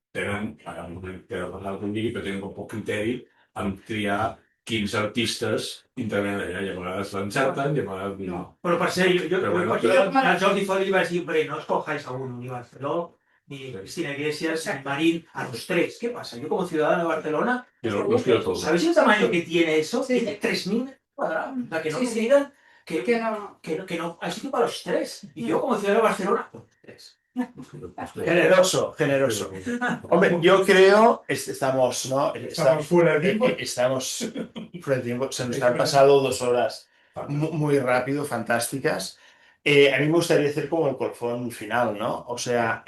tenen, algun digui, però tenen un poc criteri en triar quins artistes intervenen allà. I a vegades l'encerten i a vegades no. Però per ser, jo al Jordi Foli li vaig dir, hombre, no escojáis a uno, ni Barceló, ni Cristina Iglesias, ni Marín, a los tres. ¿Qué pasa? Yo como ciudadano de Barcelona, ¿sabéis el tamaño que tiene eso? Tiene 3.000 cuadrados. O sea, que no me digan que no hay sitio para los tres. Y yo como ciudadano de Barcelona, pues tres. Generoso. Hombre, yo creo, estamos fuera de tiempo. Estamos fuera de tiempo. Se nos han pasado 2 horas muy rápido, fantásticas. A mí me gustaría hacer como el colofón final, ¿no? O sea,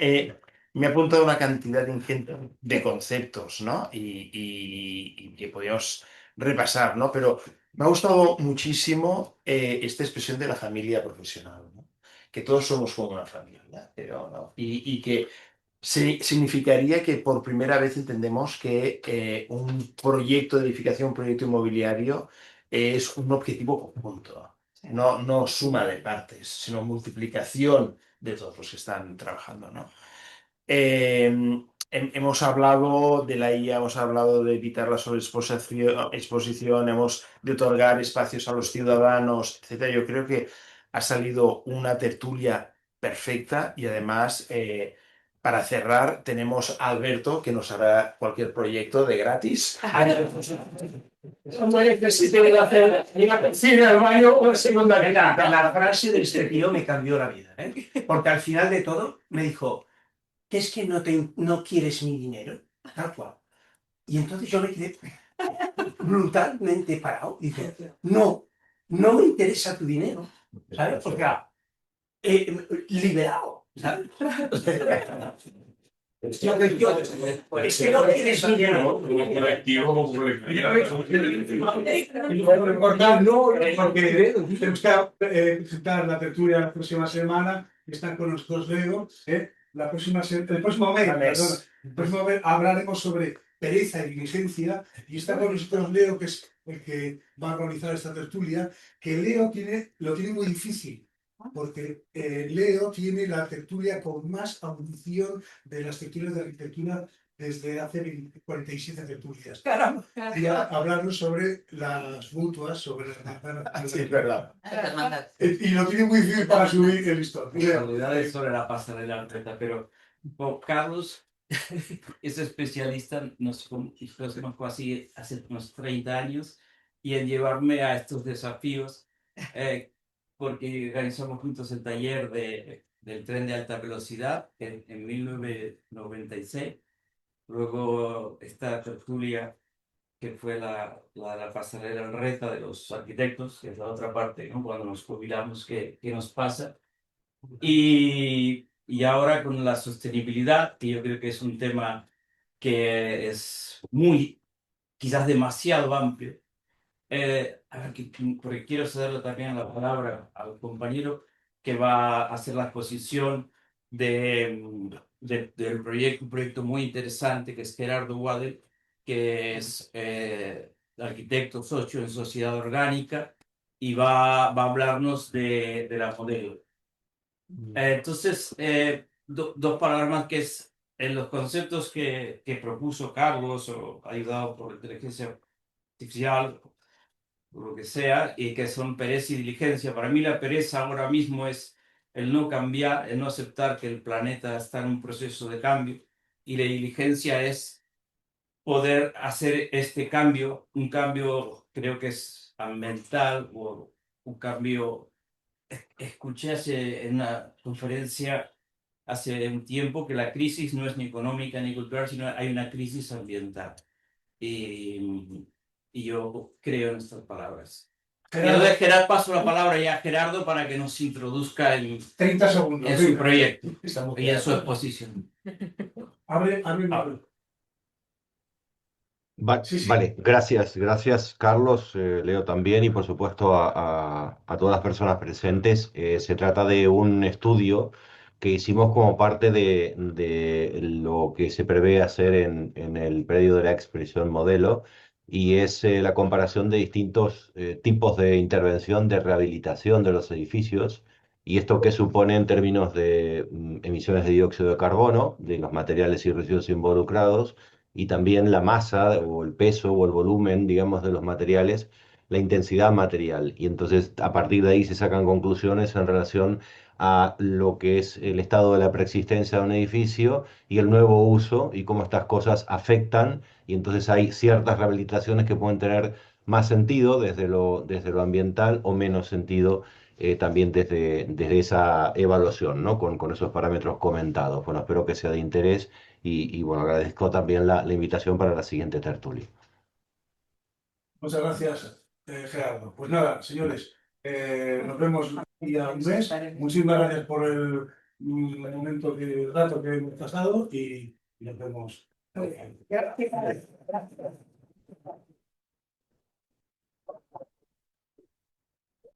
me ha apuntado una cantidad ingente de conceptos, ¿no? Y que podríamos repasar, ¿no? Pero me ha gustado muchísimo esta expresión de la familia profesional, ¿no? Que todos somos como una familia, pero, ¿no? Y que significaría que por primera vez entendemos que un proyecto de edificación, un proyecto inmobiliario, es un objetivo conjunto, no suma de partes, sino multiplicación de todos los que están trabajando, ¿no? Hemos hablado de la IA, hemos hablado de evitar la sobreexposición, hemos de otorgar espacios a los ciudadanos, etcétera. Yo creo que ha salido una tertulia perfecta y además, para cerrar, tenemos a Alberto que nos hará cualquier proyecto de gratis. No necesito ir a hacer una piscina, al baño o una segunda Mira, vida. la frase de este tío me cambió la vida, ¿eh? Porque al final de todo me dijo, ¿qué es que no quieres mi dinero? Tal cual. Y entonces yo me quedé brutalmente parado. Y dije, no me interesa tu dinero, ¿sabes? O sea, liberado, ¿sabes? Es que no quieres mi dinero. No, porque tenemos que presentar la tertulia la próxima semana. Están con nosotros Leo. El próximo mes hablaremos sobre pereza y diligencia. Y está con nosotros Leo, que es el que va a organizar esta tertulia. Que Leo lo tiene muy difícil. Porque Leo tiene la tertulia con más audición de las tertulias de arquitectura desde hace 47 tertulias. Caramba. Y a hablarnos sobre las mutuas, sobre las... Sí, es verdad. Y lo tiene muy difícil para subir el listón. Realidades sobre la pasarela Arteta, pero Carlos es especialista, nos conozco así hace unos 30 años, y en llevarme a estos desafíos, porque organizamos juntos el taller del tren de alta velocidad en 1996, luego esta tertulia que fue la pasarela Reta de los arquitectos, que es la otra parte, ¿no? Cuando nos jubilamos, ¿qué nos pasa? Y ahora con la sostenibilidad, que yo creo que es un tema que es quizás demasiado amplio. A ver, porque quiero cederle también la palabra al compañero que va a hacer la exposición del proyecto, un proyecto muy interesante que es Gerardo Waddell, que es arquitecto socio en sociedad orgánica y va a hablarnos de la modelo. Entonces, dos palabras más que es en los conceptos que propuso Carlos o ayudado por la inteligencia artificial, o lo que sea, y que son pereza y diligencia. Para mí la pereza ahora mismo es el no cambiar, el no aceptar que el planeta está en un proceso de cambio, y la diligencia es poder hacer este cambio, un cambio creo que es ambiental o un cambio. Escuché en una conferencia hace un tiempo que la crisis no es ni económica ni cultural, sino hay una crisis ambiental. Y yo creo en estas palabras. Quiero dejar paso la palabra ya a Gerardo para que nos introduzca en 30 segundos. En su proyecto y en su exposición. Abre. Vale, gracias Carlos, Leo también y por supuesto a todas las personas presentes. Se trata de un estudio que hicimos como parte de lo que se prevé hacer en el predio de la expresión modelo, y es la comparación de distintos tipos de intervención de rehabilitación de los edificios, y esto qué supone en términos de emisiones de dióxido de carbono, de los materiales y residuos involucrados, y también la masa o el peso o el volumen, digamos, de los materiales, la intensidad material. Y entonces a partir de ahí se sacan conclusiones en relación a lo que es el estado de la preexistencia de un edificio y el nuevo uso y cómo estas cosas afectan. Y entonces hay ciertas rehabilitaciones que pueden tener más sentido desde lo ambiental o menos sentido también desde esa evaluación, ¿no? Con esos parámetros comentados. Bueno, espero que sea de interés y bueno, agradezco también la invitación para la siguiente tertulia. Muchas gracias, Gerardo. Pues nada, señores, Nos vemos día un mes. Muchísimas gracias por el momento, el rato que hemos pasado y nos vemos.